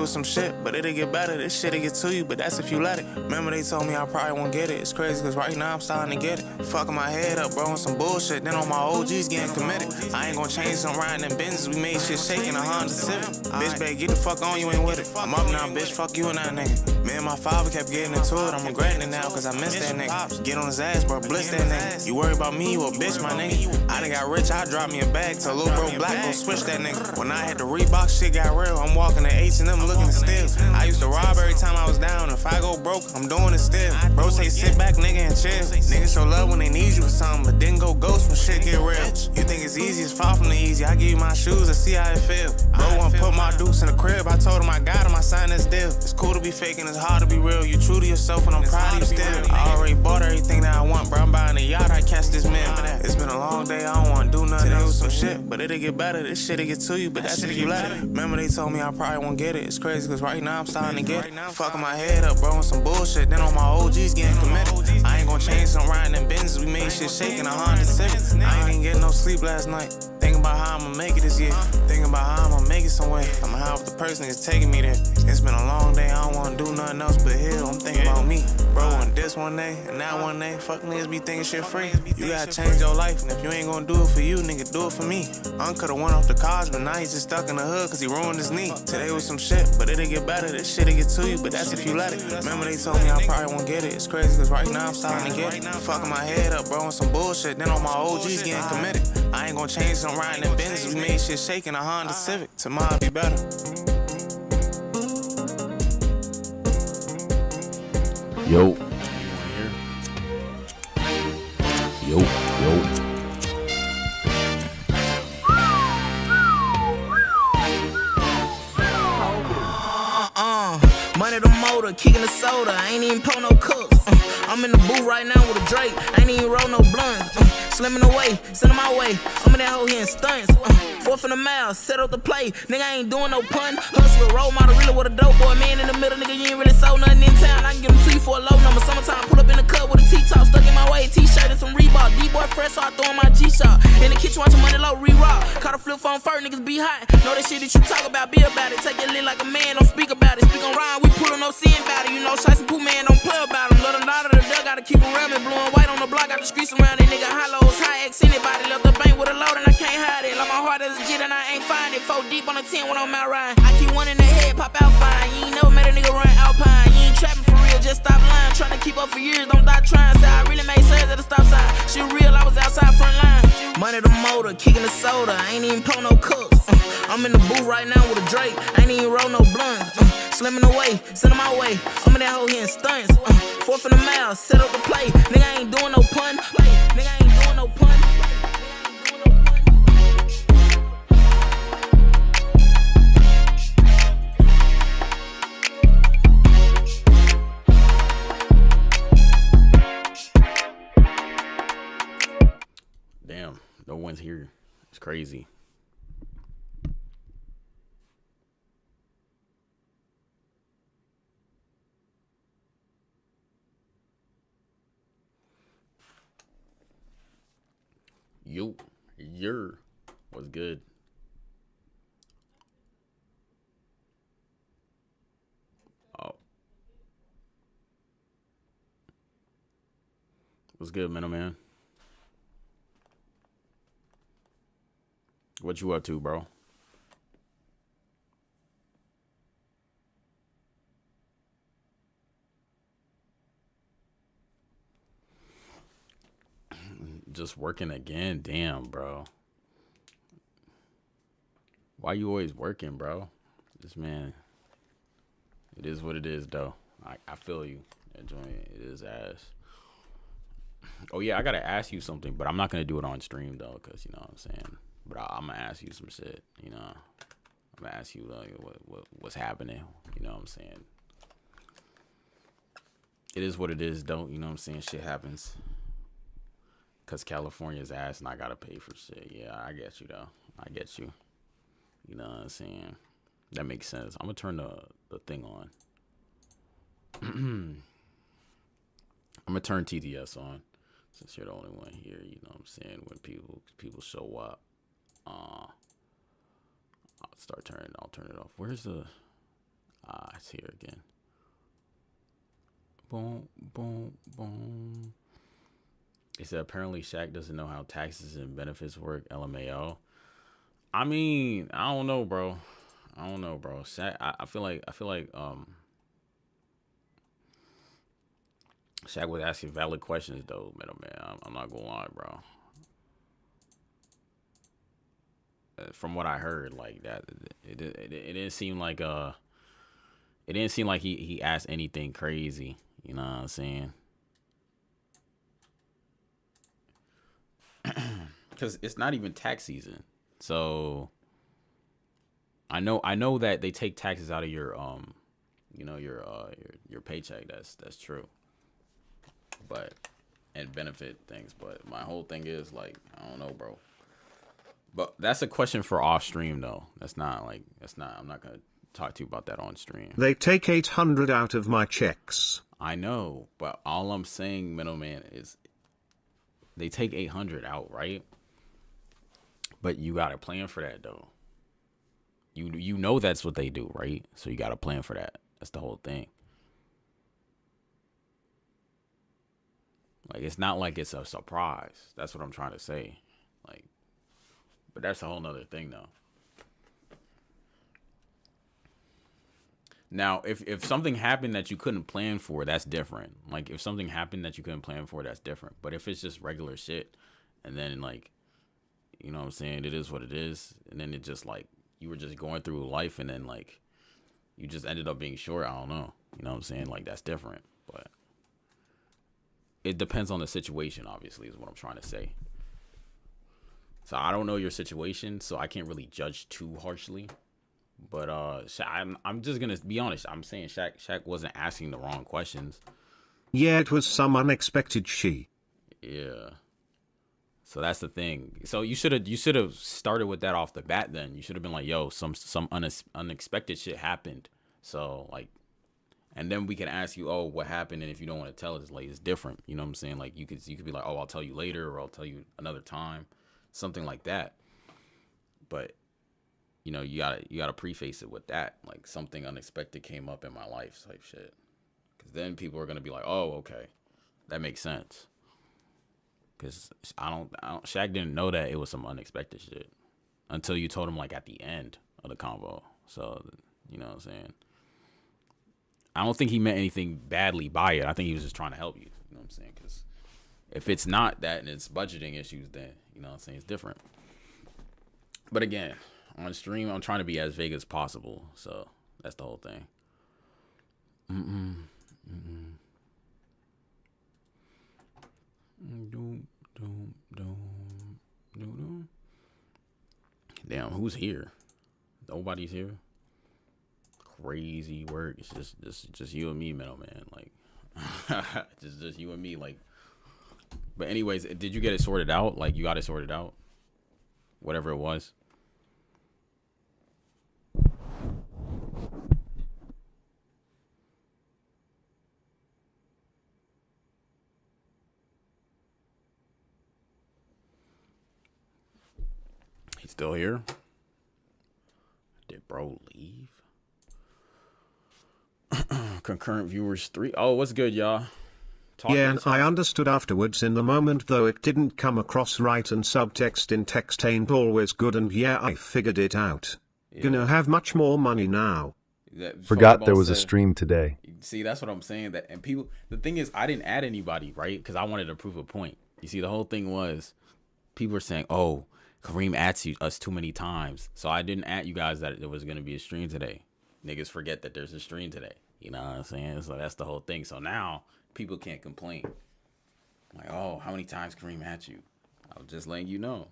was some shit, but it'll get better. This shit'll get to you, but that's if you let it. Remember they told me I probably won't get it. It's crazy, cause right now I'm starting to get it. Fucking my head up, bro, on some bullshit. Then on my OGs getting committed. I ain't gonna change some riding in Benzes. We made shit shaking a Honda Civic. Bitch, better get the fuck on, you ain't with it. I'm up now, bitch, fuck you and that nigga. Me and my father kept getting into it. I'm regretting it now, cause I miss that nigga. Get on his ass, bro, blitz that nigga. You worry about me, you a bitch, my nigga. I done got rich, I dropped me a bag. Tell Lil Bro Black, go switch that nigga. When I had the Reebok, shit got real. I'm walking to H&M looking to steal. I used to rob every time I was down. If I go broke, I'm doing it still. Bro say sit back, nigga, and chill. Niggas show love when they need you for something, but then go ghost when shit get real. You think it's easy, it's far from the easy. I give you my shoes and see how it feel. Bro wanna put my dukes in the crib. I told him I got him, I signed this deal. It's cool to be faking, it's hard to be real. You true to yourself and I'm proud of you still. I already bought everything that I want, bro. I'm buying a yacht, I catch this man. It's been a long day, I don't wanna do nothing else. Some shit, but it'll get better. This shit'll get to you, but that's if you let it. Remember they told me I probably won't get it. It's crazy, cause right now I'm starting to get it. Fucking my head up, bro, on some bullshit. Then on my OGs getting committed. I ain't gonna change some riding in Benzes. We made shit shaking a Honda Civic. I ain't even getting no sleep last night. Thinking about how I'ma make it this year. Thinking about how I'ma make it somewhere. I'ma have the person that's taking me there. It's been a long day, I don't wanna do nothing else but heal. I'm thinking about me. Bro, on this one day, and that one day, fuck niggas be thinking shit free. You gotta change your life, and if you ain't gonna do it for you, nigga, do it for me. Unc could've went off the cars, but now he's just stuck in the hood cause he ruined his knee. Today was some shit, but it'll get better. This shit'll get to you, but that's if you let it. Remember they told me I probably won't get it. It's crazy cause right now I'm starting to get it. Fucking my head up, bro, on some bullshit. Then on my OGs getting committed. I ain't gonna change some riding in Benzes. We made shit shaking a Honda Civic. Tomorrow be better. Yo. Yo. Money the motor, kicking the soda, I ain't even pour no cups. I'm in the booth right now with a Drake, I ain't even roll no blunts. Slimming away, send him my way, I'm in that hoe here in stunts. Fourth in the mile, set up the play, nigga I ain't doing no pun. Hustler, role model, really with a dope boy, man in the middle, nigga you ain't really sold nothing in town. I can give him to you for a low number, summertime, pull up in the cut with a T-top, stuck in my way, T-shirt and some Reebok. D-boy fresh, so I throw in my G-Shot. In the kitchen watching money low, re-rock. Caught a flip phone first, niggas be hot. Know that shit that you talk about, be about it. Take it lit like a man, don't speak about it. Speak on rhyme, we pullin' no sin about it. You know, Shice and Pooh man don't play about him. Let him out of the dug, gotta keep him around me. Blue and white on the block, got the streets around it. Nigga hollows, high X anybody. Left the bank with a load and I can't hide it. Like my heart is legit and I ain't find it. 4 deep on the 10 when I'm out riding. I keep one in the head, pop out fine. You ain't never met a nigga run Alpine. You ain't trapping for real, just stop lying. Tryna keep up for years, don't die trying. Say I really made sense at the stop sign. Shit real, I was outside front line. Money the motor, kicking the soda, I ain't even pour no cups. I'm in the booth right now with a Drake, I ain't even roll no blunts. Slimming away, send him my way, I'm in that hoe here in stunts. Fourth in the mile, set up the play, nigga I ain't doing no pun. Nigga I ain't doing no pun. Damn, no one's here. It's crazy. What's good? Oh, what's good, man? What you up to, bro? Just working again? Damn, bro. Why you always working, bro? This man, it is what it is, though. I feel you. That joint, it is ass. Oh, yeah, I got to ask you something, but I'm not going to do it on stream, though, because, you know what I'm saying? But I'm going to ask you some shit, you know? I'm going to ask you, like, what's happening, you know what I'm saying? It is what it is, though, you know what I'm saying? Shit happens. Because California's ass and I got to pay for shit. Yeah, I get you, though. I get you. You know what I'm saying? That makes sense. I'm going to turn the thing on. I'm going to turn TTS on since you're the only one here. You know what I'm saying? When people show up, I'll turn it off. Where's the... It's here again. Boom, boom, boom. It said apparently Shaq doesn't know how taxes and benefits work. LMAO. I mean, I don't know, bro. Shaq, I feel like Shaq was asking valid questions though, man. I'm not gonna lie, bro. From what I heard, like that, it didn't seem like he asked anything crazy. You know what I'm saying? Because it's not even tax season, so I know that they take taxes out of your your paycheck. That's true. But and benefit things. But my whole thing is like, I don't know, bro. But that's a question for off stream though. I'm not gonna talk to you about that on stream. They take 800 out of my checks. I know, but all I'm saying, middleman, is they take 800 out, right? But you got to plan for that though. You know that's what they do, right? So you got to plan for that. That's the whole thing. Like, it's not like it's a surprise. That's what I'm trying to say. Like, but that's a whole nother thing though. Now, if something happened that you couldn't plan for, that's different. Like, if something happened that you couldn't plan for, that's different. But if it's just regular shit, and then, like, you know what I'm saying, it is what it is, and then it just, like, you were just going through life, and then, like, you just ended up being short, I don't know. You know what I'm saying? Like, that's different. But it depends on the situation, obviously, is what I'm trying to say. So I don't know your situation, so I can't really judge too harshly. But I'm just gonna be honest. I'm saying Shaq wasn't asking the wrong questions. Yeah, it was some unexpected she. Yeah. So that's the thing. So you should have started with that off the bat. Then you should have been like, "Yo, some unexpected shit happened." So like, and then we can ask you, "Oh, what happened?" And if you don't want to tell us, like, it's different. You know what I'm saying? Like you could be like, "Oh, I'll tell you later," or "I'll tell you another time," something like that. But you know, you gotta preface it with that, like, something unexpected came up in my life type shit. Because then people are gonna be like, oh, okay, that makes sense. Because Shaq didn't know that it was some unexpected shit until you told him, like, at the end of the convo. So, you know what I'm saying? I don't think he meant anything badly by it. I think he was just trying to help you. You know what I'm saying? Because if it's not that and it's budgeting issues, then, you know what I'm saying, it's different. But again, on stream, I'm trying to be as vague as possible. So that's the whole thing. Damn, who's here? Nobody's here. Crazy work. It's just you and me, middleman. Like, just you and me. Like, but anyways, did you get it sorted out? Like, you got it sorted out? Whatever it was. He's still here? Did bro leave? Concurrent viewers 3. Oh, what's good, y'all? Yeah, and I understood afterwards in the moment, though it didn't come across right, and subtext in text ain't always good, and yeah, I figured it out. Yeah. Gonna have much more money now. Forgot there was a stream today. See, that's what I'm saying. That, and people, the thing is, I didn't add anybody, right? Because I wanted to prove a point. You see, the whole thing was, people were saying, oh, Karim adds us too many times. So I didn't add you guys that there was going to be a stream today. Niggas forget that there's a stream today. You know what I'm saying? So that's the whole thing. So now people can't complain. Like, oh, how many times Karim at you? I was just letting you know.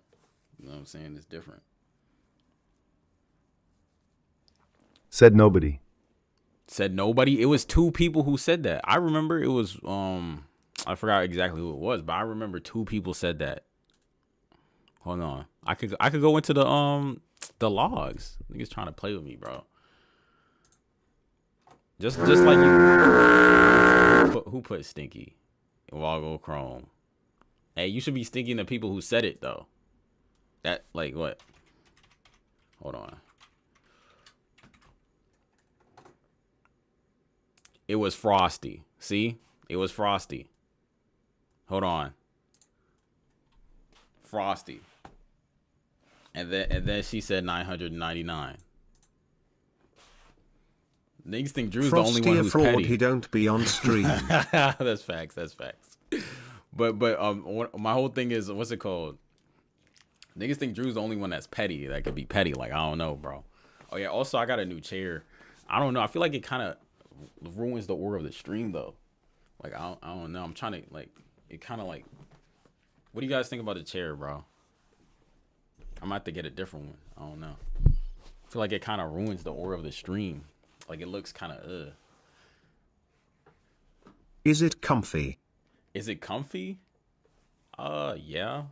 You know what I'm saying? It's different. Said nobody. Said nobody? It was 2 people who said that. I remember it was, I forgot exactly who it was, but I remember 2 people said that. Hold on. I could go into the logs. Niggas trying to play with me, bro. Just like you. Who put Stinky? Wago Chrome. Hey, you should be stinking the people who said it though. That, like, what? Hold on. It was Frosty. See? It was Frosty. Hold on. Frosty. And then she said 999. Niggas think Drew's Frosty the only one who's fraud, petty. he don't be on stream. That's facts. But my whole thing is, what's it called? Niggas think Drew's the only one that's petty. That could be petty. Like, I don't know, bro. Oh yeah. Also, I got a new chair. I don't know. I feel like it kind of ruins the aura of the stream though. Like, I don't know. I'm trying to like. It kind of like. What do you guys think about the chair, bro? I might have to get a different one. I don't know. I feel like it kind of ruins the aura of the stream. Like, it looks kind of Is it comfy? Is it comfy? Yeah.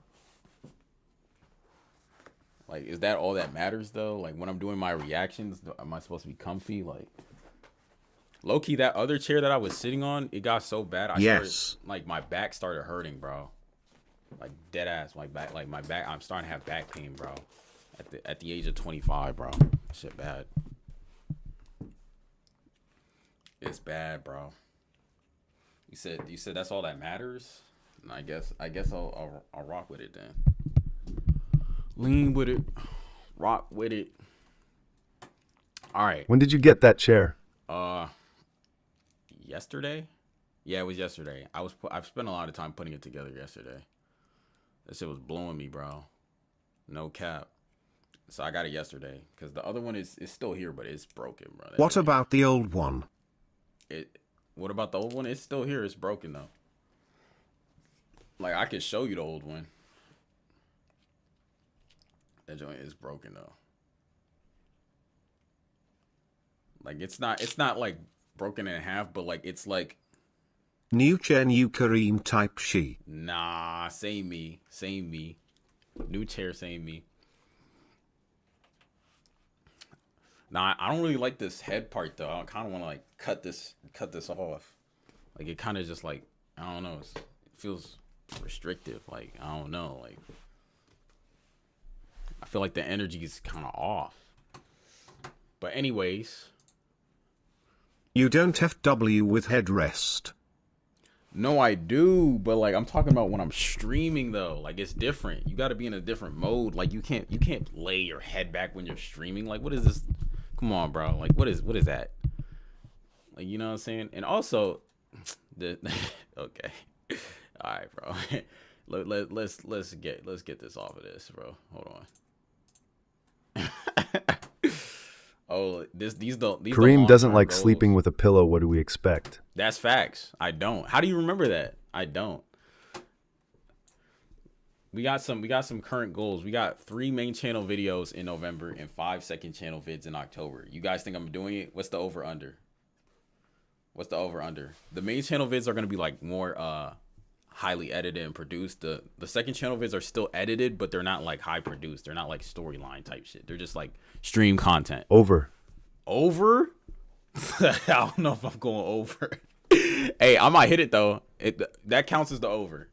Like, is that all that matters though? Like, when I'm doing my reactions, am I supposed to be comfy? Like, low-key, that other chair that I was sitting on, it got so bad. My back started hurting, bro. Like, dead ass. My back. I'm starting to have back pain, bro. At the age of 25, bro. Shit bad. It's bad, bro. You said that's all that matters. And I guess I'll rock with it then. Lean with it. Rock with it. All right. When did you get that chair? Yesterday. Yeah, it was yesterday. I've spent a lot of time putting it together yesterday. That shit was blowing me, bro. No cap. So I got it yesterday because the other one is still here, but it's broken, bro. What about the old one? What about the old one? It's still here. It's broken though. Like, I could show you the old one. That joint is broken though. Like, it's not like broken in half, but like it's like New chair, new Karim type she. Nah, same me. New chair, same me. Nah, I don't really like this head part though. I kind of want to like cut this off. Like, it kind of just like, I don't know. It feels restrictive. Like, I don't know. Like, I feel like the energy is kind of off. But anyways. You don't FW with headrest. No, I do, but like, I'm talking about when I'm streaming though. Like, it's different. You got to be in a different mode. Like, you can't lay your head back when you're streaming. Like, what is this? Come on, bro. Like, what is that? Like, you know what I'm saying? And also, okay, all right, bro. let's get this off of this, bro. Hold on. Oh, these Karim doesn't like goals. sleeping with a pillow. What do we expect? That's facts. I don't. How do you remember that? I don't. We got some current goals. We got 3 main channel videos in November and 5 second channel vids in October. You guys think I'm doing it? What's the over under? The main channel vids are gonna be like more highly edited and produced. The second channel vids are still edited, but they're not like high produced. They're not like storyline type shit. They're just like stream content. Over. I don't know if I'm going over. Hey, I might hit it though. That counts as the over.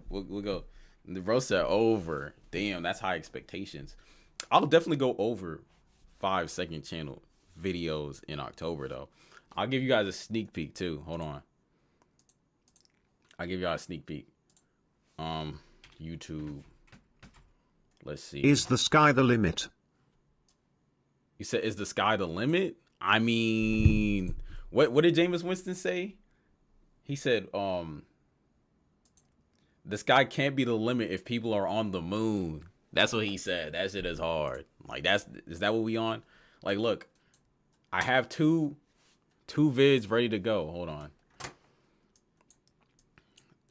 We'll go. The bro said over. Damn, that's high expectations. I'll definitely go over 5 second channel videos in October though. I'll give you guys a sneak peek too. Hold on. I'll give y'all a sneak peek. YouTube. Let's see. Is the sky the limit? You said, is the sky the limit? I mean, what did Jameis Winston say? He said, the sky can't be the limit if people are on the moon. That's what he said. That shit is hard. Like, is that what we on? Like, look, I have two vids ready to go. Hold on.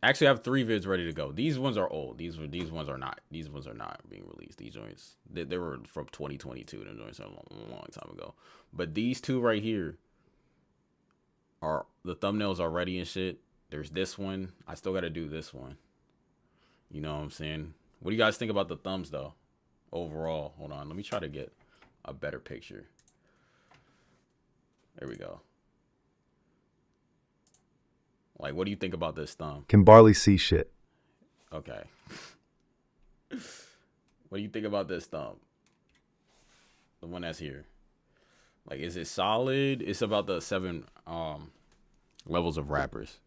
Actually, I have 3 vids ready to go. These ones are old. These ones are not. These ones are not being released. These joints, they were from 2022. Them joints are a long time ago. But these 2 right here are the thumbnails are ready and shit. There's this one. I still got to do this one. You know what I'm saying? What do you guys think about the thumbs though? Overall, hold on. Let me try to get a better picture. There we go. Like, what do you think about this thumb? Can barley see shit? Okay. What do you think about this thumb? The one that's here. Like, is it solid? It's about the 7 levels of rappers.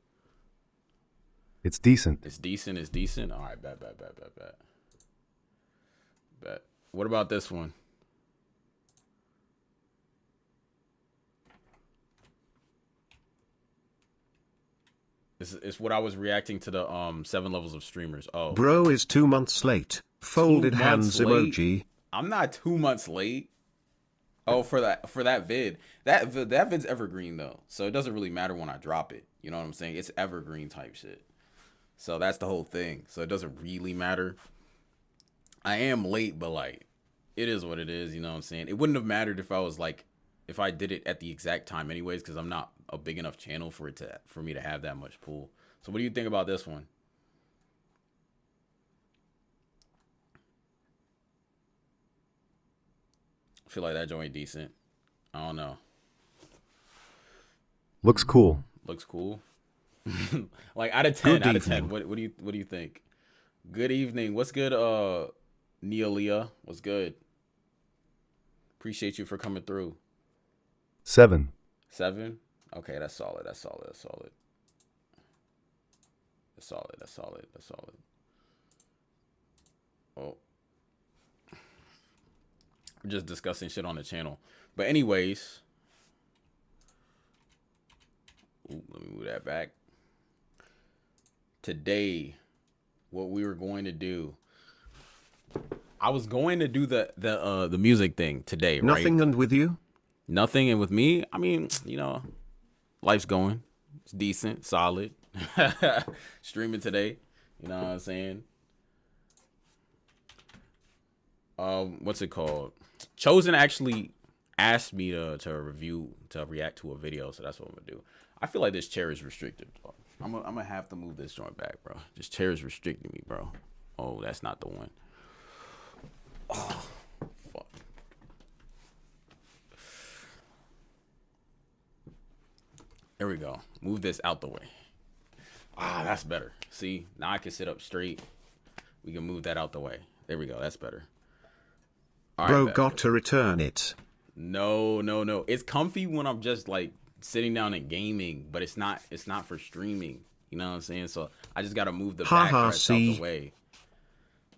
It's decent. It's decent. It's decent. All right, bet. What about this one? It's what I was reacting to the 7 levels of streamers. Oh, Bro is 2 months late. Folded 2 hands months late? emoji. I'm not 2 months late. Oh, for that vid. That vid's evergreen though, so it doesn't really matter when I drop it. You know what I'm saying? It's evergreen type shit. So that's the whole thing. So it doesn't really matter. I am late, but like, it is what it is. You know what I'm saying? It wouldn't have mattered if I did it at the exact time anyways, because I'm not a big enough channel for me to have that much pull. So what do you think about this one? I feel like that joint decent. I don't know. Looks cool. Looks cool. Like out of 10, Good out of 10. evening. What do you think? Good evening. What's good, Neolia? What's good? Appreciate you for coming through. 7. 7? Okay, that's solid. That's solid. Oh. We're just discussing shit on the channel. But anyways. Ooh, let me move that back. Today, what we were going to do. I was going to do the music thing today, right? Nothing and with you? Nothing, and with me, I mean, you know, life's going. It's decent, solid. Streaming today. You know what I'm saying? What's it called? Chosen actually asked me to react to a video, so that's what I'm gonna do. I feel like this chair is restricted. I'm gonna have to move this joint back, bro. This chair is restricting me, bro. Oh, that's not the one. Oh, fuck. There we go. Move this out the way. Ah, that's better. See, now I can sit up straight. We can move that out the way. There we go. That's better. All right, Bro bet. got to return it. No. It's comfy when I'm just like sitting down and gaming, but it's not for streaming. You know what I'm saying? So I just gotta move the backrest out the way.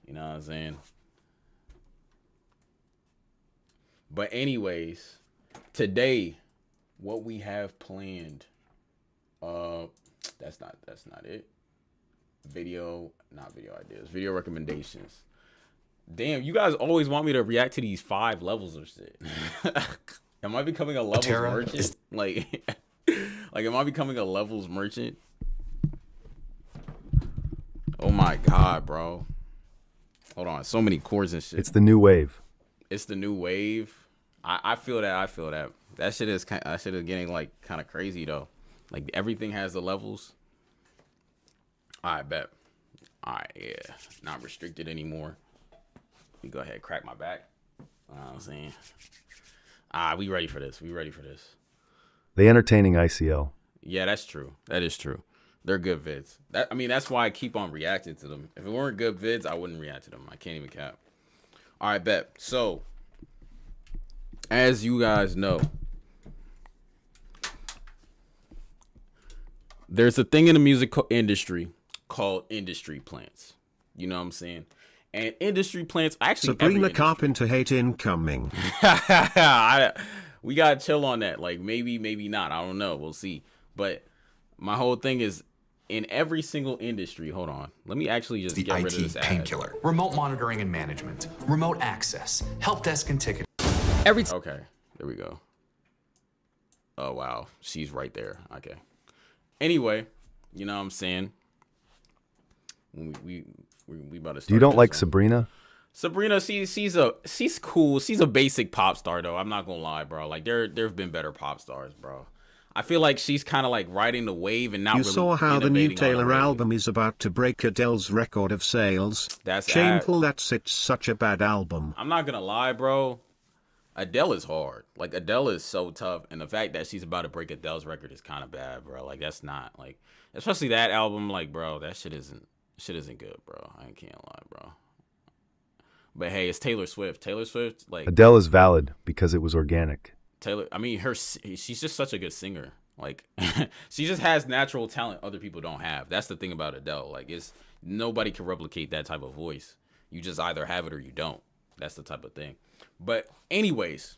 You know what I'm saying? But anyways, today, what we have planned, that's not it. Not video ideas, video recommendations. Damn, you guys always want me to react to these 5 levels of shit. Am I becoming a levels merchant? Like am I becoming a levels merchant? Oh my god, bro. Hold on, so many chords and shit. It's the new wave. It's the new wave. I feel that. That shit is getting like kind of crazy though. Like everything has the levels. All right, bet. All right, yeah. Not restricted anymore. Let me go ahead and crack my back. You know what I'm saying? We ready for this. The entertaining ICL. Yeah, that's true. That is true. They're good vids. That's why I keep on reacting to them. If it weren't good vids, I wouldn't react to them. I can't even cap. All right, bet. So, as you guys know, there's a thing in the music industry called industry plants. You know what I'm saying? And industry plants actually. Sabrina Carpenter hate incoming. We gotta chill on that. Like maybe not. I don't know. We'll see. But my whole thing is in every single industry. Hold on. Let me actually just get rid of this ad. Painkiller, remote monitoring and management, remote access, help desk and ticket. Okay, there we go. Oh wow, she's right there. Okay. Anyway, you know what I'm saying. We about to start. You don't like one. Sabrina? Sabrina, she's cool. She's a basic pop star though. I'm not gonna lie, bro. Like there've been better pop stars, bro. I feel like she's kind of like riding the wave and not You really saw how the new innovating on Taylor wave. album is about to break Adele's record of sales. That's shameful. That's it's such a bad album. I'm not gonna lie, bro. Adele is hard. Like Adele is so tough, and the fact that she's about to break Adele's record is kind of bad, bro. Like that's not like, especially that album. Like, bro, that shit isn't good, bro. I can't lie, bro. But hey, it's Taylor Swift. Taylor Swift, like Adele is valid because it was organic. Taylor, I mean, she's just such a good singer. Like, she just has natural talent other people don't have. That's the thing about Adele. Like, nobody can replicate that type of voice. You just either have it or you don't. That's the type of thing. But anyways,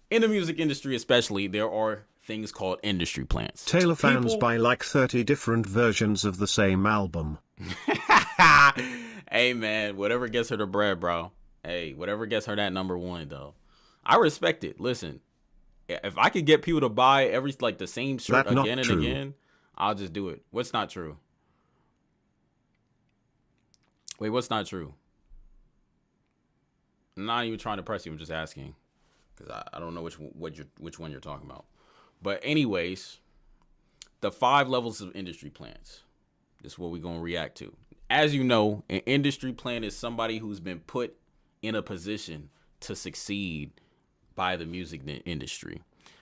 in the music industry especially, there are things called industry plants. Taylor fans buy like 30 different versions of the same album. Hey, man, whatever gets her the bread, bro. Hey, whatever gets her that number one, though. I respect it. Listen, if I could get people to buy the same shirt again and again, I'll just do it. What's not true? Wait, what's not true? I'm not even trying to press you. I'm just asking because I don't know which one you're talking about. But anyways, the 5 levels of industry plants. This is what we're going to react to. As you know, an industry plant is somebody who's been put in a position to succeed by the music industry.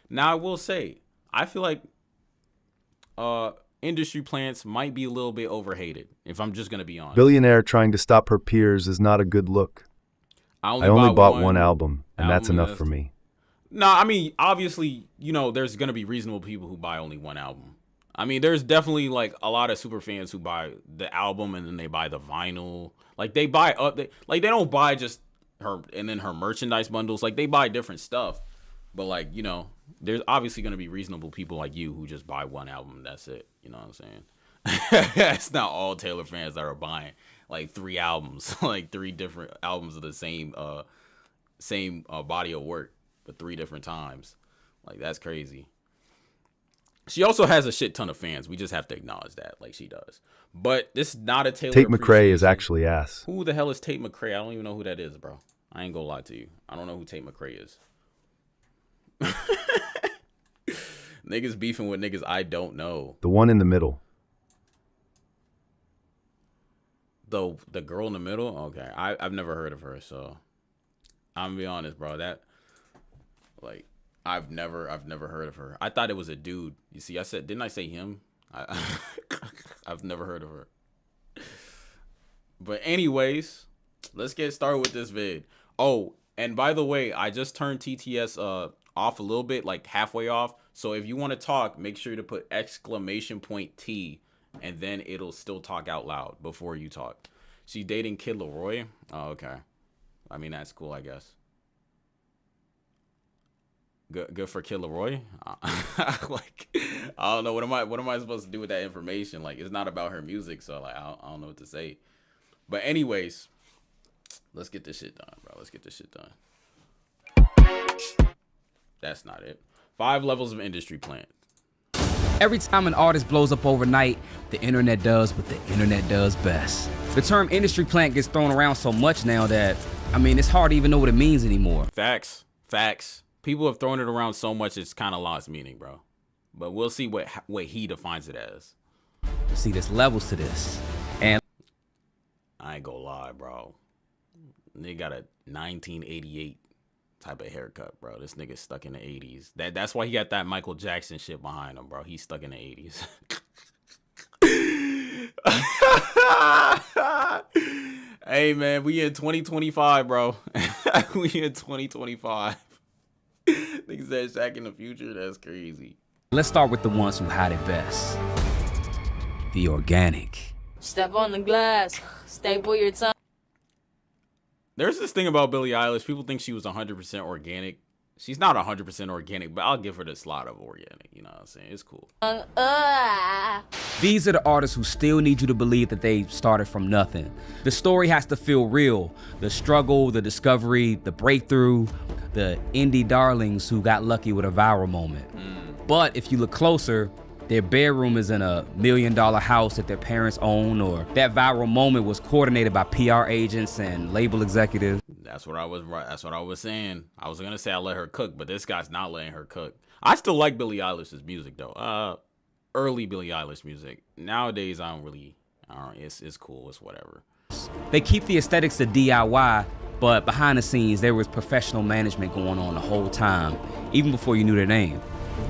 Now, I will say, I feel like industry plants might be a little bit overhated, if I'm just going to be honest. Billionaire trying to stop her peers is not a good look. I only bought one album, and that's enough for me. No, I mean, obviously, there's going to be reasonable people who buy only one album. I mean, there's definitely like a lot of super fans who buy the album and then they buy the vinyl. Like they buy they don't buy just her and then her merchandise bundles. Like they buy different stuff. But like, there's obviously going to be reasonable people like you who just buy one album and that's it. You know what I'm saying? It's not all Taylor fans that are buying like 3 albums, like 3 different albums of the same body of work, but 3 different times. Like that's crazy. She also has a shit ton of fans. We just have to acknowledge that, like she does. But this is not a Taylor. Tate McRae is actually ass. Who the hell is Tate McRae? I don't even know who that is, bro. I ain't gonna lie to you. I don't know who Tate McRae is. Niggas beefing with niggas I don't know. The one in the middle. The girl in the middle? Okay. I've never heard of her, so I'm gonna be honest, bro. That like I've never heard of her. I thought it was a dude. You see, didn't I say him? I've never heard of her. But anyways, let's get started with this vid. Oh, and by the way, I just turned TTS off a little bit, like halfway off. So if you want to talk, make sure to put !T and then it'll still talk out loud before you talk. She dating Kid Laroi? Oh, okay. I mean, that's cool, I guess. Good for Kid Laroi. Like, I don't know. What am I supposed to do with that information? Like, it's not about her music, so like, I don't know what to say. But anyways, let's get this shit done, bro. Let's get this shit done. That's not it. 5 levels of industry plant. Every time an artist blows up overnight, the internet does what the internet does best. The term industry plant gets thrown around so much now that, I mean, it's hard to even know what it means anymore. Facts. People have thrown it around so much it's kind of lost meaning, bro. But we'll see what he defines it as. See, there's levels to this. And I ain't gonna lie, bro. Nigga got a 1988 type of haircut, bro. This nigga's stuck in the 80s. That's why he got that Michael Jackson shit behind him, bro. He's stuck in the 80s. Hey, man, we in 2025, bro. We in 2025. Nigga said Shaq in the future. That's crazy. let's start with the ones who hide it best. The organic. Step on the glass. Staple your tongue. There's this thing about Billie Eilish. People think she was 100% organic. She's not 100% organic, but I'll give her the slot of organic. You know what I'm saying? It's cool. These are the artists who still need you to believe that they started from nothing. The story has to feel real. The struggle, the discovery, the breakthrough, the indie darlings who got lucky with a viral moment. But if you look closer, their bedroom is in $1 million house that their parents own, or that viral moment was coordinated by PR agents and label executives. That's what I was saying. I was gonna say I let her cook, but this guy's not letting her cook. I still like Billie Eilish's music though. Early Billie Eilish music. Nowadays I don't. It's cool. It's whatever. They keep the aesthetics to DIY, but behind the scenes there was professional management going on the whole time, even before you knew their name.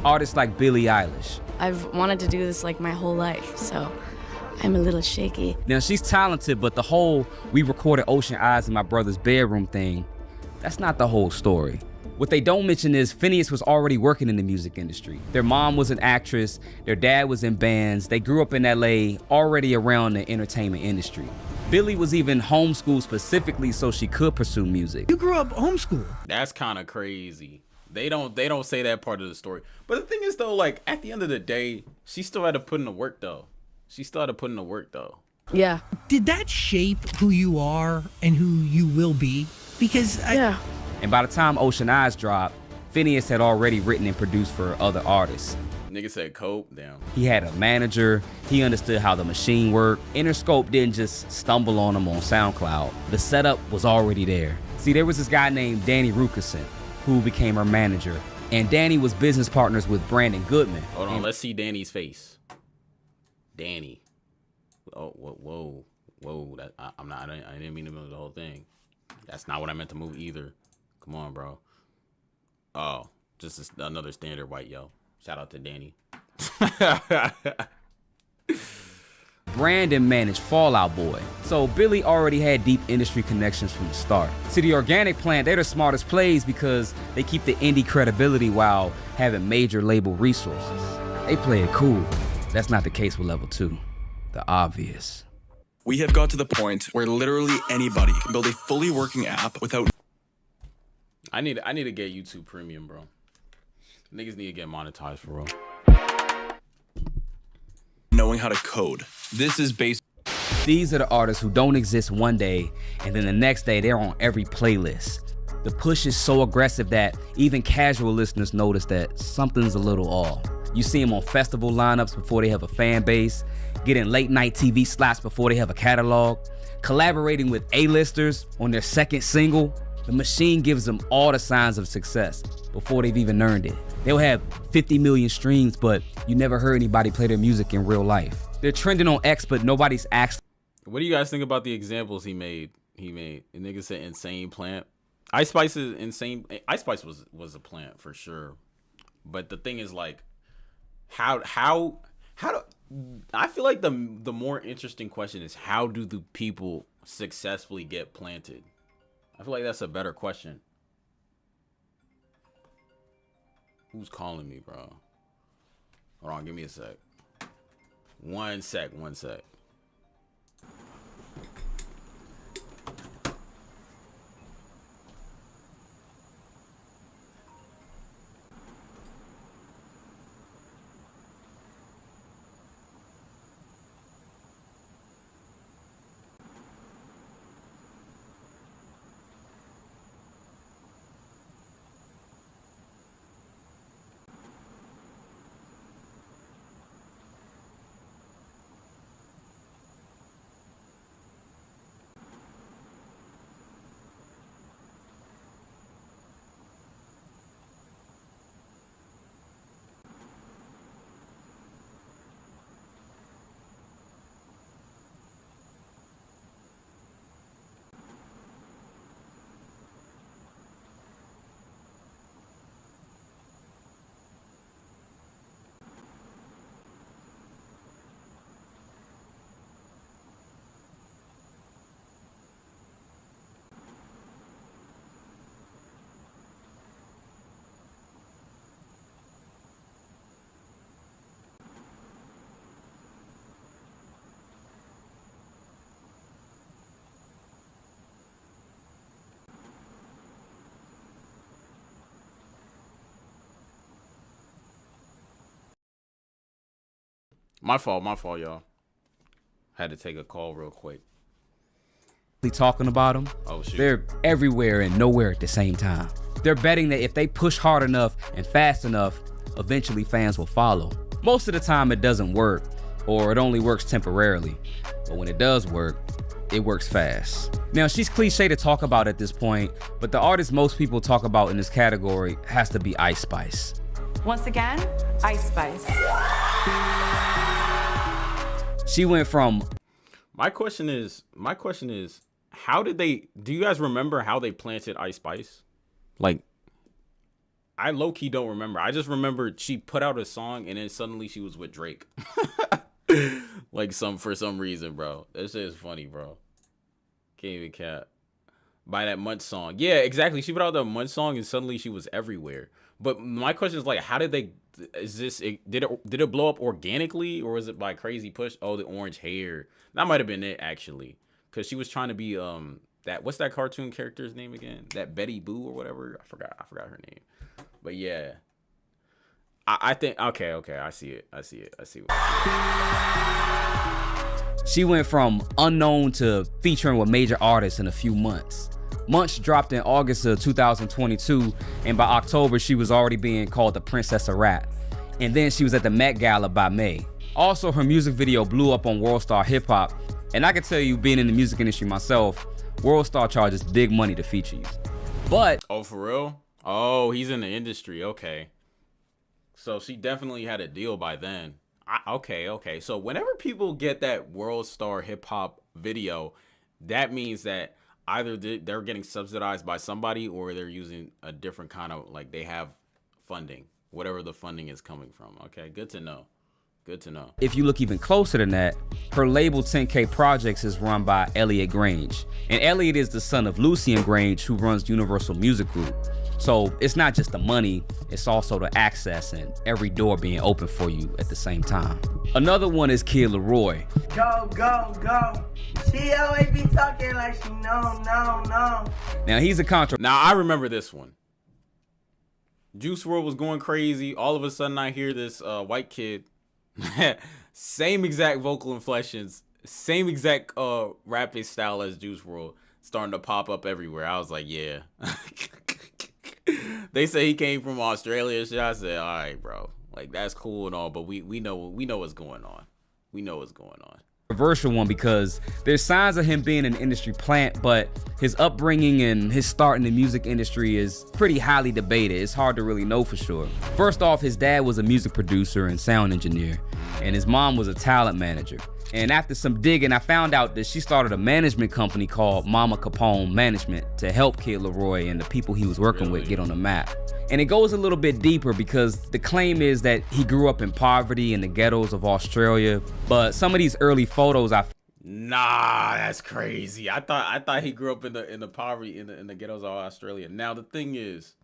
Artists like Billie Eilish. I've wanted to do this like my whole life, so I'm a little shaky. Now she's talented, but the whole "we recorded Ocean Eyes in my brother's bedroom" thing, that's not the whole story. What they don't mention is Phineas was already working in the music industry. Their mom was an actress, their dad was in bands, they grew up in LA already around the entertainment industry. Billy was even homeschooled specifically so she could pursue music. You grew up homeschooled. That's kind of crazy. They don't say that part of the story. But the thing is though, like at the end of the day, she still had to put in the work though. Yeah. Did that shape who you are and who you will be? Because And by the time Ocean Eyes dropped, Phineas had already written and produced for other artists. Nigga said cope, damn. He had a manager, he understood how the machine worked. Interscope didn't just stumble on him on SoundCloud. The setup was already there. See, there was this guy named Danny Rukerson who became her manager. And Danny was business partners with Brandon Goodman. Hold on, let's see Danny's face. Danny. Oh, whoa. That I didn't mean to move the whole thing. That's not what I meant to move either. Come on, bro. Oh, just another standard white yo. Shout out to Danny. Brandon managed Fall Out Boy, so Billy already had deep industry connections from the start. See, the Organic Plant, they're the smartest plays because they keep the indie credibility while having major label resources. They play it cool. That's not the case with Level 2. The obvious. We have got to the point where literally anybody can build a fully working app without... I need to get YouTube Premium, bro. Niggas need to get monetized for real. knowing how to code. This is based... These are the artists who don't exist one day, and then the next day they're on every playlist. The push is so aggressive that even casual listeners notice that something's a little off. You see them on festival lineups before they have a fan base, getting late night TV slots before they have a catalog, collaborating with A-listers on their second single. The machine gives them all the signs of success before they've even earned it. They'll have 50 million streams, but you never heard anybody play their music in real life. They're trending on X, but nobody's actually... What do you guys think about the examples he made? The nigga said insane plant. Ice Spice is insane. Ice Spice was a plant for sure. But the thing is, like, how do I feel like the more interesting question is, how do the people successfully get planted? I feel like that's a better question. Who's calling me, bro? Hold on, give me a sec. One sec. My fault, y'all. Had to take a call real quick. Talking about them. Oh, shit. They're everywhere and nowhere at the same time. They're betting that if they push hard enough and fast enough, eventually fans will follow. Most of the time it doesn't work, or it only works temporarily. But when it does work, it works fast. Now, she's cliche to talk about at this point, but the artist most people talk about in this category has to be Ice Spice. Once again, Ice Spice. She went from... My question is, how did do you guys remember how they planted Ice Spice? Like, I low-key don't remember. I just remember she put out a song and then suddenly she was with Drake. Like for some reason, bro. That shit is funny, bro. Can't even cap. by that Munch song. Yeah, exactly. She put out the Munch song and suddenly she was everywhere. But my question is like, how did they? Did it blow up organically, or was it by crazy push? Oh, the orange hair. That might have been it actually, because she was trying to be that, what's that cartoon character's name again? That Betty Boo or whatever. I forgot her name. But yeah, I think okay, I see it. I see what. She went from unknown to featuring with major artists in a few months. Munch dropped in August of 2022, and by October, she was already being called the Princess of Rap. And then she was at the Met Gala by May. Also, her music video blew up on World Star Hip Hop, and I can tell you, being in the music industry myself, World Star charges big money to feature you. But oh, for real? Oh, he's in the industry. Okay, so she definitely had a deal by then. Okay. So whenever people get that World Star Hip Hop video, that means that either they're getting subsidized by somebody, or they're using a different kind of, like, they have funding, whatever the funding is coming from. Okay, good to know. Good to know. If you look even closer than that, her label 10K Projects is run by Elliot Grange. And Elliot is the son of Lucien Grange, who runs Universal Music Group. So it's not just the money, it's also the access and every door being open for you at the same time. Another one is Kid Laroi. Go. She always be talking like she no. Now he's a Now I remember this one. Juice WRLD was going crazy. All of a sudden I hear this white kid, same exact vocal inflections, same exact rapping style as Juice WRLD, starting to pop up everywhere. I was like, yeah. They say he came from Australia. So I said, all right, bro. Like, that's cool and all, but we know what's going on. We know what's going on. Controversial one, because there's signs of him being an industry plant, but his upbringing and his start in the music industry is pretty highly debated. It's hard to really know for sure. First off, his dad was a music producer and sound engineer, and his mom was a talent manager. And after some digging, I found out that she started a management company called Mama Capone Management to help Kid Laroi and the people he was working with get on the map. And it goes a little bit deeper, because the claim is that he grew up in poverty in the ghettos of Australia. But some of these early photos Nah, that's crazy. I thought he grew up in the poverty in the ghettos of Australia. Now the thing is,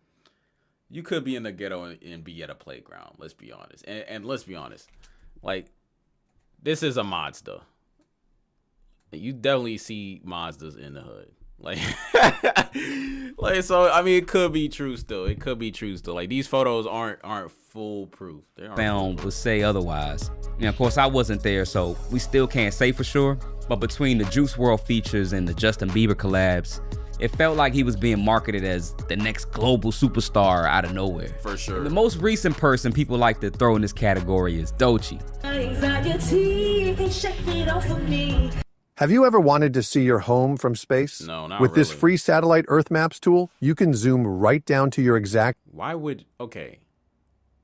you could be in the ghetto and be at a playground. Let's be honest. And let's be honest, like, this is a Mazda. You definitely see Mazdas in the hood. Like, so I mean, it could be true still. Like, these photos aren't foolproof. Found would say otherwise. Now, of course, I wasn't there, so we still can't say for sure. But between the Juice WRLD features and the Justin Bieber collabs, it felt like he was being marketed as the next global superstar out of nowhere. For sure. And the most recent person people like to throw in this category is Doechii. Have you ever wanted to see your home from space? No, not With this really. free satellite Earth Maps tool, you can zoom right down to your exact... Okay,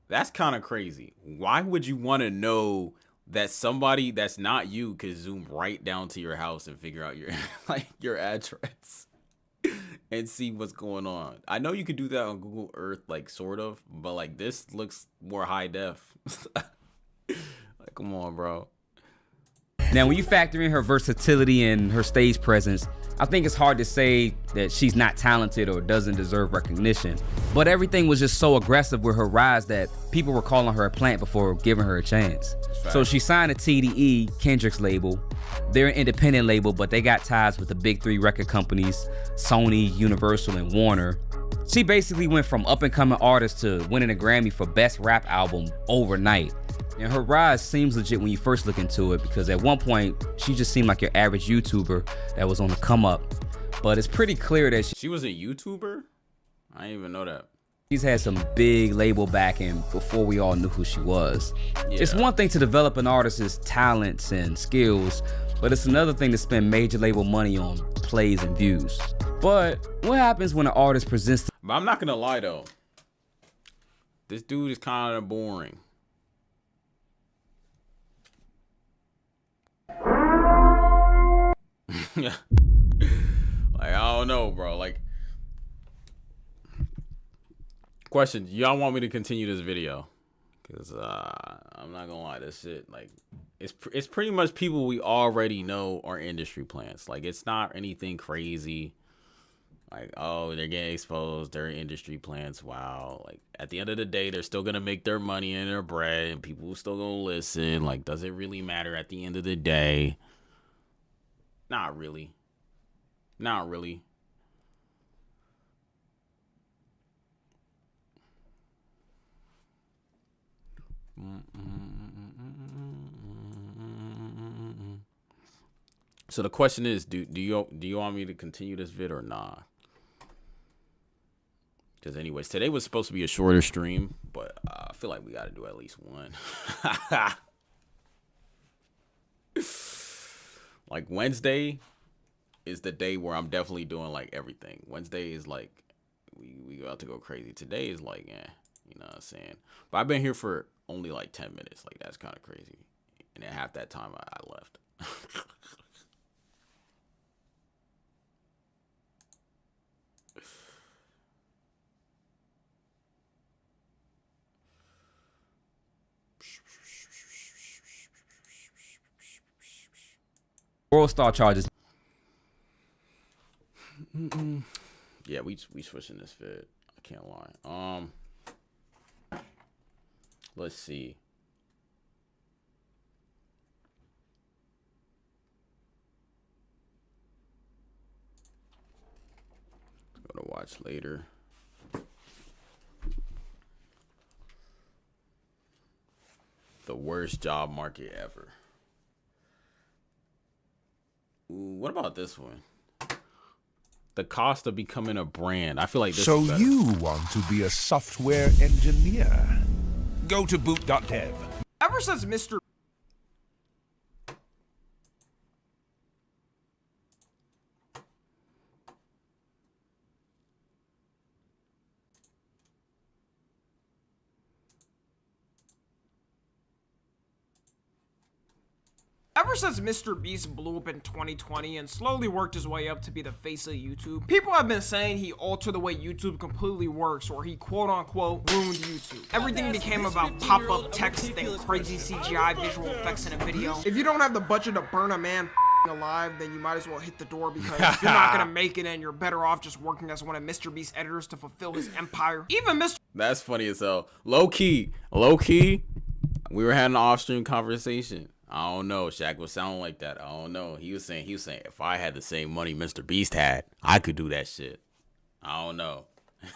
that's kind of crazy. Why would you want to know that somebody that's not you could zoom right down to your house and figure out your your address and see what's going on? I know you could do that on Google Earth, like, sort of, but like, this looks more high def. Like, come on, bro. Now, when you factor in her versatility and her stage presence, I think it's hard to say that she's not talented or doesn't deserve recognition. But everything was just so aggressive with her rise that people were calling her a plant before giving her a chance. So she signed to TDE, Kendrick's label. They're an independent label, but they got ties with the big three record companies, Sony, Universal, and Warner. She basically went from up-and-coming artist to winning a Grammy for Best Rap Album overnight. And her rise seems legit when you first look into it, because at one point, she just seemed like your average YouTuber that was on the come up. But it's pretty clear that she was a YouTuber? I didn't even know that. She's had some big label backing before we all knew who she was. Yeah. It's one thing to develop an artist's talents and skills, but it's another thing to spend major label money on plays and views. But what happens when an artist presents... But I'm not gonna lie though. This dude is kind of boring. Yeah. Like, I don't know, bro. Like, question, y'all want me to continue this video? Because I'm not gonna lie, this shit, like, it's pretty much people we already know are industry plants. Like, it's not anything crazy. Like, oh, they're getting exposed. Their industry plans. Wow. Like, at the end of the day, they're still going to make their money and their bread, and people are still going to listen. Like, does it really matter at the end of the day? Not really. Not really. So the question is, do you want me to continue this vid or not? Because anyways, today was supposed to be a shorter stream, but I feel like we got to do at least one. Like Wednesday is the day where I'm definitely doing like everything. Wednesday is like we about to go crazy. Today is like, you know what I'm saying? But I've been here for only like 10 minutes. Like that's kind of crazy. And then half that time I left. World Star charges. Yeah, we switching this fit. I can't lie. Let's see. Go to watch later. The worst job market ever. Ooh, what about this one? The cost of becoming a brand. I feel like this is better. You want to be a software engineer? Go to boot.dev. Ever since Mr. Ever since Mr. Beast blew up in 2020 and slowly worked his way up to be the face of YouTube, people have been saying he altered the way YouTube completely works, or he quote-unquote ruined YouTube. Everything became about pop-up text and crazy CGI visual effects in a video. If you don't have the budget to burn a man alive, then you might as well hit the door, because you're not gonna make it and you're better off just working as one of Mr. Beast's editors to fulfill his empire. Even Mr. That's funny as hell. Low key, we were having an off-stream conversation. I don't know. Shaq was sounding like that. I don't know. He was saying if I had the same money Mr. Beast had, I could do that shit. I don't know.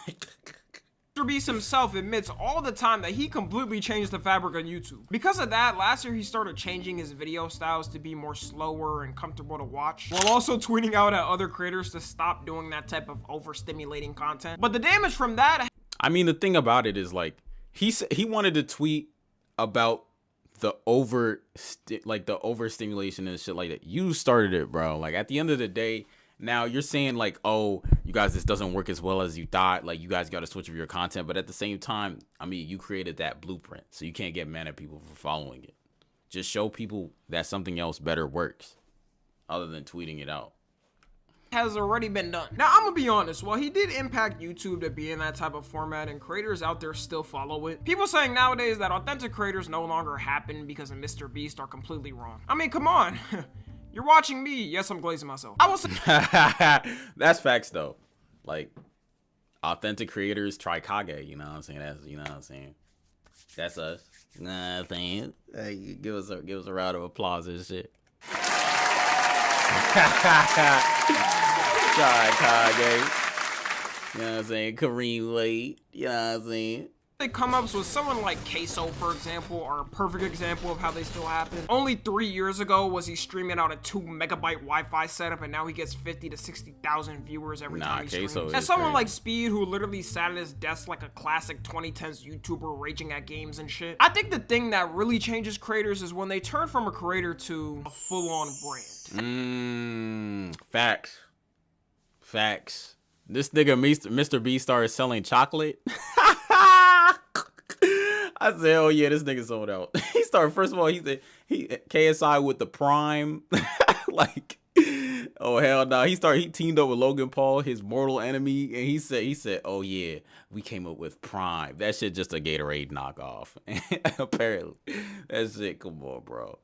Mr. Beast himself admits all the time that he completely changed the fabric of YouTube. Because of that, last year he started changing his video styles to be more slower and comfortable to watch, while also tweeting out at other creators to stop doing that type of overstimulating content. But the damage from that... I mean, the thing about it is, like, he wanted to tweet about the overstimulation and shit like that. You started it, bro. Like, at the end of the day, now you're saying like, oh, you guys, this doesn't work as well as you thought. Like, you guys got to switch up your content. But at the same time, I mean, you created that blueprint, so you can't get mad at people for following it. Just show people that something else better works, other than tweeting it out. Has already been done. Now, I'm gonna be honest, while he did impact YouTube to be in that type of format and creators out there still follow it, people saying nowadays that authentic creators no longer happen because of Mr. Beast are completely wrong. I mean, come on. You're watching me. Yes, I'm glazing myself. I will say that's facts though. Like, authentic creators try Kage, you know what I'm saying? That's us. You know what I'm saying? Hey, give us a round of applause and shit. Sorry, Kage. You know what I'm saying? Karim late. You know what I'm saying? They come up with someone like Queso, for example, are a perfect example of how they still happen. Only 3 years ago was he streaming out a 2 megabyte Wi-Fi setup, and now he gets 50 to 60,000 viewers every time he streams. And someone like Speed, who literally sat at his desk like a classic 2010s YouTuber raging at games and shit. I think the thing that really changes creators is when they turn from a creator to a full-on brand. Facts. This nigga Mr. B started selling chocolate. I said, oh yeah, this nigga sold out. He started, first of all, he said KSI with the Prime. Like, oh hell no. He teamed up with Logan Paul, his mortal enemy, and he said, oh yeah, we came up with Prime. That shit just a Gatorade knockoff. Apparently. That shit, come on, bro.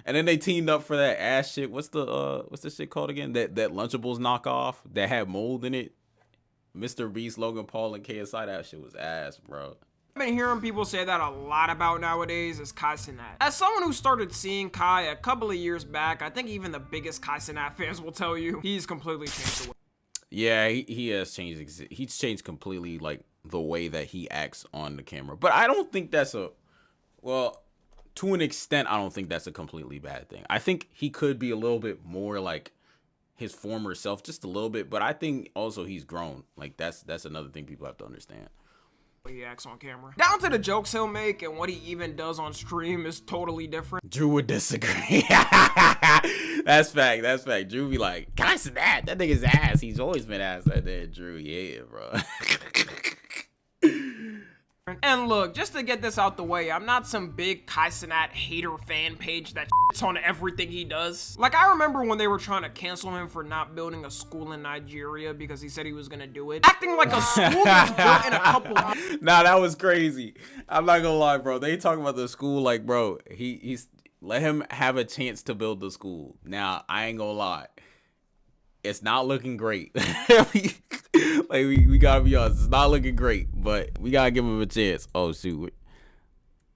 And then they teamed up for that ass shit. What's the shit called again? That Lunchables knockoff that had mold in it. Mr. Beast, Logan Paul, and KSI. That shit was ass, bro. I've been hearing people say that a lot about nowadays is Kai Cenat. As someone who started seeing Kai a couple of years back, I think even the biggest Kai Cenat fans will tell you he's completely changed the way. Yeah, he has changed. He's changed completely, like, the way that he acts on the camera. But I don't think that's well, to an extent, I don't think that's a completely bad thing. I think he could be a little bit more like his former self, just a little bit. But I think also he's grown. Like, that's another thing people have to understand. He acts on camera. Down to the jokes he'll make and what he even does on stream is totally different. Drew would disagree. That's fact. That's fact. Drew be like, guys, that nigga's ass. He's always been ass. That nigga Drew, yeah, bro. And look, just to get this out the way, I'm not some big Kai Cenat hater fan page that shits on everything he does. Like, I remember when they were trying to cancel him for not building a school in Nigeria because he said he was gonna do it. Acting like a school that's built in a couple months. Nah, that was crazy. I'm not gonna lie, bro. They talking about the school like, bro, he's let him have a chance to build the school. Now, I ain't gonna lie. It's not looking great. Like, we gotta be honest, it's not looking great, but we gotta give him a chance. Oh shoot.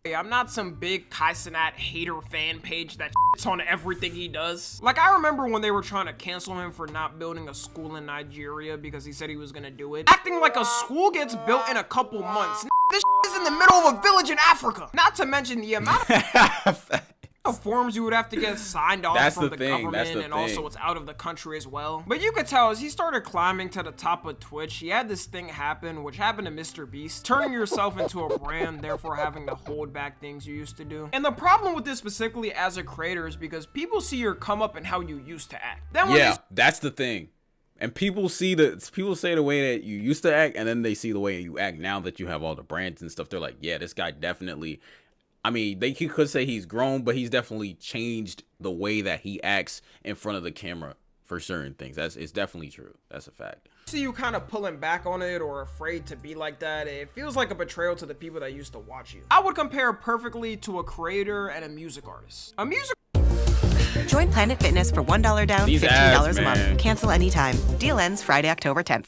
I'm not some big Kai Cenat hater fan page that shits on everything he does. Like, I remember when they were trying to cancel him for not building a school in Nigeria because he said he was gonna do it. Acting like a school gets built in a couple months. This is in the middle of a village in Africa. Not to mention the amount of forms you would have to get signed off from the government, and also it's out of the country as well. But you could tell as he started climbing to the top of Twitch, he had this thing happen, which happened to Mr. Beast, turning yourself into a brand, therefore having to hold back things you used to do. And the problem with this specifically as a creator is because people see your come up and how you used to act. Yeah, that's the thing. And people say the way that you used to act, and then they see the way you act now that you have all the brands and stuff. They're like, yeah, this guy definitely, I mean, he could say he's grown, but he's definitely changed the way that he acts in front of the camera for certain things. It's definitely true. That's a fact. See you kind of pulling back on it or afraid to be like that, it feels like a betrayal to the people that used to watch you. I would compare perfectly to a creator and a music artist. Join Planet Fitness for $1 down, $15 a month. Cancel anytime. Deal ends Friday, October 10th.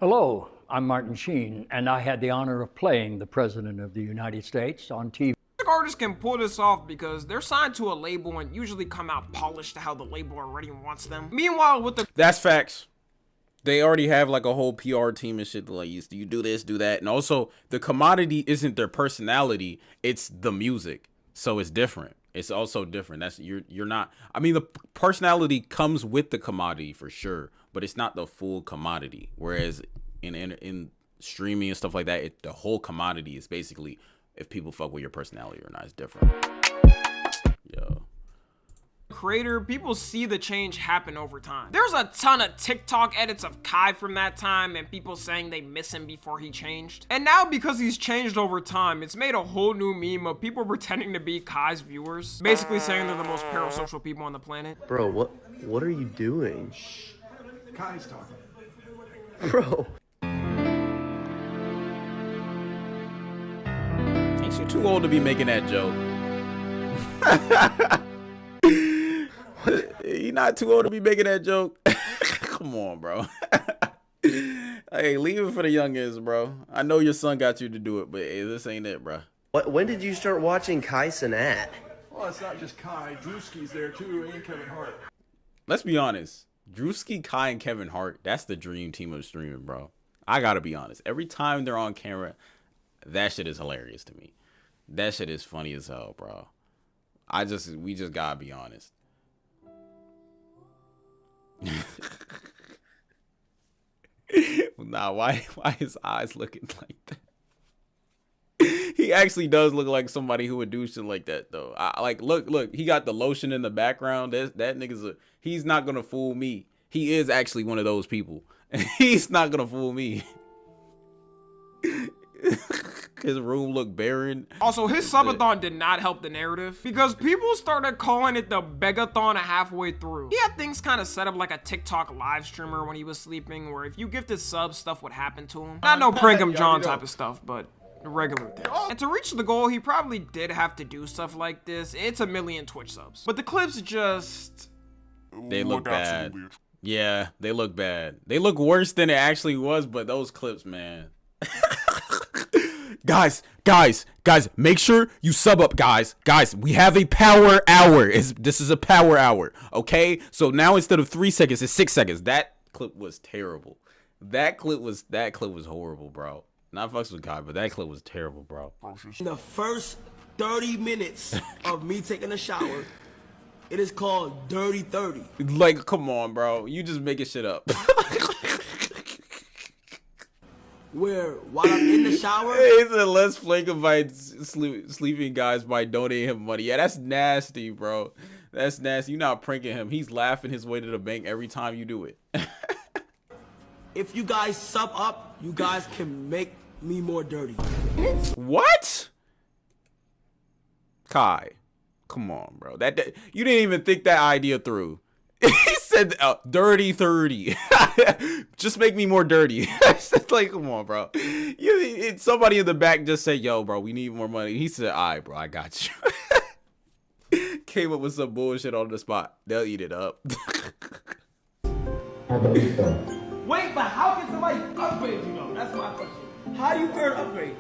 Hello, I'm Martin Sheen, and I had the honor of playing the President of the United States on TV. Artists can pull this off because they're signed to a label and usually come out polished to how the label already wants them. Meanwhile, with the— That's facts. They already have like a whole PR team and shit. Like, you do this, do that. And also, the commodity isn't their personality, it's the music. So it's different. It's also different. That's you're not, I mean, the personality comes with the commodity for sure, but it's not the full commodity. Whereas in streaming and stuff like that, the whole commodity is basically if people fuck with your personality or not. It's different. Yo. Creator, people see the change happen over time. There's a ton of TikTok edits of Kai from that time and people saying they miss him before he changed. And now because he's changed over time, it's made a whole new meme of people pretending to be Kai's viewers, basically saying they're the most parasocial people on the planet. Bro, what are you doing? Shh. Kai's talking. Bro. Ain't you too old to be making that joke? You're not too old to be making that joke. Come on, bro. Hey, leave it for the youngins, bro. I know your son got you to do it, but hey, this ain't it, bro. When did you start watching Kai Cenat? Well, it's not just Kai. Drewski's there too, and Kevin Hart. Let's be honest. Drewski, Kai, and Kevin Hart, that's the dream team of streaming, bro. I gotta be honest. Every time they're on camera, that shit is hilarious to me. That shit is funny as hell, bro. We just gotta be honest. Nah, why his eyes looking like that? He actually does look like somebody who would do shit like that, though. Look, he got the lotion in the background. That nigga's he's not gonna fool me. He is actually one of those people. He's not gonna fool me. His room looked barren. Also, his subathon did not help the narrative because people started calling it the begathon halfway through. He had things kind of set up like a TikTok live streamer when he was sleeping, where if you gifted subs, stuff would happen to him. Not no prank him John type of stuff, but regular things. And to reach the goal, he probably did have to do stuff like this. It's 1 million Twitch subs. But the clips just... They look bad. Yeah, they look bad. They look worse than it actually was, but those clips, man. Guys, make sure you sub up, guys. Guys, we have a power hour. This is a power hour, okay? So now instead of 3 seconds, it's 6 seconds. That clip was terrible. That clip was horrible, bro. Not fucks with Kai, but that clip was terrible, bro. In the first 30 minutes of me taking a shower, it is called Dirty 30. Like, come on, bro. You just making shit up. Where while I'm in the shower, he said let's flake invites sleeping guys by donating him money. Yeah, that's nasty, bro. That's nasty. You're not pranking him. He's laughing his way to the bank every time you do it. if you guys sub up, you guys can make me more dirty. What? Kai, come on, bro. That you didn't even think that idea through. He said dirty 30. Just make me more dirty. It's like, come on, bro. Somebody in the back just said, yo, bro, we need more money. He said, all right, bro, I got you. Came up with some bullshit on the spot. They'll eat it up. Wait, but how can somebody upgrade you though? That's my question. How do you earn upgrades?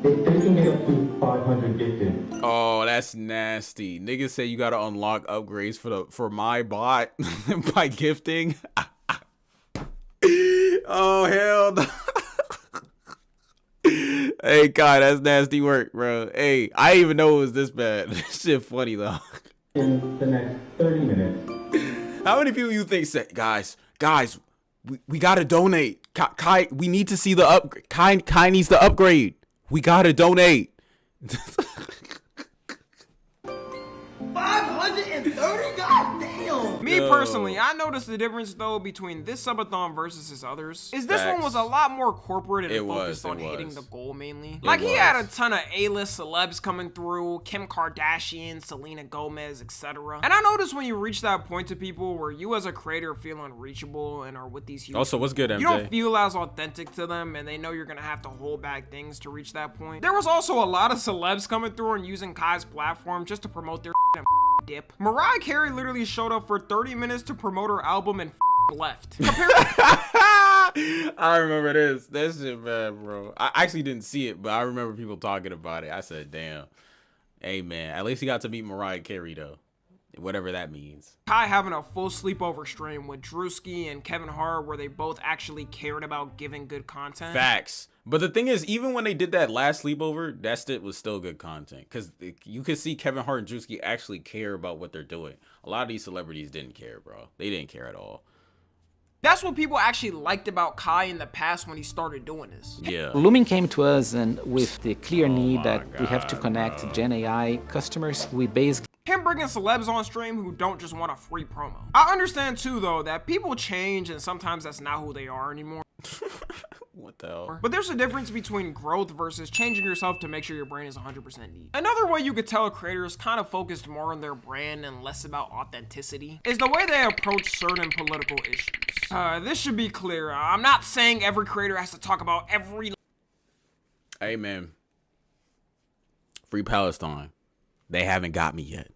They can get up to 500 gifted. Oh, that's nasty. Niggas say you gotta unlock upgrades for my bot by gifting. Oh hell no. Hey God, that's nasty work, bro. Hey, I didn't even know it was this bad. This shit funny though. In the next 30 minutes. How many people you think say, guys, we gotta donate. Kai, we need to see the upgrade. Kai needs the upgrade. We gotta donate. 530? God damn. Me personally, I noticed the difference though between this subathon versus his others. Is this one was a lot more corporate and focused on hitting the goal mainly. Like he had a ton of A-list celebs coming through, Kim Kardashian, Selena Gomez, etc. And I noticed when you reach that point to people where you as a creator feel unreachable and are with these huge Also, what's good, MJ? You don't feel as authentic to them and they know you're gonna have to hold back things to reach that point. There was also a lot of celebs coming through and using Kai's platform just to promote their dip. Mariah Carey literally showed up for 30 minutes to promote her album and left. I remember this. That shit bad, bro. I actually didn't see it, but I remember people talking about it. I said, damn. Hey, man. At least he got to meet Mariah Carey, though. Whatever that means. Kai having a full sleepover stream with Drewski and Kevin Hart where they both actually cared about giving good content. Facts. But the thing is, even when they did that last sleepover, that shit was still good content. Because you could see Kevin Hart and Drewski actually care about what they're doing. A lot of these celebrities didn't care, bro. They didn't care at all. That's what people actually liked about Kai in the past when he started doing this. Yeah. Lumen came to us and with the clear need that we have to connect Gen AI customers, we basically... Him bringing celebs on stream who don't just want a free promo. I understand too though that people change and sometimes that's not who they are anymore. What the hell? But there's a difference between growth versus changing yourself to make sure your brand is 100% neat. Another way you could tell a creator is kind of focused more on their brand and less about authenticity is the way they approach certain political issues. This should be clear. I'm not saying every creator has to talk about every... Hey man. Free Palestine. They haven't got me yet.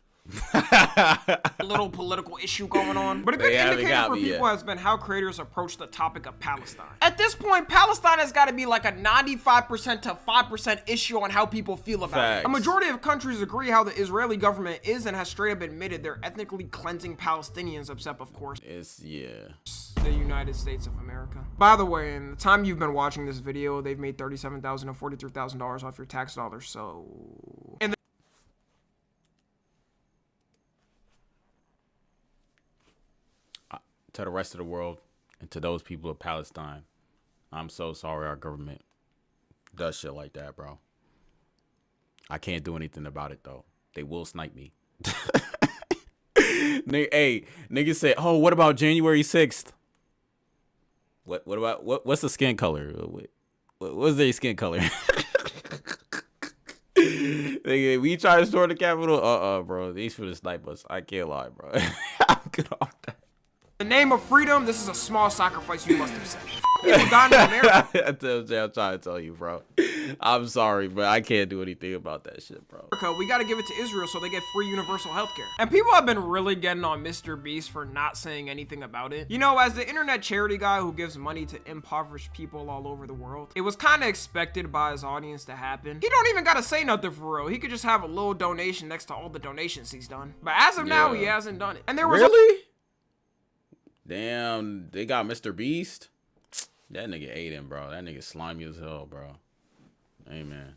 Little political issue going on, but a good indicator for people has been how creators approach the topic of Palestine. At this point, Palestine has got to be like a 95% to 5% issue on how people feel about it. A majority of countries agree how the Israeli government is and has straight up admitted they're ethnically cleansing Palestinians, except of course the United States of America. By the way, in the time you've been watching this video, they've made $37,000 and $43,000 off your tax dollars. So to the rest of the world and to those people of Palestine, I'm so sorry our government does shit like that, bro. I can't do anything about it though. They will snipe me. Hey, niggas say, oh, what about January 6th? What's the skin color? What's their skin color? We try to storm the Capitol. Bro, these for the snipe us. I can't lie, bro. I'm good off that. In the name of freedom, this is a small sacrifice you must accept. People dying in America. I'm trying to tell you, bro. I'm sorry, but I can't do anything about that shit, bro. We gotta give it to Israel so they get free universal healthcare. And people have been really getting on Mr. Beast for not saying anything about it. You know, as the internet charity guy who gives money to impoverished people all over the world, it was kind of expected by his audience to happen. He don't even gotta say nothing for real. He could just have a little donation next to all the donations he's done. But as of now, he hasn't done it. And there was really? Damn, they got Mr. Beast? That nigga ate him, bro. That nigga slimy as hell, bro. Hey, man.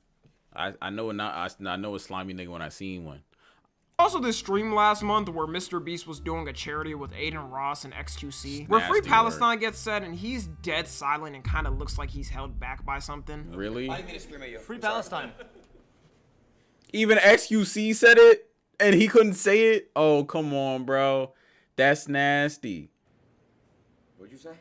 I know a slimy nigga when I seen one. Also this stream last month where Mr. Beast was doing a charity with Aiden Ross and XQC, where Free Palestine gets said and he's dead silent and kind of looks like he's held back by something. Really? I didn't mean to scream at you. Free Palestine. Even XQC said it and he couldn't say it? Oh, come on, bro. That's nasty. What'd you say?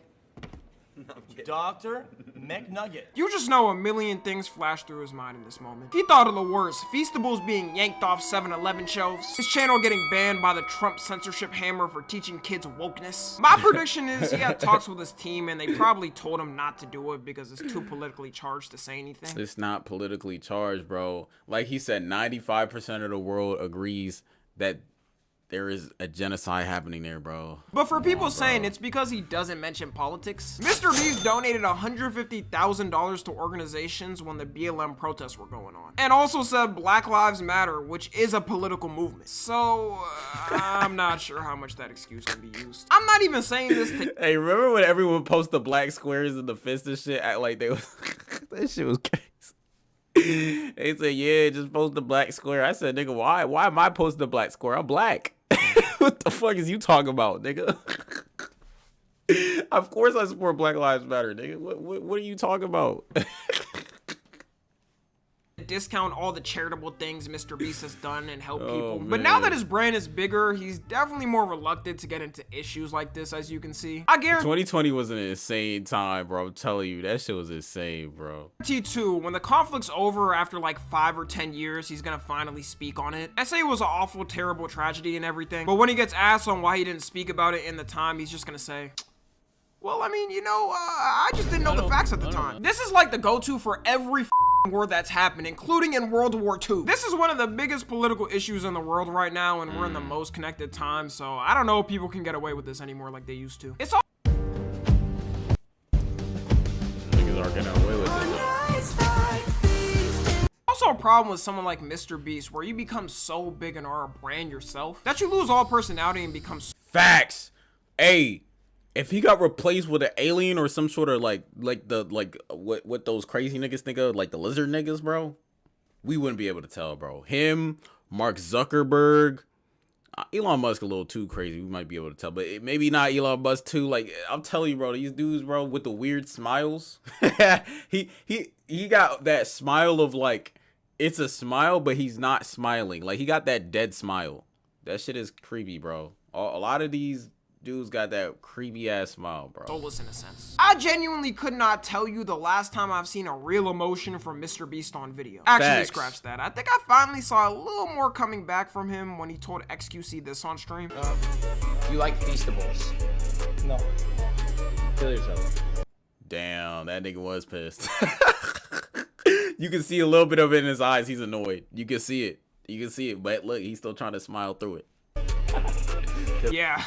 Dr. McNugget. You just know a million things flashed through his mind in this moment. He thought of the worst. Feastables being yanked off 7-Eleven shelves. His channel getting banned by the Trump censorship hammer for teaching kids wokeness. My prediction is he had talks with his team and they probably told him not to do it because it's too politically charged to say anything. It's not politically charged, bro. Like he said, 95% of the world agrees that there is a genocide happening there, bro. But for people saying it's because he doesn't mention politics, Mr. Beast donated $150,000 to organizations when the BLM protests were going on. And also said Black Lives Matter, which is a political movement. So, I'm not sure how much that excuse can be used. I'm not even saying this to— Hey, remember when everyone posted the black squares in the fist and shit? Act like they was— that shit was crazy. They said, yeah, just post the black square. I said, nigga, why? Why am I posting the black square? I'm black. What the fuck is you talking about, nigga? Of course I support Black Lives Matter, nigga. What are you talking about? Discount all the charitable things Mr. Beast has done and help people. Man. But now that his brand is bigger, he's definitely more reluctant to get into issues like this, as you can see. I guarantee 2020 was an insane time, bro. I'm telling you, that shit was insane, bro. Too, when the conflict's over after like 5 or 10 years, he's gonna finally speak on it. I say it was an awful, terrible tragedy and everything, but when he gets asked on why he didn't speak about it in the time, he's just gonna say, well, I mean, you know, I just didn't know the facts at the time. This is like the go-to for every war that's happened, including in World War II. This is one of the biggest political issues in the world right now, and we're in the most connected time, so I don't know if people can get away with this anymore like they used to. It's all— Niggas are getting away with it. Also a problem with someone like Mr. Beast, where you become so big and are a brand yourself, that you lose all personality and become— Facts. Hey, if he got replaced with an alien or some sort of like what those crazy niggas think of, like the lizard niggas, bro, we wouldn't be able to tell, bro. Him, Mark Zuckerberg, Elon Musk a little too crazy. We might be able to tell, but maybe not Elon Musk too. Like I'm telling you, bro, these dudes, bro, with the weird smiles, he got that smile of like it's a smile, but he's not smiling. Like he got that dead smile. That shit is creepy, bro. A lot of these dude's got that creepy ass smile, bro. Soulless in a sense. I genuinely could not tell you the last time I've seen a real emotion from Mr. Beast on video. Actually, scratch that. I think I finally saw a little more coming back from him when he told XQC this on stream. You like Feastables? No. Kill yourself. Damn, that nigga was pissed. You can see a little bit of it in his eyes. He's annoyed. You can see it. You can see it. But look, he's still trying to smile through it. Yeah.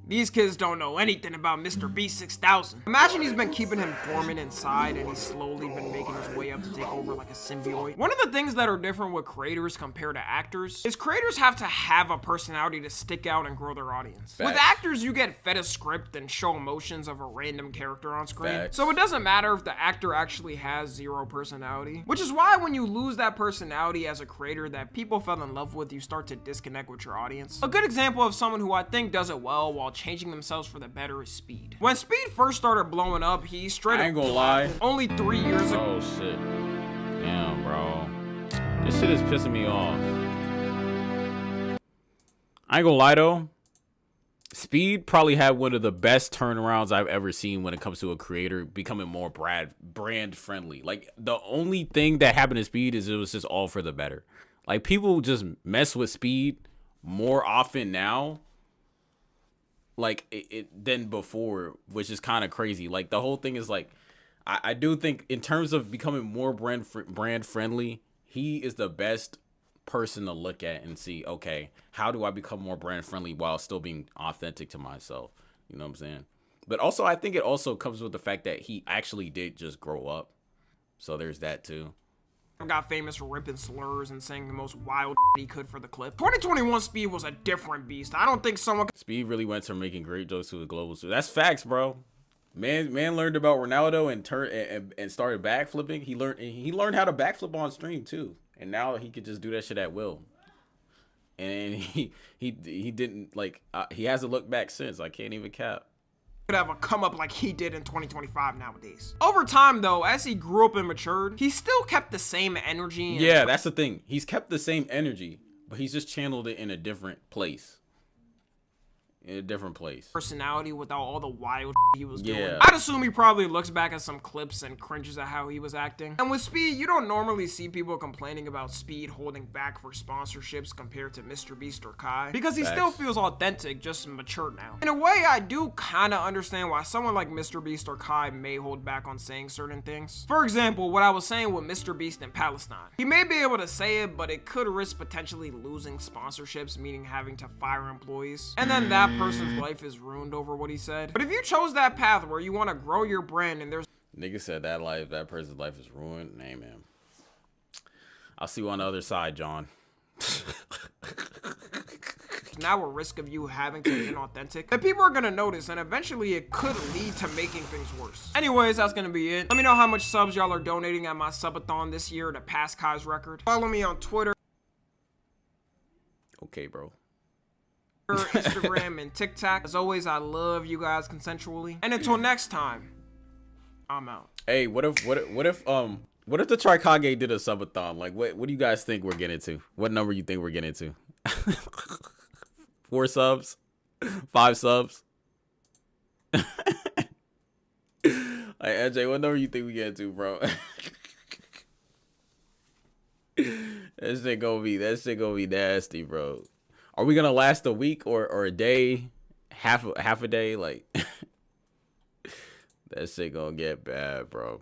These kids don't know anything about Mr. Beast 6000. Imagine he's been keeping him dormant inside and he's slowly been making his way up to take over like a symbiote. One of the things that are different with creators compared to actors is creators have to have a personality to stick out and grow their audience. Facts. With actors, you get fed a script and show emotions of a random character on screen. Facts. So it doesn't matter if the actor actually has zero personality, which is why when you lose that personality as a creator that people fell in love with, you start to disconnect with your audience. A good example of someone who I think does it well while changing themselves for the better is Speed. When Speed first started blowing up, he straight up— I ain't gonna lie. Only 3 years ago. Oh shit. Damn, bro. This shit is pissing me off. I ain't gonna lie though. Speed probably had one of the best turnarounds I've ever seen when it comes to a creator becoming more brand friendly. Like the only thing that happened to Speed is it was just all for the better. Like people just mess with Speed more often now, like it than before, which is kind of crazy. Like the whole thing is like, I do think in terms of becoming more brand friendly, he is the best person to look at and see, okay, how do I become more brand friendly while still being authentic to myself? You know what I'm saying? But also, I think it also comes with the fact that he actually did just grow up. So there's that too. Got famous for ripping slurs and saying the most wild he could for the clip. 2021 Speed was a different beast. I don't think someone... Speed really went from making great jokes to a global star. That's facts, bro. Man learned about Ronaldo and started backflipping. He learned how to backflip on stream too. And now he could just do that shit at will. And he didn't like he hasn't looked back since. I can't even cap. Could have a come up like he did in 2025 nowadays. Over time though, as he grew up and matured, he still kept the same energy. Yeah, that's the thing. He's kept the same energy, but he's just channeled it in a different place. In a different place. Personality without all the wild he was doing. Yeah. I'd assume he probably looks back at some clips and cringes at how he was acting. And with Speed, you don't normally see people complaining about Speed holding back for sponsorships compared to Mr. Beast or Kai, because he still feels authentic, just mature now. In a way, I do kind of understand why someone like Mr. Beast or Kai may hold back on saying certain things. For example, what I was saying with Mr. Beast in Palestine. He may be able to say it, but it could risk potentially losing sponsorships, meaning having to fire employees. And then that person's life is ruined over what he said. But if you chose that path where you want to grow your brand and there's... Nigga said that person's life is ruined. Hey, man. I'll see you on the other side, John. now a risk of you having to be inauthentic that people are gonna notice, and eventually it could lead to making things worse. Anyways, that's gonna be it. Let me know how much subs y'all are donating at my subathon this year to pass Kai's record. Follow me on Twitter. Okay, bro. Instagram and TikTok. As always, I love you guys consensually. And until next time, I'm out. Hey, what if the Trikage did a subathon? Like, what do you guys think we're getting to? What number you think we're getting to? 4 subs? 5 subs? Like, NJ, what number you think we get to, bro? That shit gonna be nasty, bro. Are we gonna last a week or a day, half a day? Like, that shit gonna get bad, bro.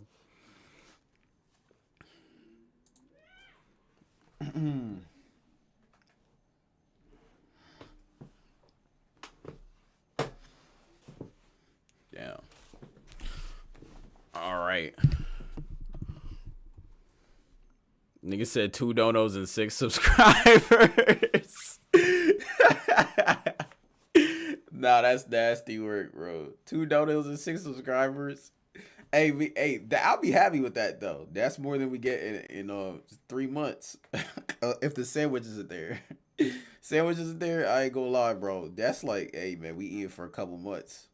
Damn. All right. Nigga said 2 donos and 6 subscribers. Nah, that's nasty work, bro. 2 donos and 6 subscribers. Hey, I'll be happy with that though. That's more than we get in 3 months. If the sandwiches are there. Sandwiches are there, I ain't gonna lie, bro. That's like, hey man, we eating for a couple months.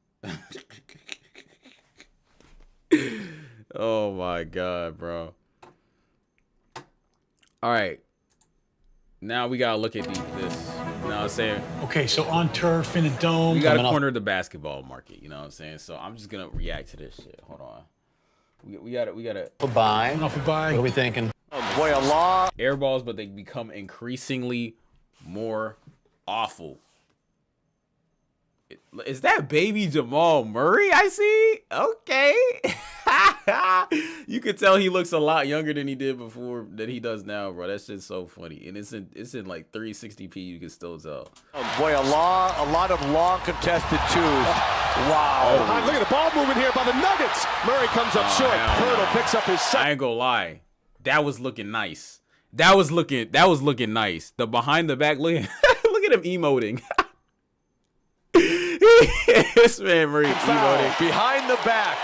Oh my god, bro. All right. Now we gotta look at this. You know what I'm saying? Okay, so on turf in a dome. We gotta corner the basketball market. You know what I'm saying? So I'm just gonna react to this shit. Hold on. We gotta. Goodbye. What are we thinking? Oh boy, a lot. Air balls, but they become increasingly more awful. Is that baby Jamal Murray I see? Okay. You could tell he looks a lot younger than he did before than he does now, bro. That shit's so funny. And it's in like 360p, you can still tell. Oh boy, a lot of long contested twos. Wow. Oh. Look at the ball movement here by the Nuggets. Murray comes up short. Hurdle picks up his second. I ain't gonna lie. That was looking nice. That was looking nice. The behind the back, look at him emoting. This man Murray emoting. Behind the back.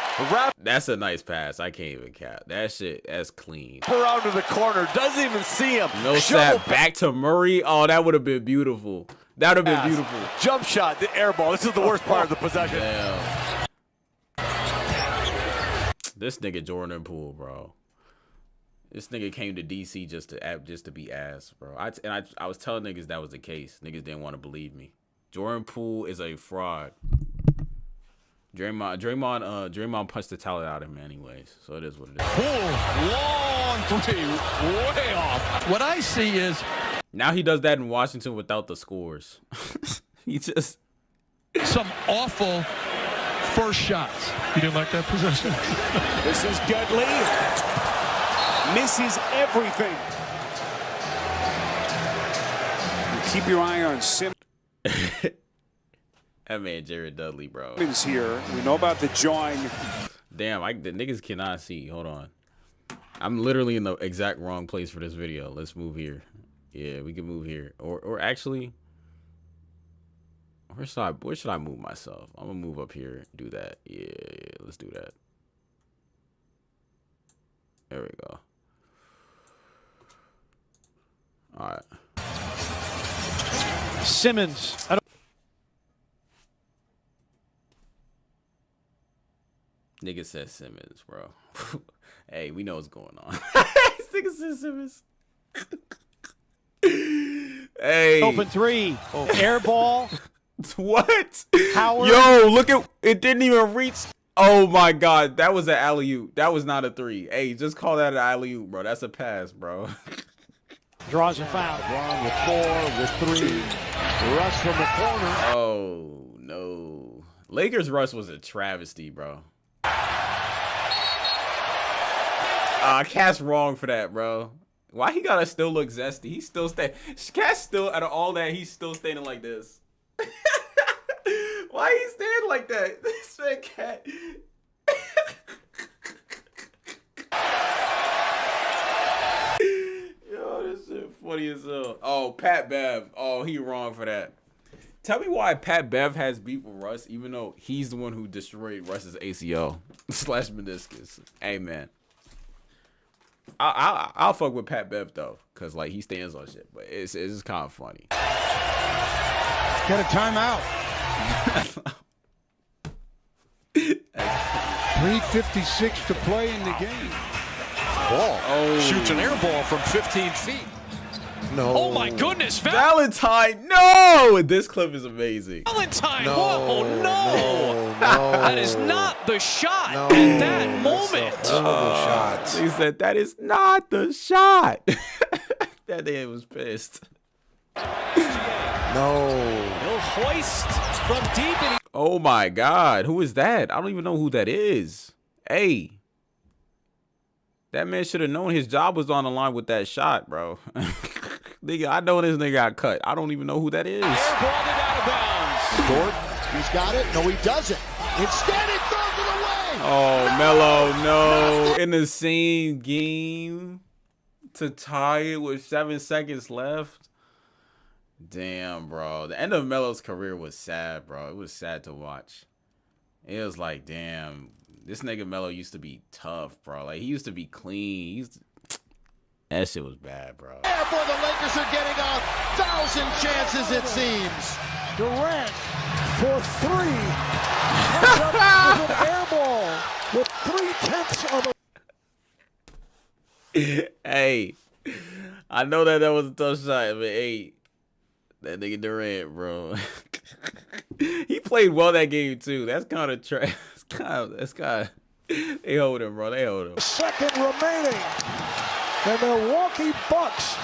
That's a nice pass. I can't even cap. That shit, that's clean. Around to the corner. Doesn't even see him. No sap. Back to Murray. Oh, that would have been beautiful. That would have been beautiful. Jump shot. The air ball. This is the worst part of the possession. Damn. This nigga Jordan Poole, bro. This nigga came to DC just to be ass, bro. I was telling niggas that was the case. Niggas didn't want to believe me. Jordan Poole is a fraud. Draymond punched the talent out of him anyways, so it is what it is. Long three, way off. What I see is now he does that in Washington without the scores. He just some awful first shots. You didn't like that possession? This is Dudley. Misses everything. Keep your eye on Simmons. That man Jared Dudley, bro. Here. We know about the jawing. Damn, the niggas cannot see. Hold on. I'm literally in the exact wrong place for this video. Let's move here. Yeah, we can move here. Or actually, where should I move myself? I'm gonna move up here. Do that. Yeah, let's do that. There we go. All right. Simmons. Nigga says Simmons, bro. Hey, we know what's going on. This nigga says Simmons. Hey. Open three. Air ball. What? Howard. Yo, look at it. Didn't even reach. Oh my God, that was an alley-oop. That was not a three. Hey, just call that an alley-oop, bro. That's a pass, bro. Draws a foul. LeBron with 4, with 3. Rush from the corner. Oh no. Lakers rush was a travesty, bro. Cat's wrong for that, bro. Why he gotta still look zesty? He's still Cat's still, out of all that, he's still standing like this. Why he standing like that? This man Cat. Yo, this shit funny as hell. Oh, Pat Bev. Oh, he wrong for that. Tell me why Pat Bev has beef with Russ, even though he's the one who destroyed Russ's ACL / meniscus. Hey, man. I'll fuck with Pat Bev though, cause like he stands on shit, but it's just kind of funny. Get a timeout. 3:56 to play in the game. Ball. Oh. Shoots an air ball from 15 feet. No. Oh my goodness. Valentine, no! This clip is amazing. Valentine, no, whoa, no. That is not the shot at that moment. Shot. He said that is not the shot. That nigga was pissed. No. He'll hoist from deep. And oh my God, who is that? I don't even know who that is. Hey. That man should have known his job was on the line with that shot, bro. Nigga, I know this nigga got cut. I don't even know who that is. Airballed it out of bounds. Dort, he's got it. No, he doesn't. Instead, he throws it away. Oh, Melo, no. In the same game to tie it with 7 seconds left. Damn, bro. The end of Melo's career was sad, bro. It was sad to watch. It was like, damn. This nigga Melo used to be tough, bro. Like, he used to be clean. That shit was bad, bro. Therefore, the Lakers are getting 1,000 chances, it seems. Durant for 3. Comes up with an air ball with 3/10 of a... Hey, I know that was a tough shot, but hey, that nigga Durant, bro. He played well that game, too. That's kind of trash. That's kind of... They hold him, bro. They hold him. Second remaining. The Milwaukee Bucks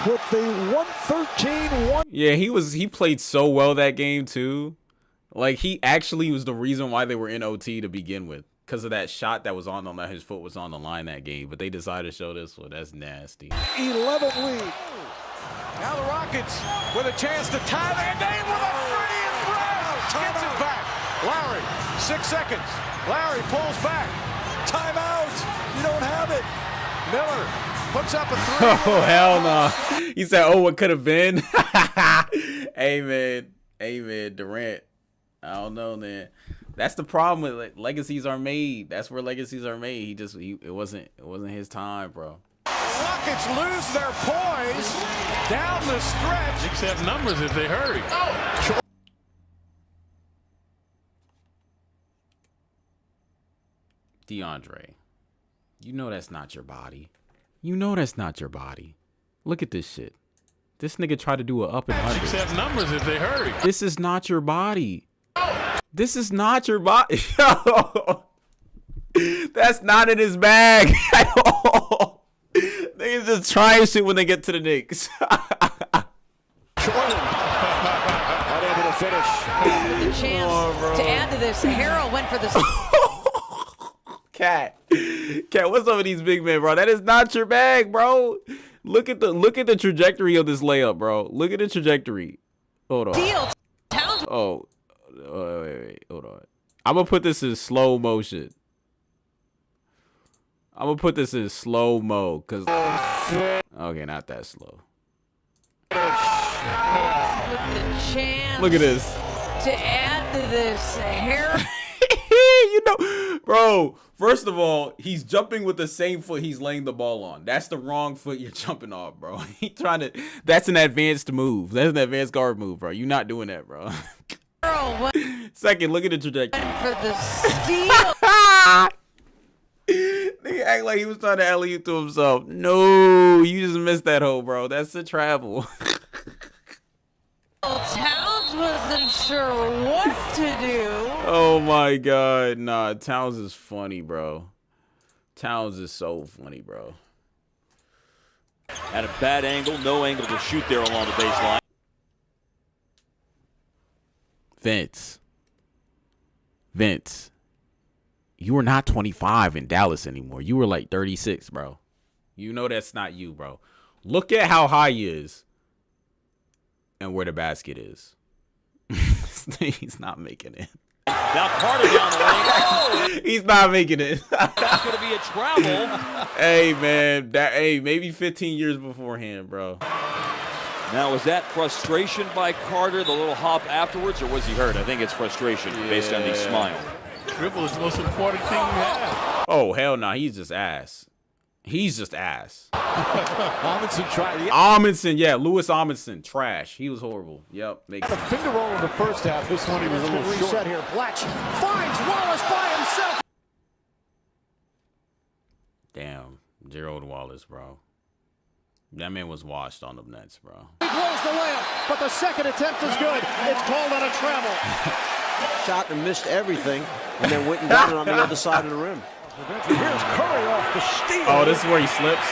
with the 113-1. Yeah, he played so well that game too. Like he actually was the reason why they were in OT to begin with, because of that shot that was on them, that his foot was on the line that game. But they decided to show this one. That's nasty. 11 lead. Now the Rockets with a chance to tie their game with a free and Brown gets it back. Lowry, 6 seconds. Lowry pulls back. Timeout. You don't have it. Miller puts up a 3. Oh, hell no. He said, oh, what could have been? Hey, man, Durant. I don't know, man. That's the problem with like, legacies are made. That's where legacies are made. It wasn't his time, bro. Rockets lose their poise down the stretch. Except numbers if they hurry. Oh. DeAndre. You know that's not your body. You know that's not your body. Look at this shit. This nigga tried to do a up and under. Except numbers if they hurry. This is not your body. This is not your body. That's not in his bag at all. Niggas just trying shit when they get to the Knicks. Jordan unable to finish. The chance to add to this, Harrell went for the... Cat, what's up with these big men, bro? That is not your bag, bro. Look at the trajectory of this layup, bro. Look at the trajectory. Hold on. Deal. Oh, wait, hold on. I'm gonna put this in slow motion. I'm gonna put this in slow mo, cause okay, not that slow. Look at this. To add to this, Harrell. You know, bro, first of all, he's jumping with the same foot he's laying the ball on. That's the wrong foot you're jumping off, bro. That's an advanced move. That's an advanced guard move, bro. You're not doing that, bro. Second, look at the trajectory. For the steal. Nigga act like he was trying to alley-oop to himself. No, you just missed that hole, bro. That's the travel. Towns wasn't sure what to do. Oh my god, nah, Towns is funny, bro. Towns is so funny, bro. At a bad angle, no angle to shoot there along the baseline. Vince, you are not 25 in Dallas anymore. You were like 36, bro. You know that's not you, bro. Look at how high he is and where the basket is. He's not making it. Now Carter down the lane. Oh! He's not making it. That's going to be a travel. Hey, man. Maybe 15 years beforehand, bro. Now, was that frustration by Carter, the little hop afterwards, or was he hurt? I think it's frustration based on the smile. Dribble is the most important thing you have. Oh, hell no. He's just ass. He's just ass. Amundsen tried. Amundsen, yeah. Louis Amundsen. Trash. He was horrible. Yep. Had a finger roll in the first half. This one he was a little short. Reset here. Blatch finds Wallace by himself. Damn. Gerald Wallace, bro. That man was washed on the Nets, bro. He blows the layup, but the second attempt is good. It's called on a travel. Shot and missed everything, and then went and got it on the other side of the rim. Here's Curry off the steal. Oh, this is where he slips.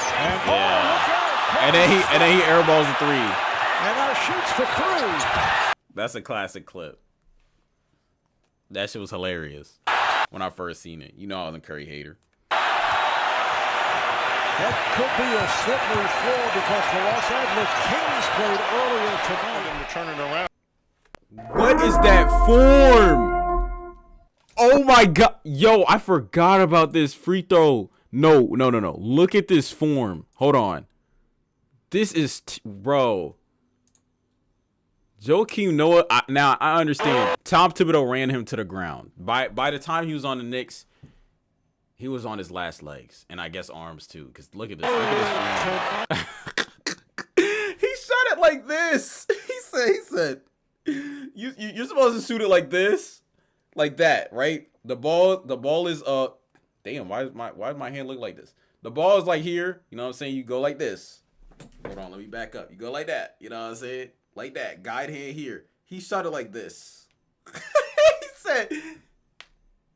Yeah. And then he airballs a three. And now shoots for three. That's a classic clip. That shit was hilarious when I first seen it. You know I was a Curry hater. That could be a slippery floor because the Los Angeles Kings played earlier tonight. To turn it around. What is that form? Oh my god. Yo, I forgot about this free throw. No. Look at this form. Hold on. This is, bro. Joakim Noah. Now, I understand. Tom Thibodeau ran him to the ground. By the time he was on the Knicks, he was on his last legs. And I guess arms, too. Because look at this. Look at this form. He shot it like this. He said, you're supposed to shoot it like this. Like that, right? The ball is damn, why does my hand look like this? The ball is like here, you know what I'm saying? You go like this. Hold on, let me back up. You go like that, you know what I'm saying? Like that. Guide hand here. He shot it like this. He said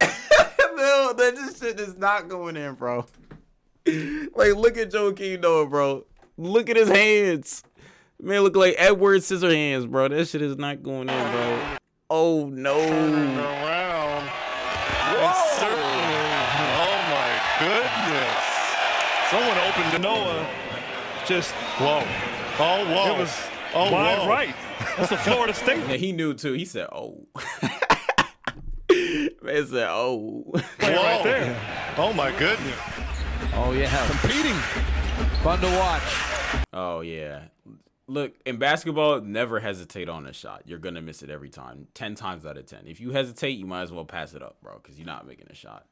no, this shit is not going in, bro. Like, look at Joakim Noah, bro. Look at his hands. Man, look like Edward Scissorhands, bro. That shit is not going in, bro. Oh no. Turning around. Oh my goodness. Someone opened to Noah. Just whoa. Oh whoa. It was wide right. That's the Florida State. Yeah, he knew too. He said, oh. Man said, oh. Right there. Oh my goodness. Oh yeah. Competing. Fun to watch. Oh yeah. Look, in basketball, never hesitate on a shot. You're going to miss it every time. 10 times out of 10. If you hesitate, you might as well pass it up, bro, because you're not making a shot.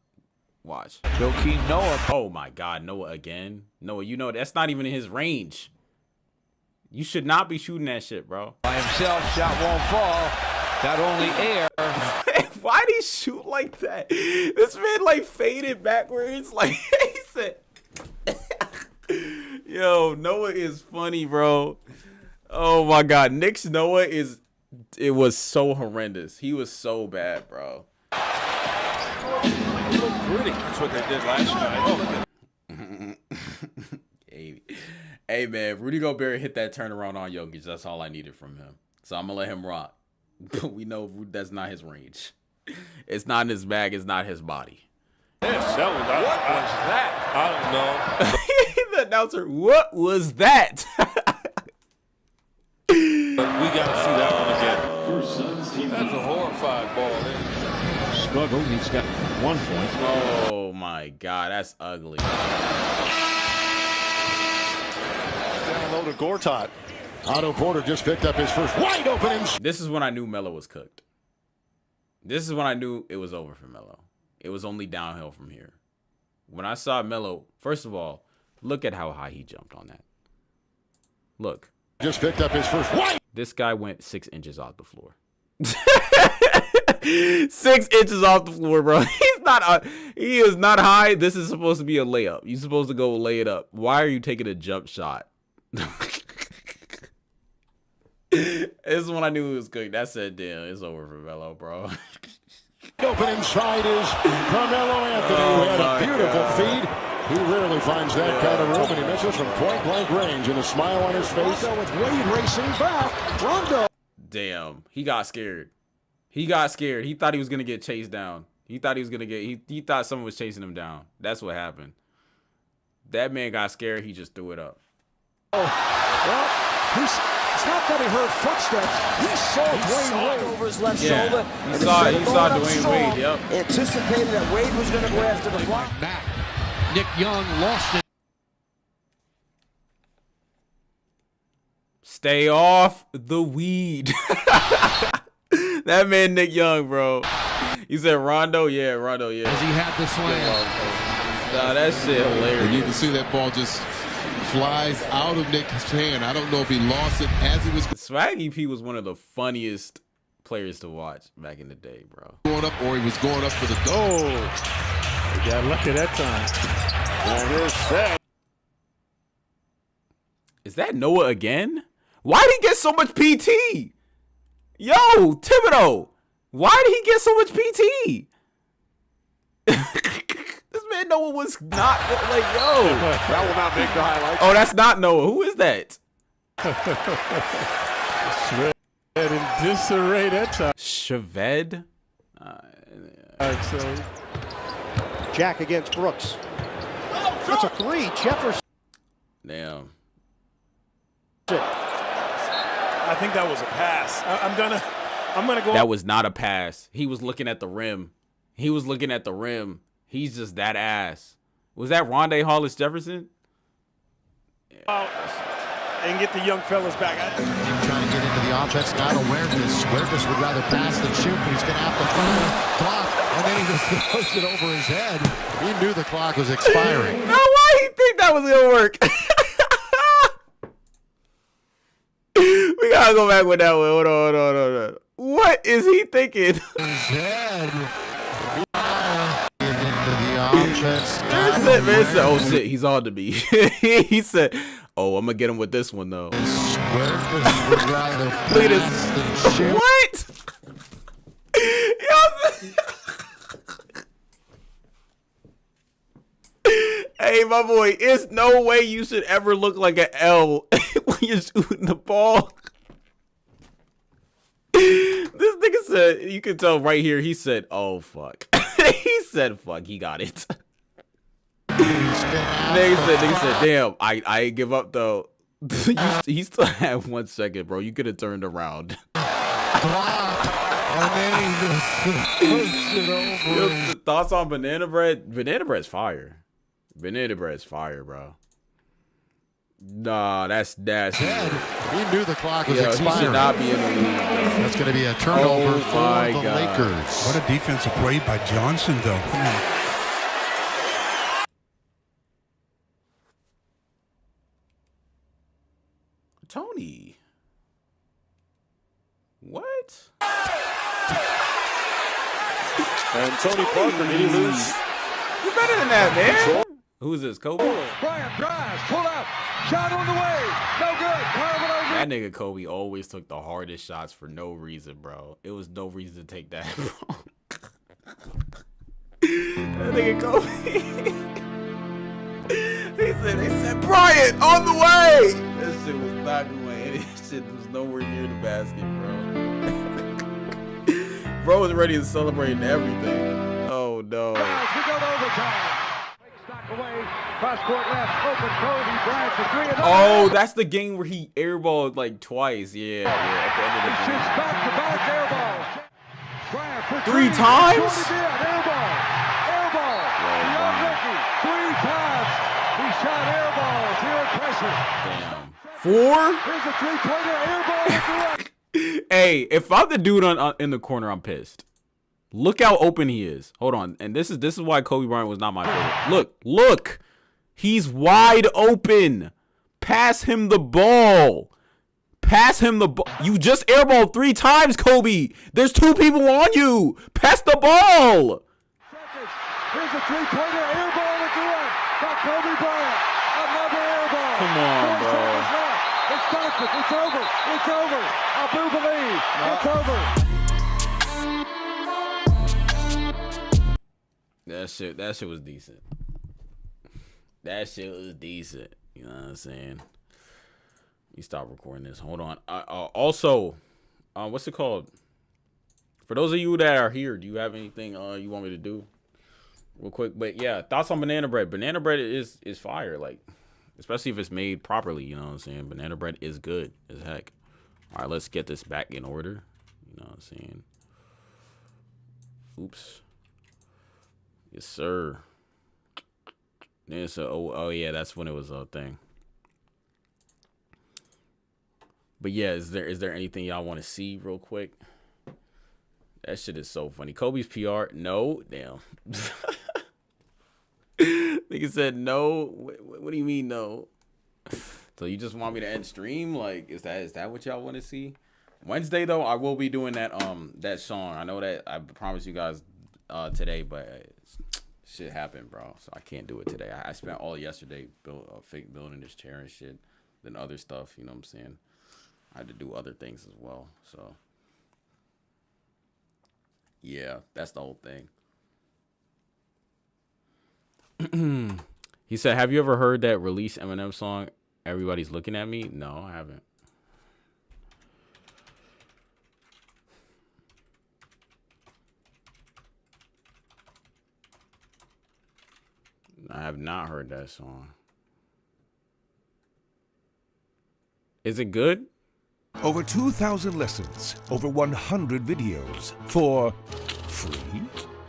Watch. Joakim Noah. Oh, my God. Noah again. Noah, you know, that's not even in his range. You should not be shooting that shit, bro. By himself, shot won't fall. Got only air. Why'd he shoot like that? This man, like, faded backwards. Like, he said... Yo, Noah is funny, bro. Oh my God, Knicks Noah it was so horrendous. He was so bad, bro. Pretty. That's what they did last night. Hey man, Rudy Gobert hit that turnaround on Jokic. That's all I needed from him. So I'm gonna let him rock. But we know that's not his range. It's not in his bag. It's not his body. What was that? I don't know. The announcer, what was that? We got to see that one again. That's a horrified ball. Struggle. He's got 1 point. Oh my God, that's ugly. Down low to Gortat. Otto Porter just picked up his first wide open. This is when I knew Melo was cooked. This is when I knew it was over for Melo. It was only downhill from here. When I saw Melo, first of all, look at how high he jumped on that. Look. Just picked up his first wide. This guy went 6 inches off the floor. 6 inches off the floor, bro. He is not high. This is supposed to be a layup. You're supposed to go lay it up. Why are you taking a jump shot? This is when I knew it was cooked. That said, damn, it's over for Melo, bro. Open inside is Carmelo Anthony, who had a beautiful feed. He rarely finds that kind of room, and he misses from point-blank range, and a smile on his face. Rondo with Wade racing back. Rondo. Damn, he got scared. He got scared. He thought he was gonna get chased down. He thought he was gonna get. He thought someone was chasing him down. That's what happened. That man got scared. He just threw it up. Oh, well, it's not that he heard footsteps. He saw Dwayne Wade over his left shoulder. He saw Dwayne Wade. Yep. Anticipated that Wade was going to go after the block. Back. Nick Young lost it. Stay off the weed. That man Nick Young, bro. You said Rondo? Yeah, Rondo, yeah. As he had the slam. Nah, that shit hilarious. And you can see that ball just flies out of Nick's hand. I don't know if he lost it as he was. Swaggy P was one of the funniest players to watch back in the day, bro. Going up, or he was going up for the goal. He got lucky that time. And here's that. Is that Noah again? Why did he get so much PT? Yo, Thibodeau. Why did he get so much PT? This man Noah was not like, yo. That will not make the highlights. Oh, that's not Noah. Who is that? Shred in disarray that time. Shaved? So. Jack against Brooks. That's a three. Jefferson. Damn. I think that was a pass. I'm gonna go. That was not a pass. He was looking at the rim. He was looking at the rim. He's just that ass. Was that Rondé Hollis Jefferson? And get the young fellas back. Trying to get into the offense, not awareness. Awareness would rather pass than shoot, but he's going to have to find the clock, and then he just throws it over his head. He knew the clock was expiring. Now, why he think that was going to work? We got to go back with that one. Hold on. What is he thinking? His head. Man said, oh shit, he's on to me. He said, oh, I'm gonna get him with this one though. Look at this. What? Hey, my boy, it's no way you should ever look like an L when you're shooting the ball. This nigga said, you can tell right here, he said, oh, fuck. He said, fuck, he got it. Nigga said, damn, I ain't give up, though. He still had 1 second, bro. You could have turned around. Yo, thoughts on banana bread? Banana bread's fire. Banana bread's fire, bro. Nah, that's he knew the clock was expiring. He should not be in the league. That's going to be a turnover for the Lakers. What a defensive play by Johnson, though. Come on. Tony. What? And Tony Parker, did he lose? You're better than that, man. Who is this, Kobe? Bryant drives, pull up, shot on the way, no good. That nigga Kobe always took the hardest shots for no reason, bro. It was no reason to take that, bro. That nigga Kobe. They said, Bryant, on the way! That shit was not going. That shit was nowhere near the basket, bro. Bro is ready to celebrate and everything. Oh no. We go to overtime. Knocked away. Cross court left. Open. Kobe Bryant for three. Oh, that's the game where he airballed like twice. Yeah, at the end of the game. Back-to-back airball. Bryant for 3 times? Airball. Airball. Beyond Ricky. 3 times. He shot airball. Zero pressure. Damn. 4? Here's a three-pointer airball. Hey, if I'm the dude in the corner, I'm pissed. Look how open he is. Hold on. And this is why Kobe Bryant was not my favorite. Look. He's wide open. Pass him the ball. Pass him the ball. You just airballed 3 times, Kobe. There's 2 people on you. Pass the ball. Here's a three-pointer airball again by Kobe Bryant. Another airball. Come on, bro. It's perfect. It's over. It's over. I do believe. It's over. That shit was decent. That shit was decent. You know what I'm saying? You stop recording this. Hold on. Also, what's it called? For those of you that are here, do you have anything you want me to do real quick? But yeah, thoughts on banana bread. Banana bread is fire, like, especially if it's made properly, you know what I'm saying? Banana bread is good as heck. All right, let's get this back in order. You know what I'm saying? Oops. Yes, sir. Then so oh yeah, that's when it was a thing. But yeah, is there anything y'all want to see real quick? That shit is so funny. Kobe's PR, no, damn. Nigga said no. What do you mean no? So you just want me to end stream? Like, is that what y'all want to see? Wednesday though, I will be doing that that song. I know that I promised you guys today, but shit happened, bro. So I can't do it today. I spent all yesterday building this chair and shit, then other stuff. You know what I'm saying? I had to do other things as well. So yeah, that's the whole thing. He said, "Have you ever heard that Release Eminem song? Everybody's Looking at Me." No, I haven't. I have not heard that song. Is it good? Over 2,000 lessons, over 100 videos for free?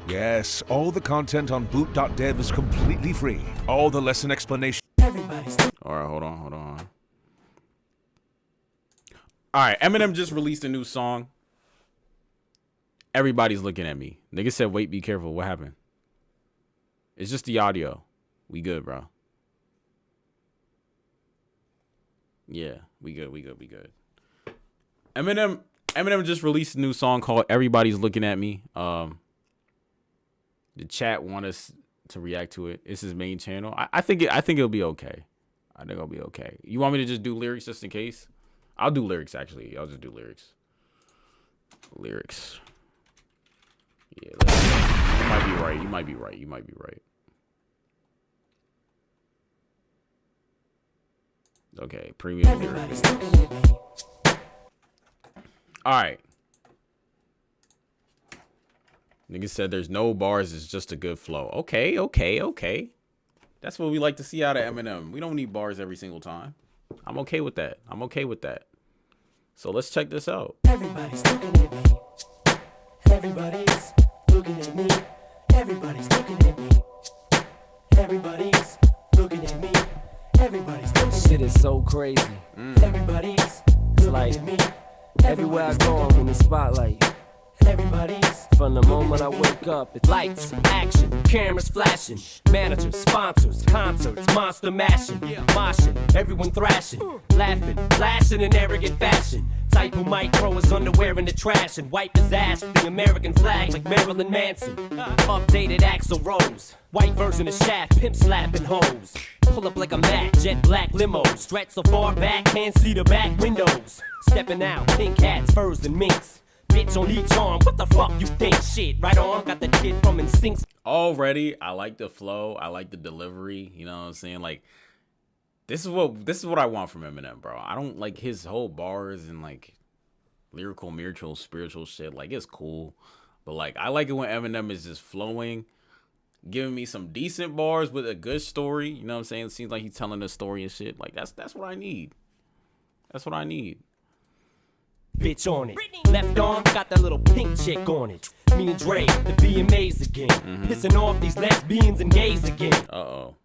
Yes, all the content on boot.dev is completely free. All the lesson explanation. All right, hold on. All right, Eminem just released a new song. Everybody's Looking at Me. Nigga said, wait, be careful. What happened? It's just the audio. We good, bro. Yeah, we good. Eminem just released a new song called Everybody's Looking at Me. The chat want us to react to it. It's his main channel. I think it'll be okay. I think it'll be okay. You want me to just do lyrics just in case? I'll do lyrics actually. I'll just do lyrics. Lyrics. Yeah, you might be right. You might be right. Okay, premium lyrics. All right. Nigga said there's no bars, it's just a good flow. Okay. That's what we like to see out of Eminem. We don't need bars every single time. I'm okay with that. So let's check this out. Everybody's looking at me. Everybody's looking at me. Everybody's looking at me. Everybody's looking at me. Everybody's looking at me. Shit is so crazy. Everybody's it's like everywhere I go, I'm in the spotlight. Everybody's from the moment I wake up, it's lights, action, cameras flashing, managers, sponsors, concerts, monster mashing, moshing, everyone thrashing, laughing, flashing in arrogant fashion. Type who might throw his underwear in the trash and wipe his ass with the American flag like Marilyn Manson. Updated Axl Rose, white version of Shaft, pimp slapping hoes. Pull up like a Mac, jet black limo, stretch so far back, can't see the back windows. Stepping out, pink hats, furs and minks. Bitch on each arm, what the fuck you think? Shit, right on, got the kid from NSYNC. Already, I like the flow, I like the delivery, you know what I'm saying? Like, this is what I want from Eminem, bro. I don't like his whole bars and like lyrical, spiritual shit. Like, it's cool. But like, I like it when Eminem is just flowing, giving me some decent bars with a good story. You know what I'm saying? It seems like he's telling a story and shit. Like that's what I need. That's what I need. Bitch on it. Left arm got that little pink chick on it. Me and Dre, the BMAs again. Pissing off these lesbians and gays again. Uh-oh.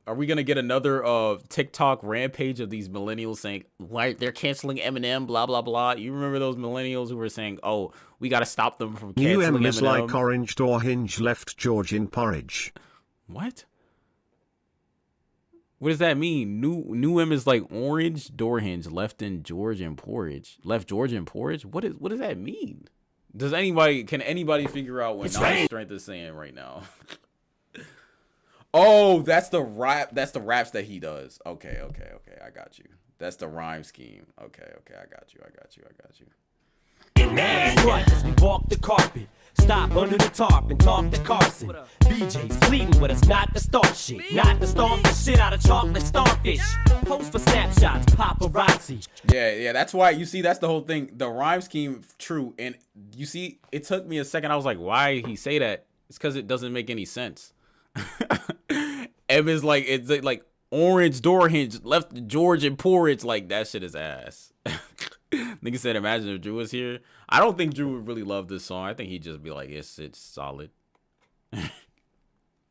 Are we gonna get another TikTok rampage of these millennials saying, why they're canceling Eminem, blah blah blah? You remember those millennials who were saying, oh, we gotta stop them from canceling New M is Eminem? like orange door hinge left George in porridge. What? What does that mean? New M is like orange door hinge left in George in porridge. Left George in porridge? What does that mean? Can anybody figure out what Nine Strength is saying right now? Oh, that's the rap. That's the raps that he does. Okay. I got you. That's the rhyme scheme. Okay. I got you. As we walk the carpet, stop under the tarp and talk to Carson. BJ's fleeting with us, not the start shit. Not the stomp the shit out of chocolate starfish. Post for snapshots, paparazzi. Yeah, that's why, you see, that's the whole thing. The rhyme scheme, true. And you see, it took me a second. I was like, why he say that? It's because it doesn't make any sense. It's like orange door hinge, left George in porridge. Like, that shit is ass. Nigga said, imagine if Drew was here. I don't think Drew would really love this song. I think he'd just be like, it's solid.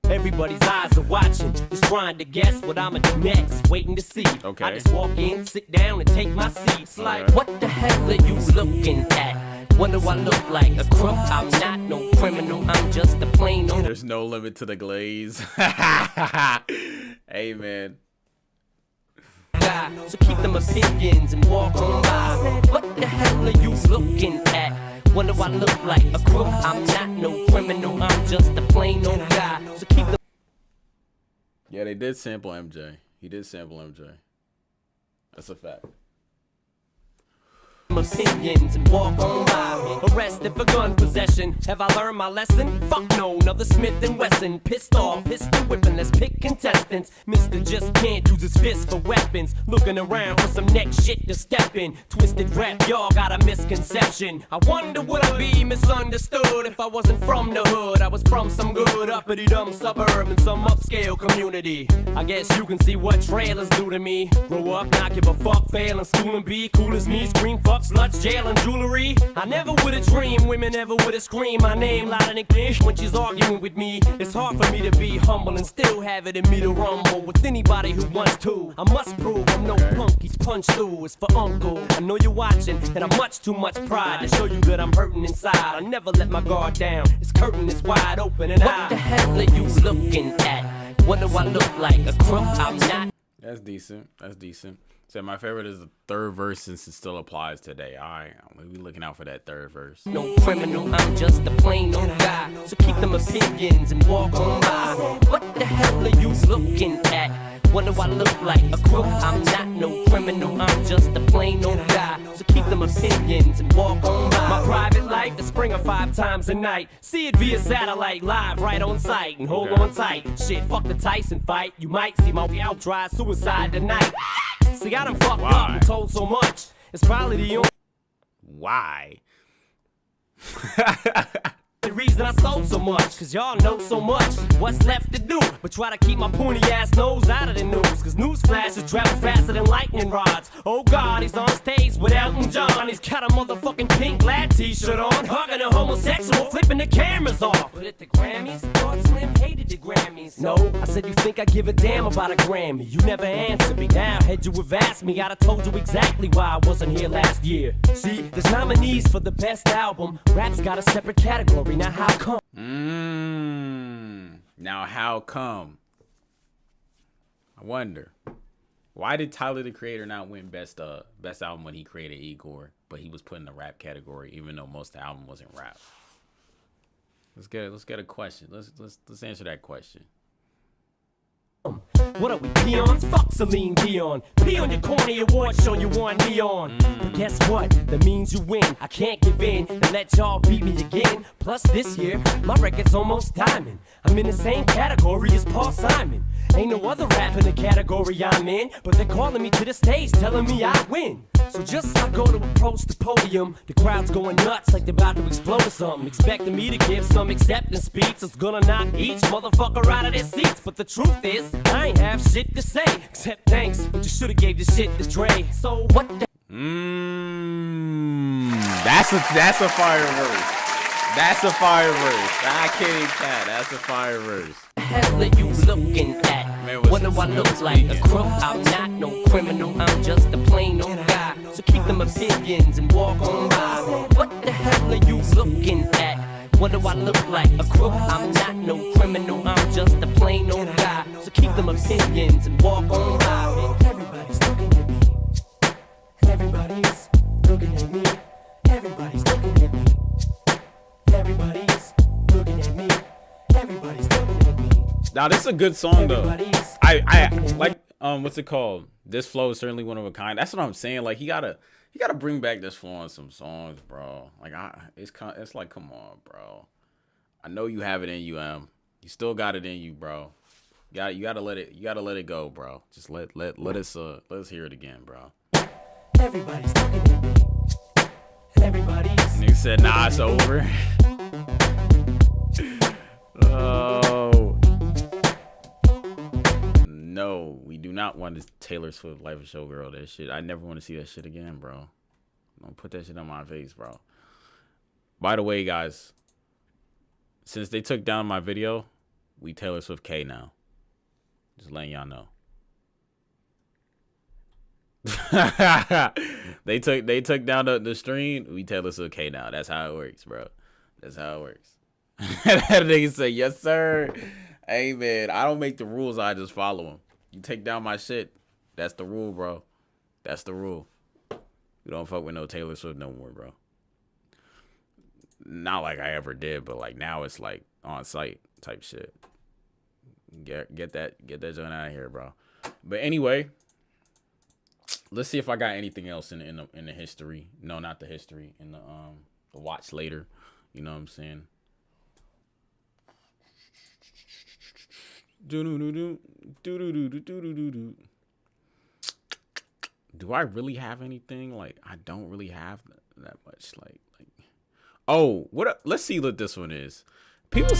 Everybody's eyes are watching, just trying to guess what I'ma do next, waiting to see. Okay. I just walk in, sit down, and take my seat. It's like, what the hell are you looking at? What do I look like? A crook? I'm not no criminal, I'm just a plain old. There's no limit to the glaze. Hey, man. So keep them opinions and walk on by. What the hell are you looking at? What do I look like? A crook? I'm not no criminal, I'm just a plain old guy. So keep them. Yeah, they did sample MJ. He did sample MJ. That's a fact. Opinions and walk on by. Arrested for gun possession. Have I learned my lesson? Fuck no, another Smith and Wesson. Pissed off, pistol whipping, let's pick contestants. Mister just can't use his fist for weapons. Looking around for some next shit to step in. Twisted rap, y'all got a misconception. I wonder would I be misunderstood if I wasn't from the hood. I was from some good uppity dumb suburb in some upscale community. I guess you can see what trailers do to me. Grow up, not give a fuck, fail in school and be cool as me. Scream fuck, sluts, jail, and jewelry. I never would've dreamed women ever would've screamed my name loud and clear when she's arguing with me. It's hard for me to be humble and still have it in me to rumble with anybody who wants to. I must prove I'm no punk, he's punched through. It's for uncle. I know you're watching, and I'm much too much pride to show you that I'm hurting inside. I never let my guard down. This curtain is wide open, and what the hell are you looking at? What do I look like? A crook? I'm not. That's decent. So my favorite is the third verse since it still applies today. All right, we looking out for that third verse. No criminal, I'm just a plain old guy. So keep them opinions and walk on by. What the hell are you looking at? What do I look like? A crook? I'm not no criminal, I'm just a plain old guy. So keep them opinions and walk on by. My private life, the Springer 5 times a night. See it via satellite, live right on site. And hold on tight. Shit, fuck the Tyson fight. You might see my out try suicide tonight. See, I done fucked up and told so much. It's probably the only. Why? The reason I sold so much, cause y'all know so much. What's left to do but try to keep my pointy ass nose out of the news? Cause news flashes travel faster than lightning rods. Oh God, he's on stage with Elton John. He's got a motherfucking pink lad t-shirt on, hugging a homosexual, flipping the cameras off. But at the Grammys, thought Slim hated the Grammys. No, I said you think I give a damn about a Grammy. You never answered me. Now, had you have asked me, I'd have told you exactly why I wasn't here last year. See, there's nominees for the best album. Rap's got a separate category. Now how come? Now how come? I wonder. Why did Tyler the Creator not win best album when he created Igor, but he was put in the rap category even though most of the album wasn't rap? Let's get a question. Let's answer that question. What are we, peons? Fuck Celine Dion. Pee on your corny award show you want me on. But guess what? That means you win. I can't give in and let y'all beat me again. Plus this year, my record's almost diamond. I'm in the same category as Paul Simon. Ain't no other rap in the category I'm in, but they're calling me to the stage, telling me I win. So just as I go to approach the podium, the crowd's going nuts like they're about to explode or something, expecting me to give some acceptance speech that's gonna knock each motherfucker out of their seats. But the truth is, I ain't have shit to say, except thanks, but you should've gave this shit to Dre. So what the That's a fire verse. That's a fire verse. I can't cat. That's a fire verse. The hell are you looking at? What do I look like? A crook? I'm not no criminal. I'm just a plain old guy. So keep them opinions and walk on by. What the hell are you looking at? What do I look like? A crook? I'm not no criminal. I'm just a plain old guy. So keep them opinions and walk on by. Everybody's looking at me. Everybody's looking at me. Everybody's looking at me. Everybody's looking at me. Everybody's looking at me. Now this is a good song though. I like what's it called? This flow is certainly one of a kind. That's what I'm saying. Like he gotta bring back this flow on some songs, bro. Like it's like, come on, bro. I know you have it in you, You still got it in you, bro. You gotta let it go, bro. Just let us hear it again, bro. Everybody's looking at me. Everybody's. Nigga said, nah, it's over. Oh. No, we do not want this Taylor Swift Life of Showgirl. That shit. I never want to see that shit again, bro. Don't put that shit on my face, bro. By the way, guys, since they took down my video, we Taylor Swift K now. Just letting y'all know. they took down the stream. We Taylor Swift K now. That's how it works, bro. That's how it works. That nigga say, yes, sir. Hey, man, I don't make the rules. I just follow them. You take down my shit. That's the rule, bro. That's the rule. We don't fuck with no Taylor Swift no more, bro. Not like I ever did, but like now it's like on site type shit. Get that joint out of here, bro. But anyway, let's see if I got anything else in the history. No, not the history. In the watch later. You know what I'm saying? Do I really have anything? Like, I don't really have that much. Like oh, let's see what this one is. People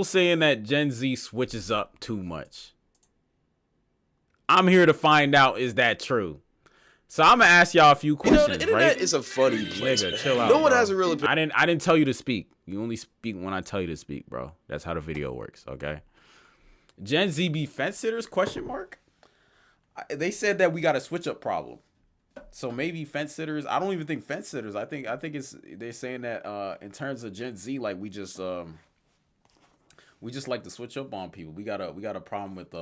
saying that Gen Z switches up too much. I'm here to find out, is that true? So I'm gonna ask y'all a few questions. The internet is a funny place. Nigga, chill out, no one has a real opinion. I didn't tell you to speak. You only speak when I tell you to speak, bro. That's how the video works, okay? Gen Z be fence sitters? Question mark. They said that we got a switch up problem. So maybe fence sitters. I don't even think fence sitters. I think it's they're saying that in terms of Gen Z, like we just like to switch up on people. We got a problem with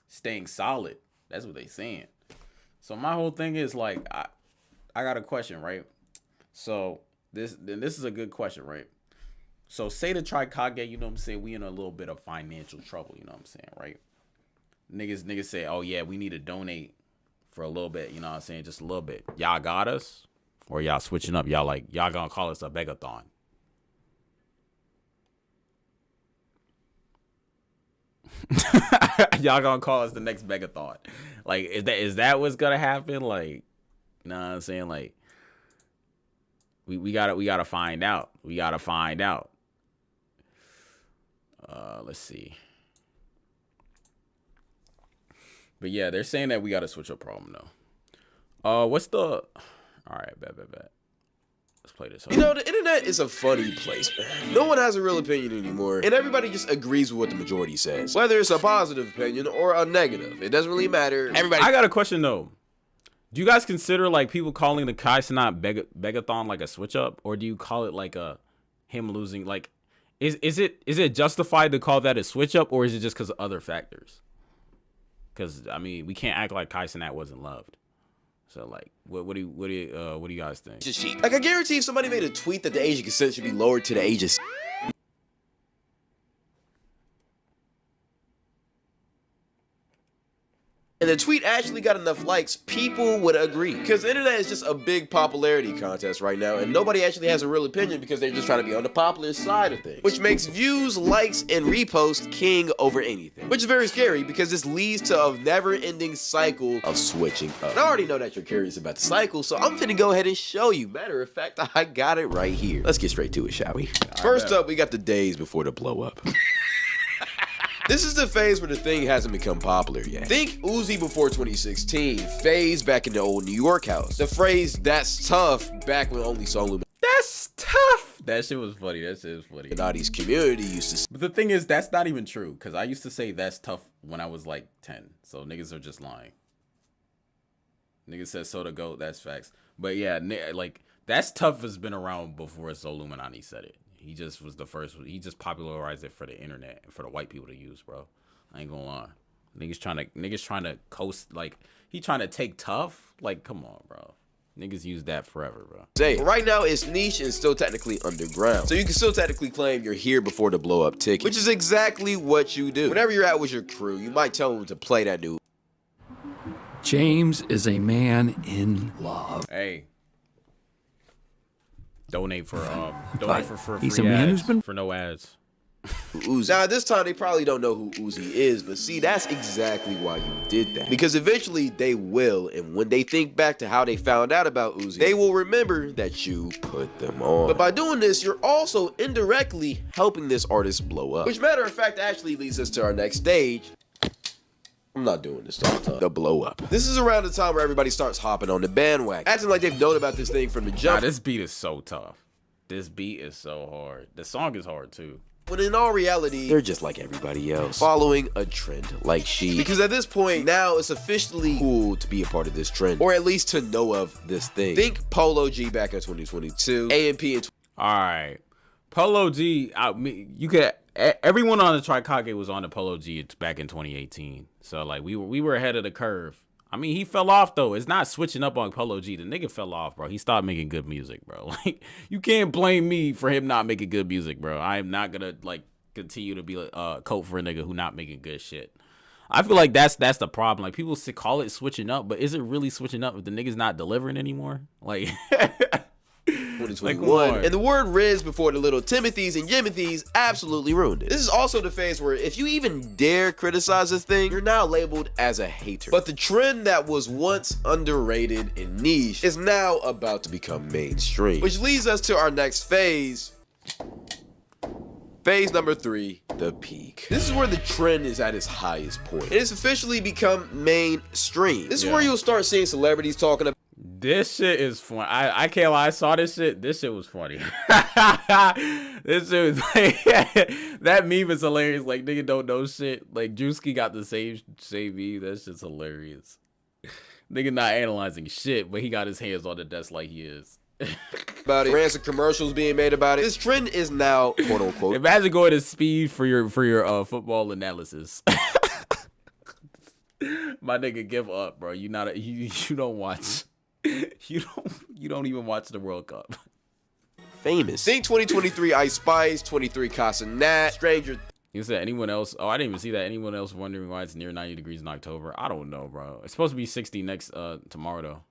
staying solid. That's what they saying. So my whole thing is like I got a question, right? So this is a good question, right? So say the Trikage, you know what I'm saying, we in a little bit of financial trouble, you know what I'm saying, right? Niggas say, oh yeah, we need to donate for a little bit, you know what I'm saying, just a little bit. Y'all got us? Or y'all switching up? Y'all gonna call us a begathon? Y'all gonna call us the next begathon? Like, is that what's gonna happen? Like, you know what I'm saying? Like, we gotta find out. We gotta find out. Let's see. But yeah, they're saying that we got a switch up problem though. What's the? All right, bet. Let's play this. The internet is a funny place, man. No one has a real opinion anymore, and everybody just agrees with what the majority says. Whether it's a positive opinion or a negative, it doesn't really matter. Everybody. I got a question though. Do you guys consider like people calling the Kai Cenat begathon like a switch up, or do you call it like him losing? Like, is it justified to call that a switch up, or is it just because of other factors? Because I mean, we can't act like Kai Cenat wasn't loved. So like, what do you guys think? Like, I guarantee if somebody made a tweet that the age of consent should be lowered to the age of and the tweet actually got enough likes, people would agree. Because the internet is just a big popularity contest right now, and nobody actually has a real opinion because they're just trying to be on the popular side of things. Which makes views, likes, and reposts king over anything. Which is very scary because this leads to a never-ending cycle of switching up. And I already know that you're curious about the cycle, so I'm finna go ahead and show you. Matter of fact, I got it right here. Let's get straight to it, shall we? First up, we got the days before the blow up. This is the phase where the thing hasn't become popular yet. Think Uzi before 2016, phase back in the old New York house. The phrase, that's tough, back when only Soul Luminati. That's tough. That shit was funny. That shit was funny. Illuminati's community used to. But the thing is, that's not even true. Because I used to say that's tough when I was like 10. So niggas are just lying. Niggas said so to go. That's facts. But yeah, like that's tough has been around before Soul Illuminati said it. He just was the first. He just popularized it for the internet and for the white people to use, bro. I ain't gonna lie. Niggas trying to coast, like he trying to take tough. Like, come on, bro. Niggas use that forever, bro. Say, right now it's niche and still technically underground. So you can still technically claim you're here before the blow up ticket, which is exactly what you do. Whenever you're out with your crew, you might tell them to play that dude. James is a man in love. Hey. Donate for free he's a man ads, who's been for no ads. Uzi. Now, at this time, they probably don't know who Uzi is, but see, that's exactly why you did that. Because eventually they will, and when they think back to how they found out about Uzi, they will remember that you put them on. But by doing this, you're also indirectly helping this artist blow up. Which, matter of fact, actually leads us to our next stage. I'm not doing this all the time. The blow up. This is around the time where everybody starts hopping on the bandwagon, acting like they've known about this thing from the jump. Nah, this beat is so tough. This beat is so hard. The song is hard too. When in all reality, they're just like everybody else, following a trend like she. Because at this point, now it's officially cool to be a part of this trend, or at least to know of this thing. Think Polo G back in 2022, AMP in. All right, Polo G. You could. Everyone on the Trikage was on the Polo G back in 2018. So like we were ahead of the curve. I mean, he fell off though. It's not switching up on Polo G. The nigga fell off, bro. He stopped making good music, bro. Like you can't blame me for him not making good music, bro. I am not gonna like continue to be a coat for a nigga who not making good shit. I feel like that's the problem. Like people call it switching up, but is it really switching up if the nigga's not delivering anymore? Like 2021. And the word Riz before the little Timothys and Jimothys absolutely ruined it. This is also the phase where if you even dare criticize a thing, you're now labeled as a hater. But the trend that was once underrated and niche is now about to become mainstream. Which leads us to our next phase. Phase number 3, the peak. This is where the trend is at its highest point. And it's officially become mainstream. This is where you'll start seeing celebrities talking about. This shit is fun. I can't lie. I saw this shit. This shit was funny. This shit was like, that meme is hilarious. Like, nigga don't know shit. Like, Drewski got the same meme. That shit's hilarious. Nigga not analyzing shit, but he got his hands on the desk like he is. About it. Brands and commercials being made about it. This trend is now, quote unquote. Imagine going to speed for your football analysis. My nigga, give up, bro. You don't watch. You don't even watch the World Cup. Famous. Think 2023 Ice Spice, 23 Casa Nat, Stranger. You said anyone else? Oh, I didn't even see that. Anyone else wondering why it's near 90 degrees in October? I don't know, bro. It's supposed to be 60 next tomorrow though.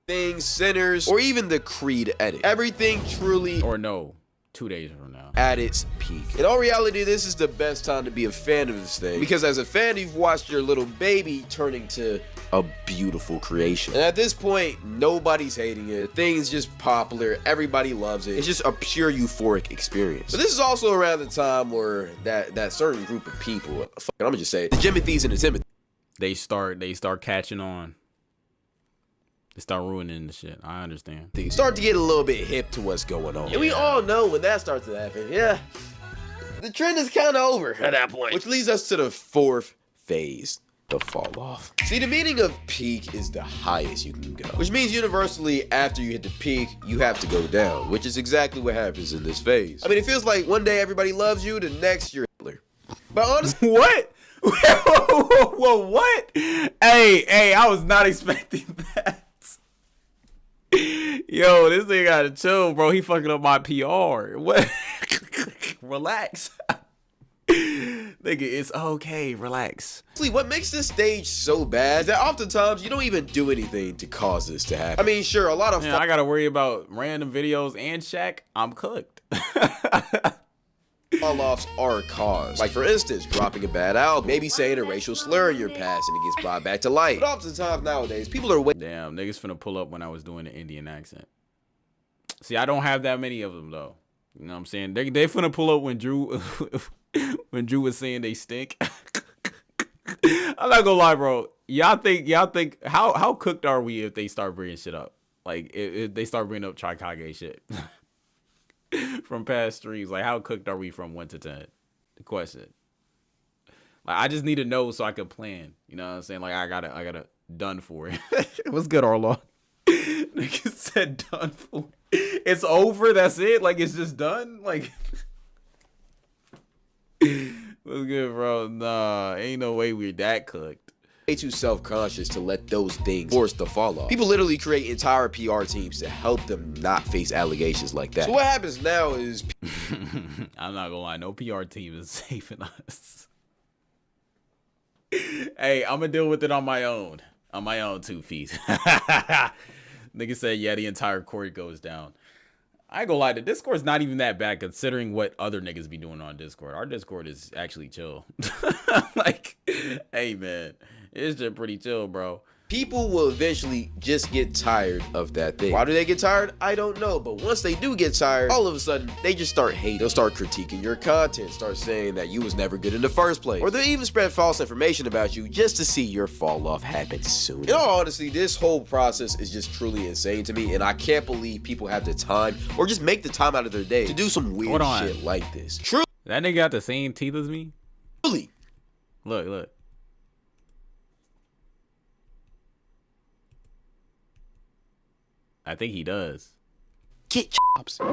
Things, Sinners, or even the Creed edit. Everything truly, or no, 2 days from now, at its peak. In all reality, this is the best time to be a fan of this thing, because as a fan, you've watched your little baby turning to a beautiful creation. And at this point, nobody's hating it. The thing's just popular. Everybody loves it. It's just a pure euphoric experience. But this is also around the time where that certain group of people, I'm gonna just say it, the Jimothys and the Timothy, they start catching on. They start ruining the shit. I understand. They start to get a little bit hip to what's going on. And we all know when that starts to happen. Yeah. The trend is kind of over at that point. Which leads us to the 4th phase, the fall off. See, the meaning of peak is the highest you can go. Which means universally, after you hit the peak, you have to go down. Which is exactly what happens in this phase. I mean, it feels like one day everybody loves you, the next you're Hitler. But honestly, what? Whoa, what? Hey, I was not expecting that. Yo, this nigga gotta chill, bro. He fucking up my PR. What? Relax. This Nigga, it's okay. Relax. What makes this stage so bad is that oftentimes you don't even do anything to cause this to happen. I mean, sure, a lot of I gotta worry about random videos and Shaq. I'm cooked. fall-offs are caused. Like, for instance, dropping a bad album, maybe saying a racial slur in your past and it gets brought back to light. But oftentimes nowadays, people are damn, niggas finna pull up when I was doing the Indian accent. See, I don't have that many of them, though. You know what I'm saying? They finna pull up when Drew was saying they stink. I'm not gonna lie, bro. Y'all think how cooked are we if they start bringing shit up? Like, if they start bringing up Trikage shit. From past streams, like how cooked are we from 1 to 10? The question. Like I just need to know so I can plan. You know what I'm saying? Like I gotta done for it. What's good, Arlo? Nigga said done for. It's over. That's it. Like it's just done. Like what's good, bro? Nah, ain't no way we're that cooked. Way too self-conscious to let those things force the fall off. People literally create entire PR teams to help them not face allegations like that. So what happens now is I'm not gonna lie, no PR team is saving us. Hey, I'm gonna deal with it on my own. On my own 2 feet. Nigga said, yeah, the entire court goes down. I ain't gonna lie, the Discord's not even that bad considering what other niggas be doing on Discord. Our Discord is actually chill. Like, hey man, it's just pretty chill, bro. People will eventually just get tired of that thing. Why do they get tired? I don't know. But once they do get tired, all of a sudden, they just start hating. They'll start critiquing your content, start saying that you was never good in the first place. Or they'll even spread false information about you just to see your fall off happen soon. In all honesty, this whole process is just truly insane to me, and I can't believe people have the time or just make the time out of their day to do some weird shit like this. True. That nigga got the same teeth as me? Truly. Look. I think he does. Get chops. All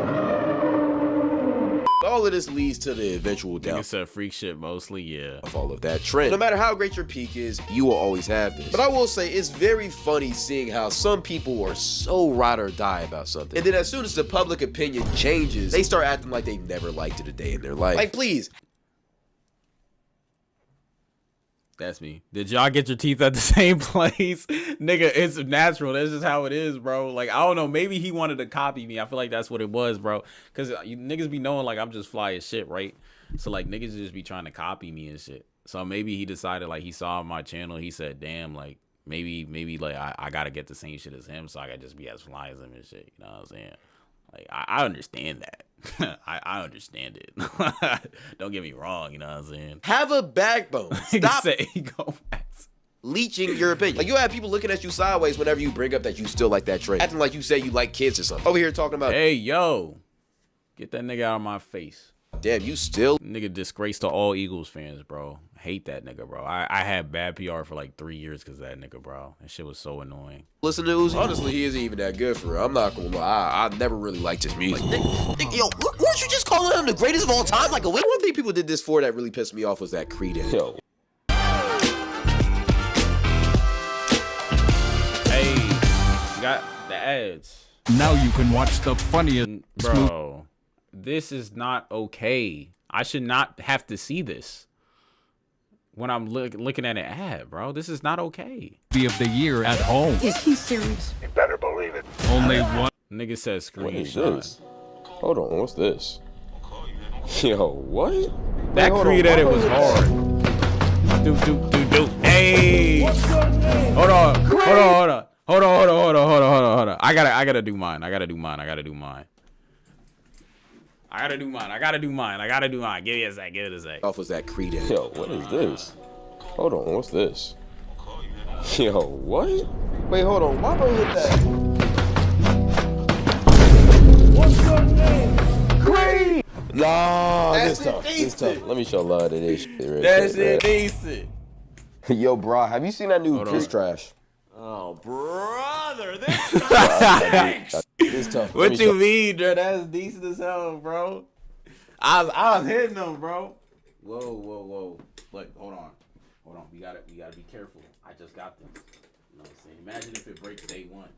of this leads to the eventual downfall. It's a freak shit mostly, yeah. Of all of that trend. No matter how great your peak is, you will always have this. But I will say, it's very funny seeing how some people are so ride or die about something. And then as soon as the public opinion changes, they start acting like they never liked it a day in their life. Like, please. That's me. Did y'all get your teeth at the same place? Nigga, it's natural. That's just how it is, bro. Like, I don't know. Maybe he wanted to copy me. I feel like that's what it was, bro. Because you niggas be knowing, like, I'm just fly as shit, right? So, like, niggas just be trying to copy me and shit. So, maybe he decided, like, he saw my channel. He said, damn, like, maybe like, I got to get the same shit as him so I got to just be as fly as him and shit. You know what I'm saying? Like, I understand that. I understand it. Don't get me wrong, you know what I'm saying? Have a backbone. Stop ego leeching your opinion. Like, you have people looking at you sideways whenever you bring up that you still like that trait. Acting like you say you like kids or something. Over here talking about, hey, yo, get that nigga out of my face. Damn, you still? Nigga disgrace to all Eagles fans, bro. Hate that nigga, bro. I had bad PR for like 3 years because of that nigga, bro. That shit was so annoying. Listen to Uzi. Honestly, he isn't even that good for real. I'm not gonna lie. I never really liked his music. Like, yo, weren't you just calling him the greatest of all time? Like, one thing people did this for that really pissed me off was that Creed. Yo. Hey, got the ads. Now you can watch the funniest. Bro, this is not okay. I should not have to see this when I'm looking at an ad, bro. This is not okay. Of the year at home. Is he serious? You better believe it. Only one. Nigga says screenshot. What is this? Hold on, what's this? Yo, what? That Creed edit was hard. Do. Hey! What's your name? Hold on. I gotta do mine. I gotta do mine. Give it a sec. Off was that Creed. Yo, what is this? Hold on, what's this? Yo, what? Wait, hold on. Why don't hit that? What's your name? Creed! Nah, this tough. Let me show love to this shit. That shit decent. Yo, bro, have you seen that new Chris trash? Oh, brother, this This tough. What you mean, bro? That's decent as hell, bro. I was hitting them, bro. Whoa. Look, hold on. We gotta be careful. I just got them. You know what I'm saying? Imagine if it breaks day one.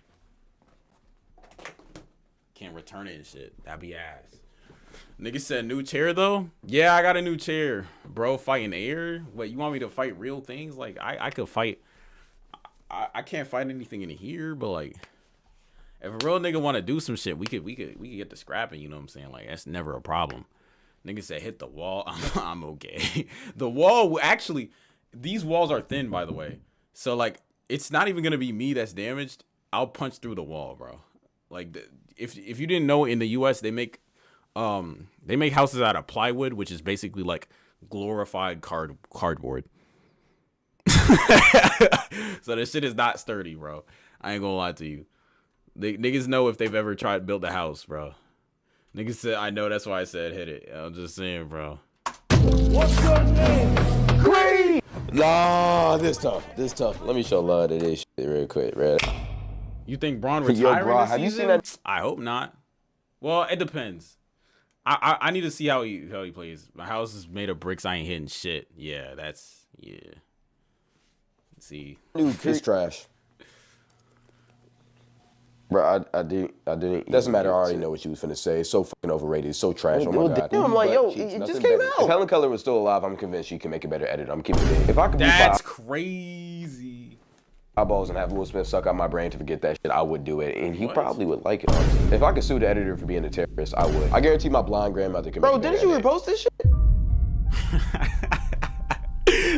Can't return it and shit. That'd be ass. Nigga said new chair though. Yeah, I got a new chair, bro. Fighting air. What, you want me to fight real things? Like I could fight. I can't fight anything in here, but like, if a real nigga want to do some shit, we could get the scrapping. You know what I'm saying? Like that's never a problem. Nigga said hit the wall. I'm okay. The wall actually. These walls are thin, by the way. So like, it's not even gonna be me that's damaged. I'll punch through the wall, bro. Like if you didn't know, in the U.S. they make houses out of plywood, which is basically like glorified cardboard. So this shit is not sturdy, bro. I ain't gonna lie to you. Niggas know if they've ever tried to build a house, bro. Niggas said, I know, that's why I said hit it. I'm just saying, bro. What's your name? Karim! Nah, this tough. Let me show love to this shit real quick, man. You think Braun retiring bro, this have you season? seen that? I hope not. Well, it depends. I need to see how he plays. My house is made of bricks. I ain't hitting shit. Yeah. Let's see. Dude, it's trash. Bro, I didn't. Doesn't matter. I already know what you was finna say. It's so fucking overrated. It's so trash. Oh my god. I'm like, yo, it just came out. If Helen Keller was still alive, I'm convinced she can make a better edit. I'm keeping it. If I could That's crazy. Eyeballs and have Will Smith suck out my brain to forget that shit, I would do it, and he probably would like it. Honestly. If I could sue the editor for being a terrorist, I would. I guarantee my blind grandmother can. Bro, didn't you repost this shit?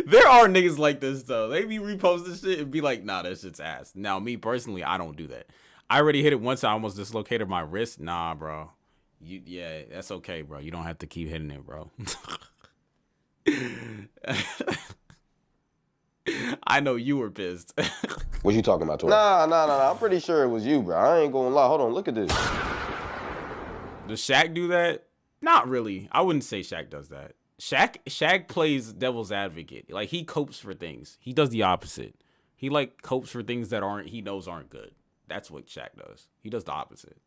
There are niggas like this though. They be reposting shit and be like, nah, that shit's ass. Now, me personally, I don't do that. I already hit it once. I almost dislocated my wrist. Nah, bro. Yeah, that's okay, bro. You don't have to keep hitting it, bro. I know you were pissed. What you talking about, Tori? Nah. I'm pretty sure it was you, bro. I ain't gonna lie. Hold on, look at this. Does Shaq do that? Not really. I wouldn't say Shaq does that. Shaq plays devil's advocate. Like, he copes for things. He does the opposite. He like copes for things that he knows aren't good. That's what Shaq does. He does the opposite.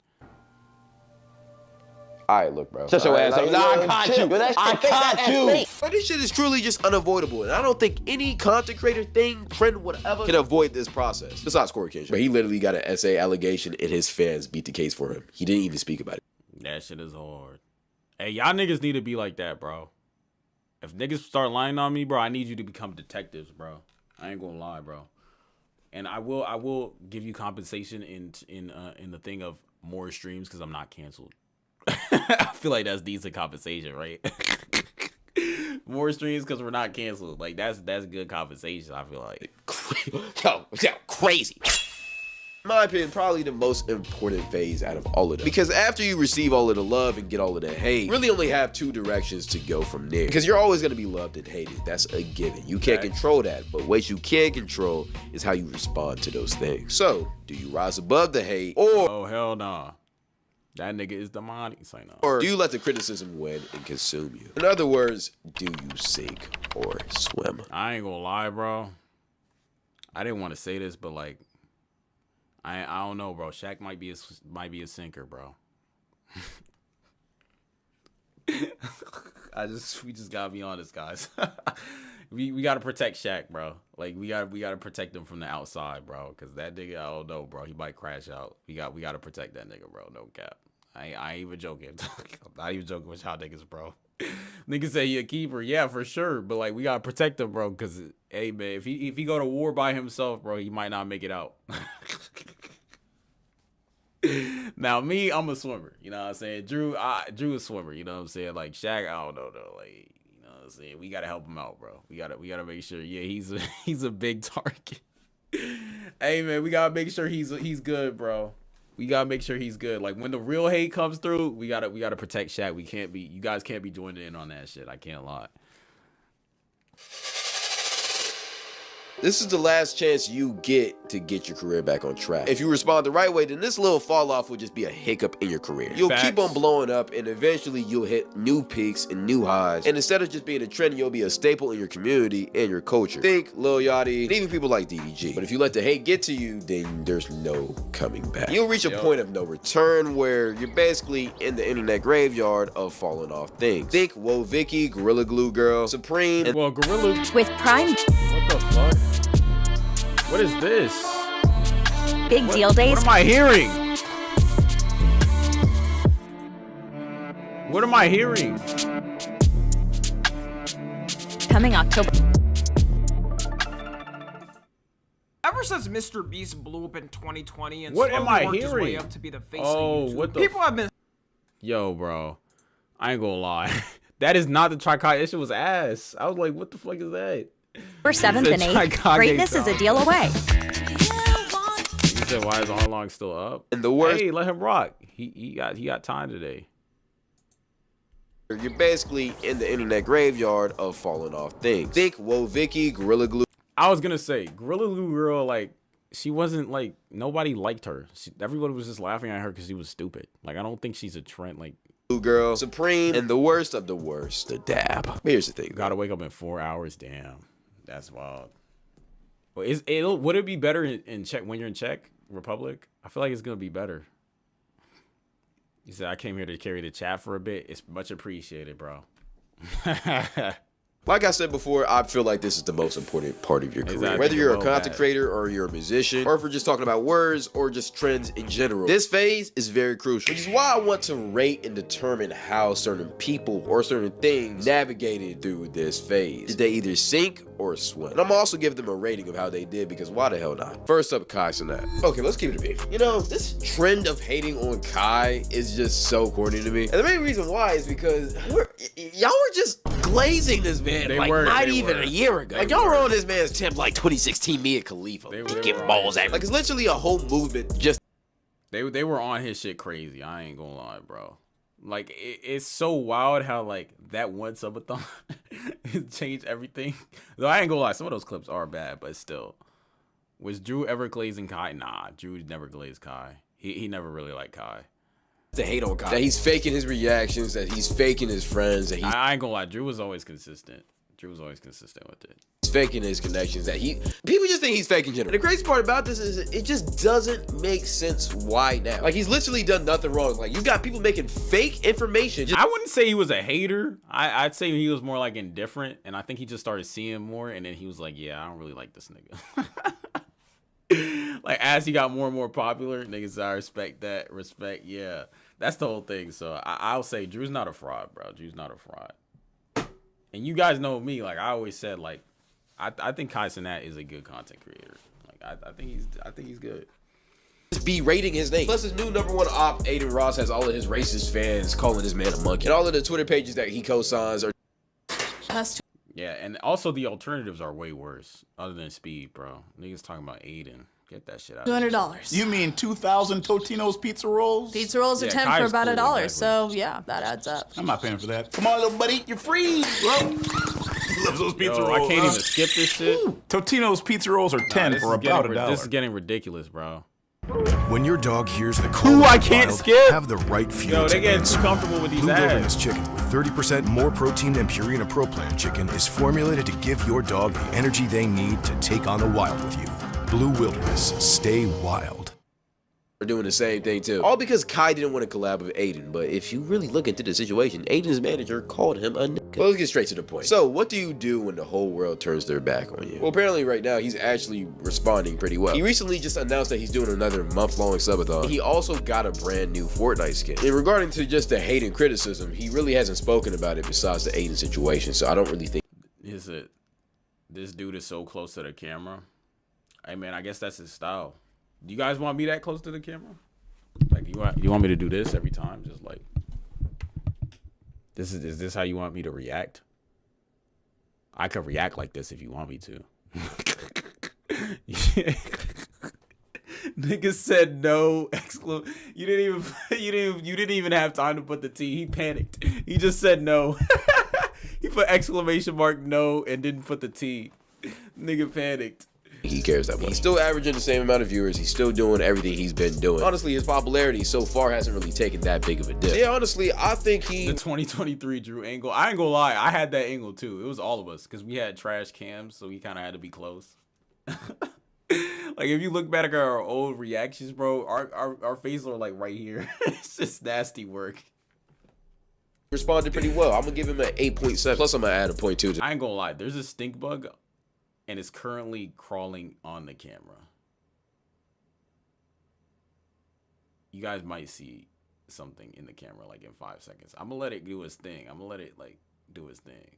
All right, look, bro. Shut your ass up. Nah, I caught you. I caught you. But this shit is truly just unavoidable, and I don't think any content creator, trend, whatever, can avoid this process. Besides Corey Kinshaw. But he literally got an essay allegation, and his fans beat the case for him. He didn't even speak about it. That shit is hard. Hey, y'all niggas need to be like that, bro. If niggas start lying on me, bro, I need you to become detectives, bro. I ain't gonna lie, bro. And I will give you compensation in the thing of more streams because I'm not canceled. I feel like that's decent compensation, right? More streams because we're not canceled. Like that's good compensation. I feel like. Yo, crazy. In my opinion, probably the most important phase out of all of them. Because after you receive all of the love and get all of the hate, you really only have two directions to go from there. Because you're always going to be loved and hated. That's a given. You can't control that. But what you can control is how you respond to those things. So, do you rise above the hate or... Oh, hell nah. That nigga is demonic. Or do you let the criticism win and consume you? In other words, do you sink or swim? I ain't gonna lie, bro. I didn't want to say this, but like, I don't know, bro. Shaq might be a sinker, bro. We just gotta be honest, guys. we gotta protect Shaq, bro. Like we gotta protect him from the outside, bro. Cause that nigga, I don't know, bro. He might crash out. We gotta protect that nigga, bro. No cap. I ain't even joking. I'm not even joking with y'all niggas, bro. Niggas say he a keeper, yeah, for sure. But like we gotta protect him, bro. Cause hey man, if he go to war by himself, bro, he might not make it out. Now me, I'm a swimmer. You know what I'm saying? Drew a swimmer. You know what I'm saying? Like Shaq, I don't know though. Like you know what I'm saying? We gotta help him out, bro. We gotta make sure. Yeah, he's a big target. Hey man, we gotta make sure he's good, bro. We gotta make sure he's good. Like when the real hate comes through, we gotta protect Shaq. You guys can't be joining in on that shit. I can't lie. This is the last chance you get to get your career back on track. If you respond the right way, then this little fall off will just be a hiccup in your career. You'll keep on blowing up, and eventually you'll hit new peaks and new highs. And instead of just being a trend, you'll be a staple in your community and your culture. Think Lil Yachty, and even people like DDG. But if you let the hate get to you, then there's no coming back. You'll reach a point of no return where you're basically in the internet graveyard of falling off things. Think Whoa Vicky, Gorilla Glue Girl, Supreme, and Gorilla with Prime. What the fuck? What is this? Big Deal Days. What am I hearing? What am I hearing? Coming October. Ever since Mr. Beast blew up in 2020 and What am I slowly worked his way hearing? up to be the face Oh, of YouTube, what the people have been. Yo, bro. I ain't gonna lie. That is not the Trikai. That shit was ass. I was like, what the fuck is that? We're 7th and 8th. Greatness is a deal away. You said, why is Arlong still up? And the worst. Hey, let him rock. He got time today. You're basically in the internet graveyard of falling off things. Think Whoa Vicky, Gorilla Glue. I was gonna say, Gorilla Glue Girl, like, she wasn't like, nobody liked her. Everybody was just laughing at her because she was stupid. Like, I don't think she's a trend. Like, Girl, Supreme, and the worst of the worst, the Dab. But here's the thing. Gotta wake up in 4 hours. Damn, that's wild. Well, would it be better in Czech when you're in Czech Republic? I feel like it's gonna be better. He said, I came here to carry the chat for a bit. It's much appreciated, bro. Like I said before, I feel like this is the most important part of your career. Exactly. Whether you're a content creator or you're a musician, or if we're just talking about words or just trends in general, this phase is very crucial, which is why I want to rate and determine how certain people or certain things navigated through this phase. Did they either sink or swim? And I'm also giving them a rating of how they did, because why the hell not? First up, Kai Cenat. Okay, let's keep it a beat. You know, this trend of hating on Kai is just so corny to me. And the main reason why is because y'all were just glazing this man not even a year ago. Like, y'all were on this man's tip like 2016 Mia Khalifa. Getting balls at. Like, it's literally a whole movement just. They were on his shit crazy. I ain't gonna lie, bro. Like, it's so wild how, like, that one subathon changed everything. Though I ain't gonna lie, some of those clips are bad, but still. Was Drew ever glazing Kai? Nah, Drew never glazed Kai. He never really liked Kai. To hate on Kai. That he's faking his reactions, that he's faking his friends, that he's I ain't gonna lie, Drew was always consistent. Drew was always consistent with it. faking his connections, that people just think he's faking general. And the crazy part about this is it just doesn't make sense why now. Like, he's literally done nothing wrong. Like, you got people making fake information. I wouldn't say he was a hater. I'd say he was more like indifferent, and I think he just started seeing more, and then he was like, yeah, I don't really like this nigga. Like, as he got more and more popular, niggas, I respect that. Yeah. That's the whole thing. So I'll say Drew's not a fraud, bro. Drew's not a fraud. And you guys know me. Like, I always said, like, I think Kai Cenat is a good content creator. Like, I think he's good. Just be rating his name. Plus, his new #1 op, Aiden Ross, has all of his racist fans calling this man a monkey. And all of the Twitter pages that he co-signs are. Yeah, and also the alternatives are way worse. Other than Speed, bro. Niggas talking about Aiden. Get that shit out. $200. You mean 2,000 Totino's pizza rolls? Pizza rolls are 10 for about $1, so yeah, that adds up. I'm not paying for that. Come on, little buddy, you're free, bro. Loves those pizza rolls. I can't even skip this shit. Totino's pizza rolls are 10 for about $1. This is getting ridiculous, bro. When your dog hears the call Ooh, of I the can't wild, skip. have the right fuel Yo, they to getting answer. too comfortable with these Blue ads. Wilderness Chicken with 30% more protein than Purina Pro Plan chicken is formulated to give your dog the energy they need to take on the wild with you. Blue Wilderness, stay wild. Are doing the same thing too. All because Kai didn't want to collab with Aiden. But if you really look into the situation, Aiden's manager called him a nigga. Well, let's get straight to the point. So, what do you do when the whole world turns their back on you? Well, apparently right now he's actually responding pretty well. He recently just announced that he's doing another month-long subathon. He also got a brand new Fortnite skin. And regarding to just the hate and criticism, he really hasn't spoken about it besides the Aiden situation. So I don't really think. Is it? This dude is so close to the camera. Hey man, I guess that's his style. Do you guys want me that close to the camera? Like, you want me to do this every time? Just like, is this how you want me to react? I could react like this if you want me to. Nigga said no. You didn't even have time to put the T. He panicked. He just said no. He put exclamation mark no and didn't put the T. Nigga panicked. He cares that much. He's still averaging the same amount of viewers. He's still doing everything he's been doing. Honestly, his popularity so far hasn't really taken that big of a dip. Yeah, honestly, I think the 2023 Drew angle. I ain't gonna lie, I had that angle too. It was all of us because we had trash cams, so we kind of had to be close. Like, if you look back at our old reactions, bro, our faces are like right here. It's just nasty work. Responded pretty well. I'm gonna give him an 8.7. Plus, I'm gonna add a 0.2. I ain't gonna lie, there's a stink bug. And it's currently crawling on the camera. You guys might see something in the camera like in 5 seconds. I'm gonna let it do its thing. I'm gonna let it like do its thing.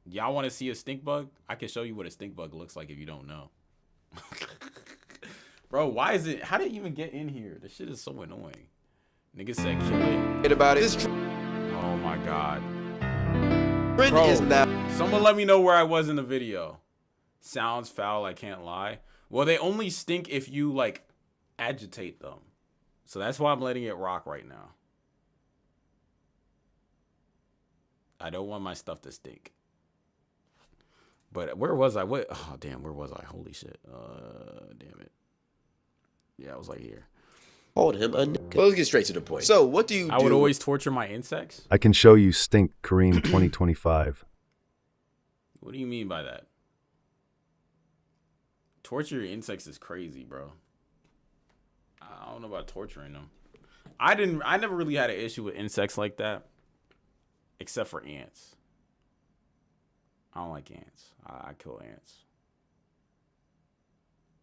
Y'all want to see a stink bug? I can show you what a stink bug looks like if you don't know. Bro, why is it? How did it even get in here? This shit is so annoying. Nigga said kill it. About it. Oh my god. Bro, is now. Someone let me know where I was in the video. Sounds foul, I can't lie. Well, they only stink if you like agitate them. So that's why I'm letting it rock right now. I don't want my stuff to stink. But where was I? What? Oh, damn, where was I? Holy shit. Damn it. Yeah, I was like here. Called him a nigga. Well, let's get straight to the point. So, what do you do? I would always torture my insects? I can show you Stink Karim 2025. What do you mean by that? Torture your insects is crazy, bro. I don't know about torturing them. I never really had an issue with insects like that. Except for ants. I don't like ants. I kill ants.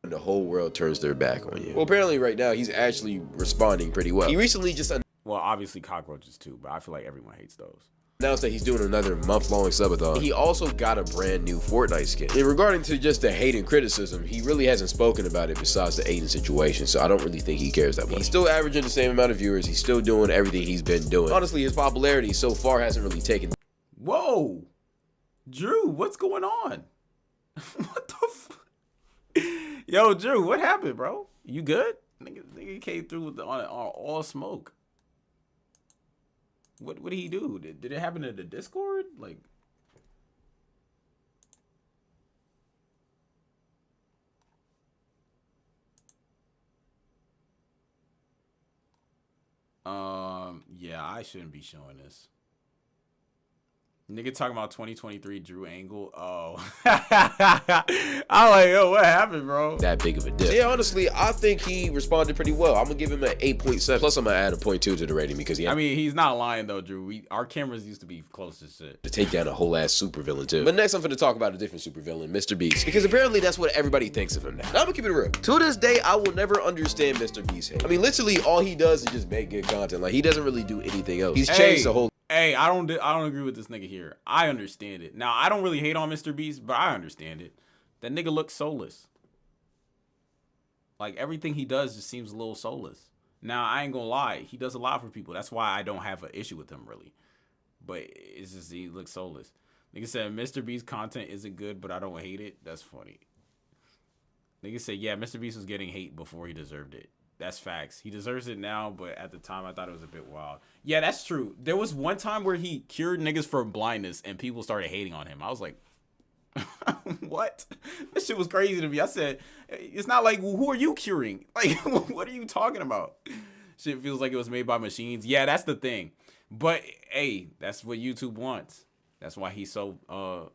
The whole world turns their back on you. Well, apparently right now he's actually responding pretty well. He recently just well, obviously cockroaches too, but I feel like everyone hates those. Announced that he's doing another month-long subathon. He also got a brand new Fortnite skin. And regarding to just the hate and criticism, he really hasn't spoken about it besides the Aiden situation, so I don't really think he cares that much. He's still averaging the same amount of viewers. He's still doing everything he's been doing. Honestly, his popularity so far hasn't really taken. Whoa! Drew, what's going on? What the fuck? Yo, Drew, what happened, bro? You good? Nigga came through with on all smoke. What did he do? Did it happen to the Discord? Like, yeah, I shouldn't be showing this. Nigga talking about 2023 Drew Angle. Oh. I'm like, yo, what happened, bro? That big of a dip. Yeah, honestly, I think he responded pretty well. I'm gonna give him an 8.7. Plus, I'm gonna add a 0.2 to the rating because I mean, he's not lying though, Drew. Our cameras used to be close as shit. To take down a whole ass supervillain too. But next, I'm gonna talk about a different supervillain, Mr. Beast, because apparently that's what everybody thinks of him now. Now I'm gonna keep it real. To this day, I will never understand Mr. Beast hate. I mean, literally, all he does is just make good content. Like, he doesn't really do anything else. He's changed the whole. Hey, I don't agree with this nigga here. I understand it. Now, I don't really hate on Mr. Beast, but I understand it. That nigga looks soulless. Like, everything he does just seems a little soulless. Now, I ain't gonna lie. He does a lot for people. That's why I don't have an issue with him, really. But it's just he looks soulless. Nigga said, Mr. Beast content isn't good, but I don't hate it. That's funny. Nigga said, yeah, Mr. Beast was getting hate before he deserved it. That's facts. He deserves it now, but at the time, I thought it was a bit wild. Yeah, that's true. There was one time where he cured niggas from blindness, and people started hating on him. I was like, what? This shit was crazy to me. I said, it's not like, who are you curing? Like, what are you talking about? Shit feels like it was made by machines. Yeah, that's the thing. But, hey, that's what YouTube wants. That's why he's so,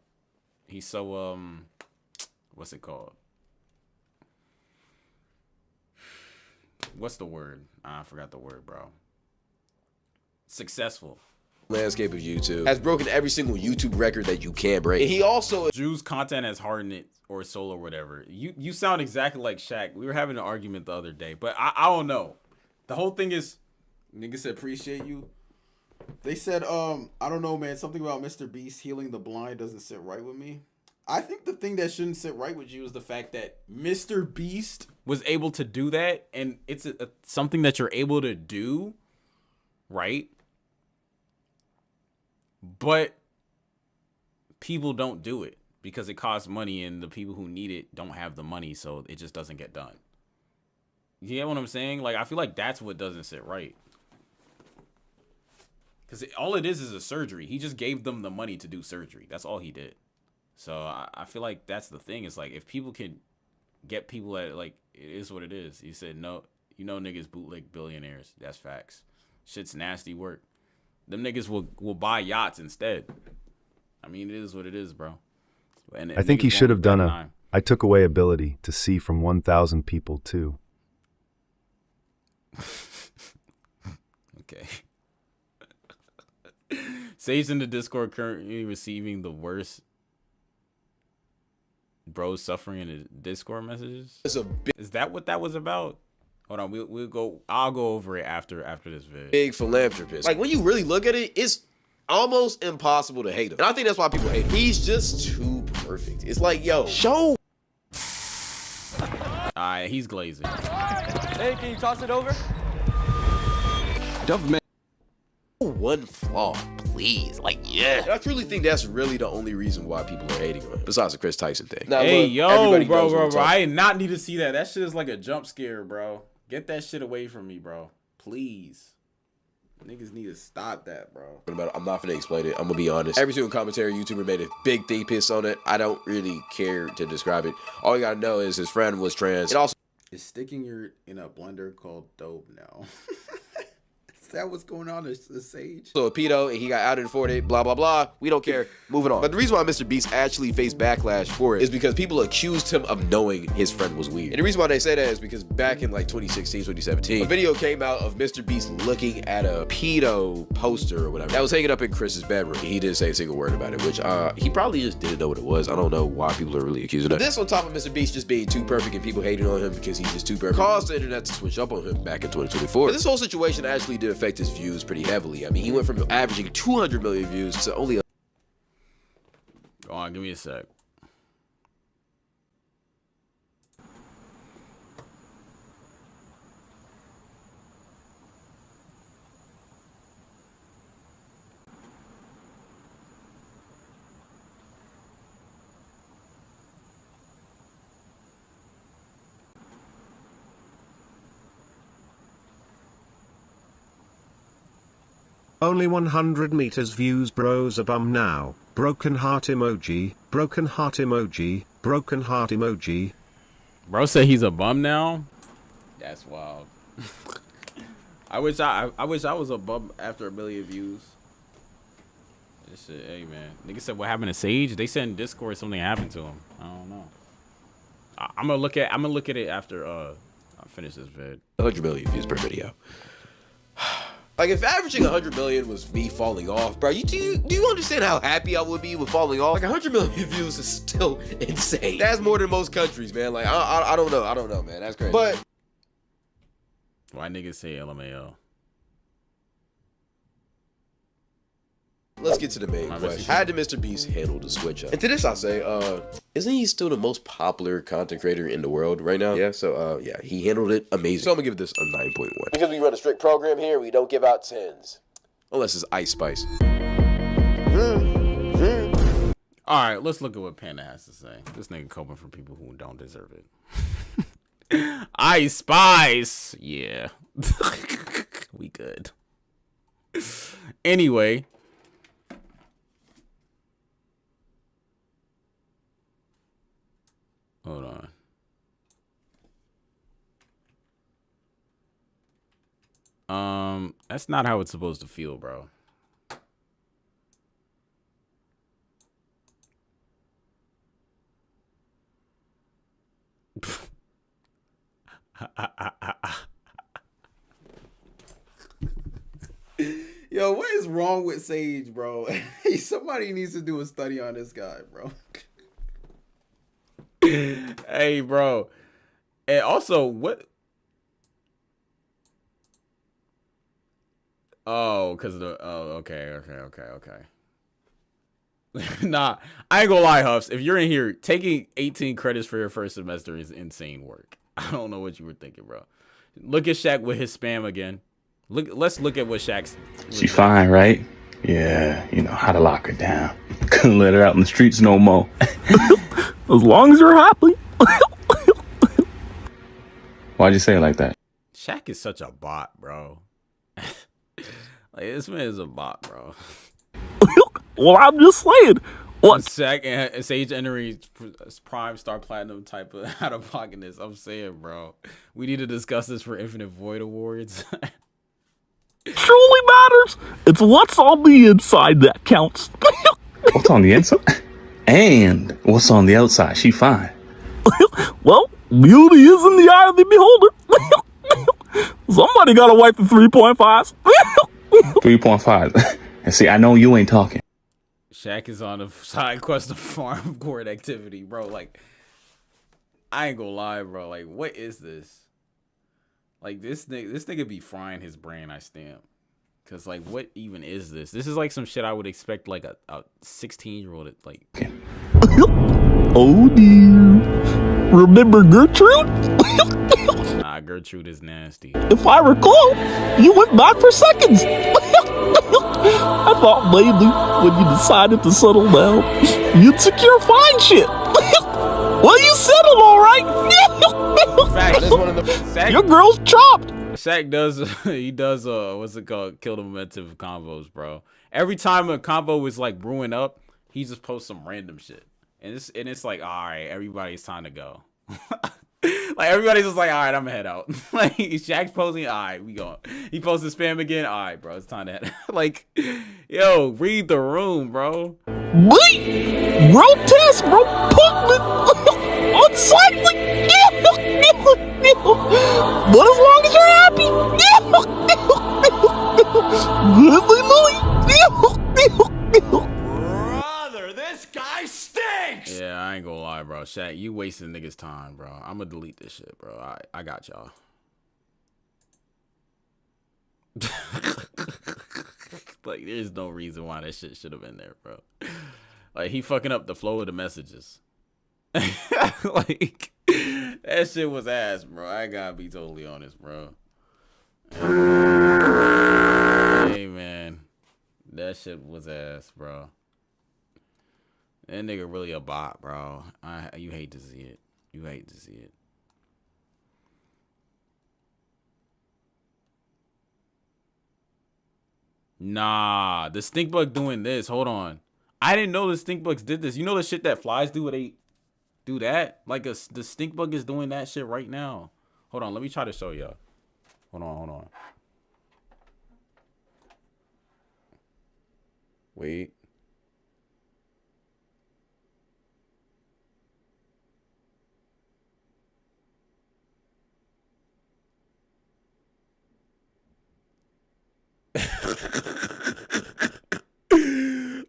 what's it called? What's the word? I forgot the word, bro. Successful. Landscape of YouTube has broken every single YouTube record that you can break. And he also Drew's content has hardened it or soul or whatever. You sound exactly like Shaq. We were having an argument the other day, but I don't know. The whole thing is, nigga said appreciate you. They said I don't know, man. Something about Mr. Beast healing the blind doesn't sit right with me. I think the thing that shouldn't sit right with you is the fact that Mr. Beast was able to do that, and it's something that you're able to do, right? But people don't do it because it costs money, and the people who need it don't have the money, so it just doesn't get done. You get what I'm saying? Like, I feel like that's what doesn't sit right. Because all it is a surgery. He just gave them the money to do surgery. That's all he did. So I feel like that's the thing. It's like, if people can get people at, like, it is what it is. He said, no, you know niggas bootleg billionaires. That's facts. Shit's nasty work. Them niggas will buy yachts instead. I mean, it is what it is, bro. And I think he should have done a I took away ability to see from 1,000 people too. Okay. Sage in the Discord currently receiving the worst bros suffering in the Discord messages. Is that what that was about? Hold on, we'll go. I'll go over it after this vid. Big philanthropist. Like when you really look at it, it's almost impossible to hate him. And I think that's why people hate him. He's just too perfect. It's like, yo, show. Alright, he's glazing. Hey, can you toss it over? Man. One flaw, please. Like, yeah. I truly think that's really the only reason why people are hating on him, besides the Chris Tyson thing. Now, Hey, look, yo, bro. I did not need to see that. That shit is like a jump scare, bro. Get that shit away from me, bro. Please. Niggas need to stop that, bro. I'm not gonna explain it. I'm gonna be honest. Every single commentary YouTuber made a big thing piss on it. I don't really care to describe it. All you gotta know is his friend was trans. It also is sticking your in a blender called dope now. Is that what's going on? Is Sage? So a pedo and he got outed for it, blah, blah, blah. We don't care. Moving on. But the reason why Mr. Beast actually faced backlash for it is because people accused him of knowing his friend was weird. And the reason why they say that is because back in like 2016, 2017, a video came out of Mr. Beast looking at a pedo poster or whatever that was hanging up in Chris's bedroom. He didn't say a single word about it, which he probably just didn't know what it was. I don't know why people are really accusing him. This on top of Mr. Beast just being too perfect and people hating on him because he's just too perfect caused the internet to switch up on him back in 2024. But this whole situation actually did affect his views pretty heavily. I mean, he went from averaging 200 million views to only. Go on, give me a sec. Only 100 meters views bros a bum now. Broken heart emoji, broken heart emoji, broken heart emoji. Bro said he's a bum now? That's wild. I wish I was a bum after 1 million views. This shit, hey man. Nigga said what happened to Sage? They said in Discord something happened to him. I don't know. I'm gonna look at it after I finish this vid. 100 million views per video. Like, if averaging 100 million was me falling off, bro, do you understand how happy I would be with falling off? Like, 100 million views is still insane. That's more than most countries, man. Like, I don't know, man. That's crazy. But why niggas say LMAO? let's get to the main question. How did Mr. Beast handle the switch up? And to this I say, isn't he still the most popular content creator in the world right now? Yeah, so yeah, he handled it amazing. So I'm gonna give this a 9.1. Because we run a strict program here, we don't give out 10s. Unless it's Ice Spice. Alright, let's look at what Panda has to say. This nigga coping for people who don't deserve it. Ice Spice! Yeah. We good. Anyway. Hold on. That's not how it's supposed to feel, bro. Yo, what is wrong with Sage, bro? Somebody needs to do a study on this guy, bro. Hey, bro. And also, what? Oh, because of the... Oh, okay. Nah, I ain't gonna lie, Huffs. If you're in here, taking 18 credits for your first semester is insane work. I don't know what you were thinking, bro. Look at Shaq with his spam again. Let's look at what Shaq's... She fine, right? Yeah, you know how to lock her down. Couldn't let her out in the streets no more. As long as you're happy. Why'd you say it like that? Shaq is such a bot, bro. Like, this man is a bot, bro. Well, I'm just saying. What? Shaq and Sage entering Prime Star Platinum type of out-of-pocketness. I'm saying, bro. We need to discuss this for Infinite Void Awards. Truly matters. It's what's on the inside that counts. What's on the inside? And what's on the outside? She fine. Well, beauty is in the eye of the beholder. Somebody got a wife of 3.5s. 3.5. And see, I know you ain't talking. Shaq is on a side quest of farm court activity, bro. Like, I ain't gonna lie, bro. Like, what is this? Like this nigga be frying his brain. I stamp. Cause like, what even is this? This is like some shit I would expect like a 16-year-old to like. Oh dear. Remember Gertrude? Nah, Gertrude is nasty. If I recall, you went back for seconds. I thought maybe when you decided to settle down, you'd secure fine shit. Well, you settled all right. Your girl's chopped. Shaq does, he does, what's it called? Kill the momentum of combos, bro. Every time a combo is like brewing up, he just posts some random shit. And it's like, all right, everybody's time to go. Like, everybody's just like, all right, I'm gonna head out. Like, Shaq's posting, all right, we going. He posted spam again, all right, bro, it's time to head out. Like, yo, read the room, bro. Wait! Grotesque, bro, Putman! Unsightly! But as long as you're happy! Goodly Louie! Brother, this guy stinks! Yeah, I ain't gonna lie, bro. Shaq, you wasting niggas' time, bro. I'm gonna delete this shit, bro. I got y'all. Like, there's no reason why that shit should have been there, bro. Like, he fucking up the flow of the messages. Like, that shit was ass, bro. I gotta be totally honest, bro. Hey, man. That shit was ass, bro. That nigga really a bot, bro. You hate to see it. You hate to see it. Nah, the stink bug doing this. Hold on. I didn't know the stink bugs did this. You know the shit that flies do when they do that? Like the stink bug is doing that shit right now. Hold on, let me try to show y'all. Hold on. Wait.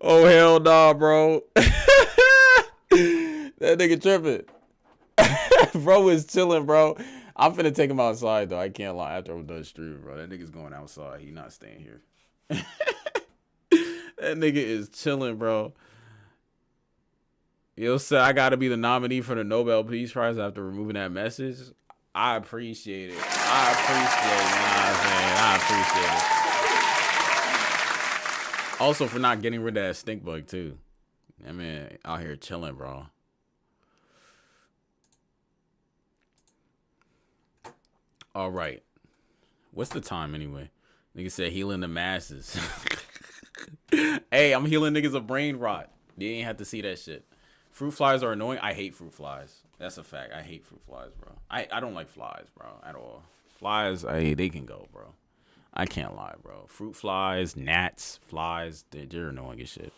Oh, hell nah, bro. That nigga tripping. Bro is chilling, bro. I'm finna take him outside, though. I can't lie. After I'm done streaming, bro. That nigga's going outside. He not staying here. That nigga is chilling, bro. Yo, said I gotta be the nominee for the Nobel Peace Prize after removing that message. I appreciate it. I appreciate it. Also for not getting rid of that stink bug too. I mean, out here chilling, bro. All right. What's the time anyway? Nigga said healing the masses. Hey, I'm healing niggas of brain rot. You ain't have to see that shit. Fruit flies are annoying. I hate fruit flies. That's a fact. I hate fruit flies, bro. I don't like flies, bro, at all. Flies, they can go, bro. I can't lie, bro. Fruit flies, gnats, flies, they're annoying as shit.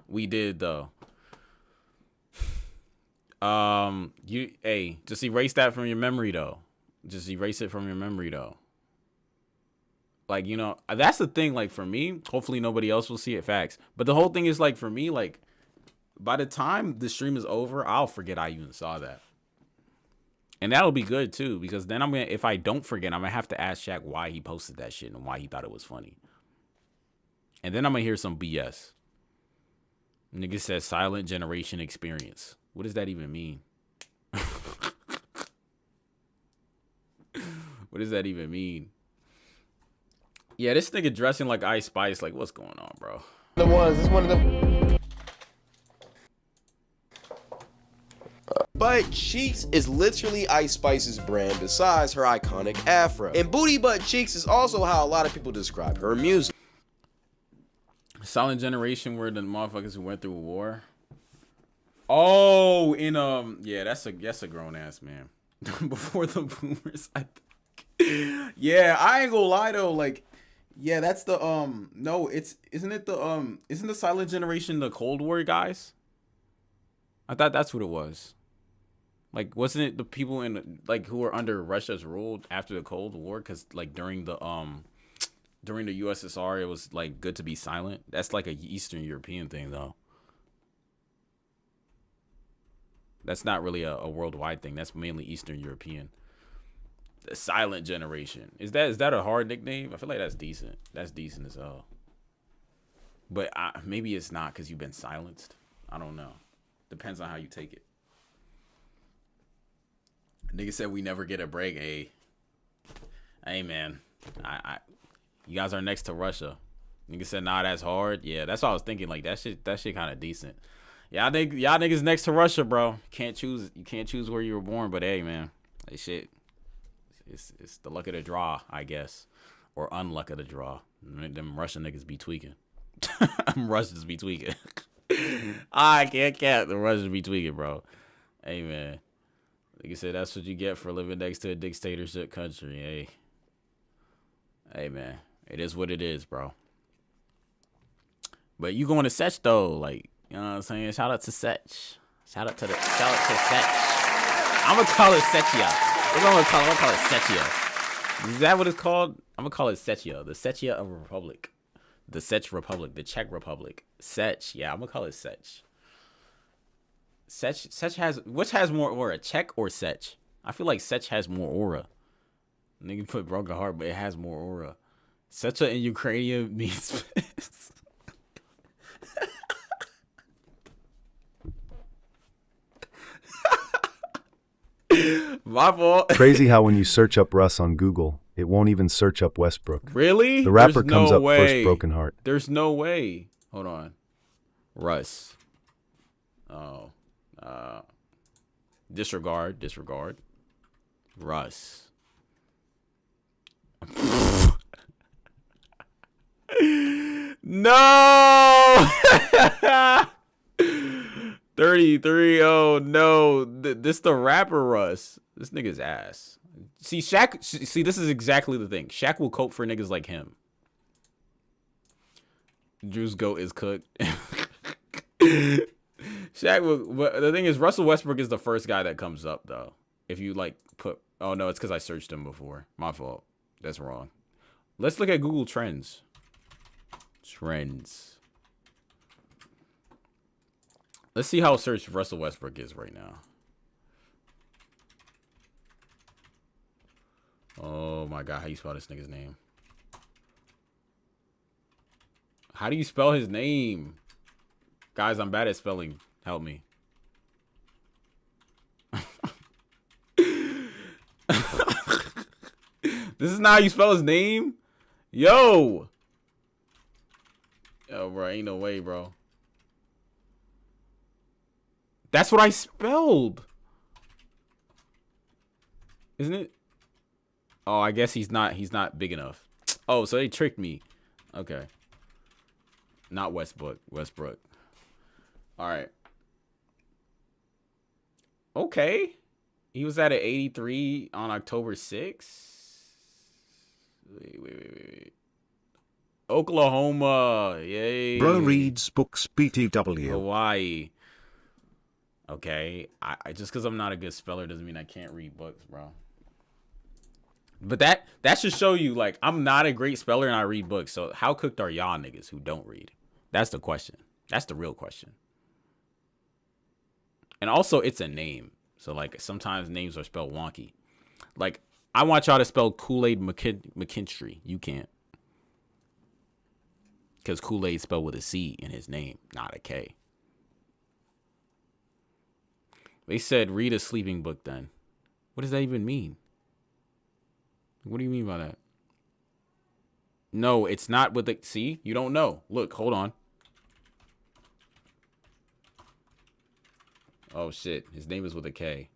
We did though. Just erase that from your memory though. Just erase it from your memory though. Like, you know, that's the thing. Like for me, hopefully nobody else will see it. Facts. But the whole thing is like for me, like by the time the stream is over, I'll forget I even saw that. And that'll be good too, because then if I don't forget, I'm gonna have to ask Shaq why he posted that shit and why he thought it was funny. And then I'm gonna hear some BS. Nigga says silent generation experience. What does that even mean? What does that even mean? Yeah, this nigga dressing like Ice Spice. Like, what's going on, bro? It's one of them. Butt Cheeks is literally Ice Spice's brand besides her iconic afro. And Booty Butt Cheeks is also how a lot of people describe her music. Silent generation where the motherfuckers who went through a war. Oh, yeah, that's a grown ass man. Before the boomers, I think. Yeah, I ain't gonna lie though, like, yeah, that's the no, isn't the silent generation the Cold War guys? I thought that's what it was. Like, wasn't it the people who were under Russia's rule after the Cold War? Because like during the USSR, it was like good to be silent. That's like a Eastern European thing, though. That's not really a worldwide thing. That's mainly Eastern European. The silent generation. Is that a hard nickname? I feel like that's decent. That's decent as hell. But maybe it's not because you've been silenced. I don't know. Depends on how you take it. Nigga said we never get a break. Hey man. You guys are next to Russia. Nigga said, nah, that's hard. Yeah, that's what I was thinking. Like that shit kind of decent. Y'all niggas next to Russia, bro. You can't choose where you were born, but hey, man, that shit. It's the luck of the draw, I guess, or unluck of the draw. Them Russian niggas be tweaking. Russians be tweaking. I can't cap. The Russians be tweaking, bro. Hey, man. Like I said, that's what you get for living next to a dictatorship country. Hey, man. It is what it is, bro. But you going to Sech though, like, you know what I'm saying? Shout out to Sech. Shout out to Sech. I'm gonna call it Sechia. I'm gonna call it Sechia. Is that what it's called? I'm gonna call it Sechia. The Sechia of a Republic. The Czech Republic. The Czech Republic. Sech. Yeah, I'm gonna call it Sech. Sech has, which has more aura, Czech or Sech? I feel like Sech has more aura. Nigga put broken heart, but it has more aura. Secha in Ukrainian means my fault. Crazy how when you search up Russ on Google, it won't even search up Westbrook. Really? The rapper comes up first, Broken Heart. There's no way. Hold on. Russ. Oh. Disregard. Russ. No. 33. Oh no. This the rapper Russ. This nigga's ass. See, Shaq. See, this is exactly the thing. Shaq will cope for niggas like him. Drew's goat is cooked. Shaq will. But the thing is, Russell Westbrook is the first guy that comes up though. If you like put. Oh no, it's because I searched him before. My fault. That's wrong. Let's look at Google Trends. Trends. Let's see how searched Russell Westbrook is right now. Oh my God, how you spell this nigga's name? How do you spell his name? Guys, I'm bad at spelling. Help me. This is not how you spell his name? Yo, bro, ain't no way, bro. That's what I spelled. Isn't it? Oh, I guess he's not big enough. Oh, so they tricked me. Okay. Not Westbrook. All right. Okay. He was at an 83 on October 6th. Wait. Oklahoma. Yay. Bro reads books BTW. Hawaii. Okay. I just because I'm not a good speller doesn't mean I can't read books, bro. But that should show you, like, I'm not a great speller and I read books. So how cooked are y'all niggas who don't read? That's the question. That's the real question. And also, it's a name. So, like, sometimes names are spelled wonky. Like, I want y'all to spell Kool-Aid McKinstry. You can't. Because Kool-Aid spelled with a C in his name, not a K. They said, read a sleeping book then. What does that even mean? What do you mean by that? No, it's not with the... See? You don't know. Look, hold on. Oh, shit. His name is with a K.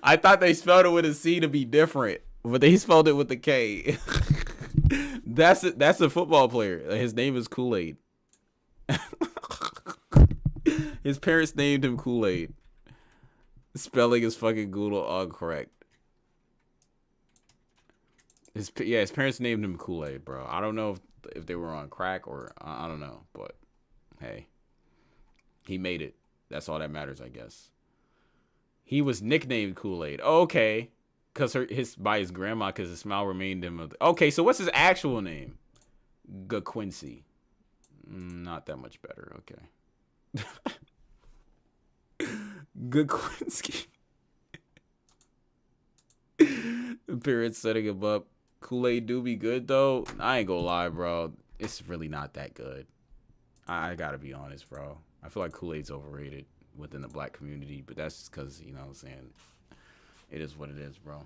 I thought they spelled it with a C to be different, but they spelled it with a K. That's a football player. His name is Kool-Aid. His parents named him Kool-Aid. Spelling is fucking Google incorrect. His parents named him Kool-Aid, bro. I don't know if they were on crack or I don't know, but hey, he made it. That's all that matters, I guess. He was nicknamed Kool-Aid. Okay, by his grandma, because his smile remained him. Okay, so what's his actual name? Quincy. Not that much better. Okay. Good Quincy. The parents setting him up. Kool-Aid do be good though. I ain't gonna lie, bro. It's really not that good. I gotta be honest, bro. I feel like Kool-Aid's overrated within the black community, but that's just because, you know what I'm saying, it is what it is, bro.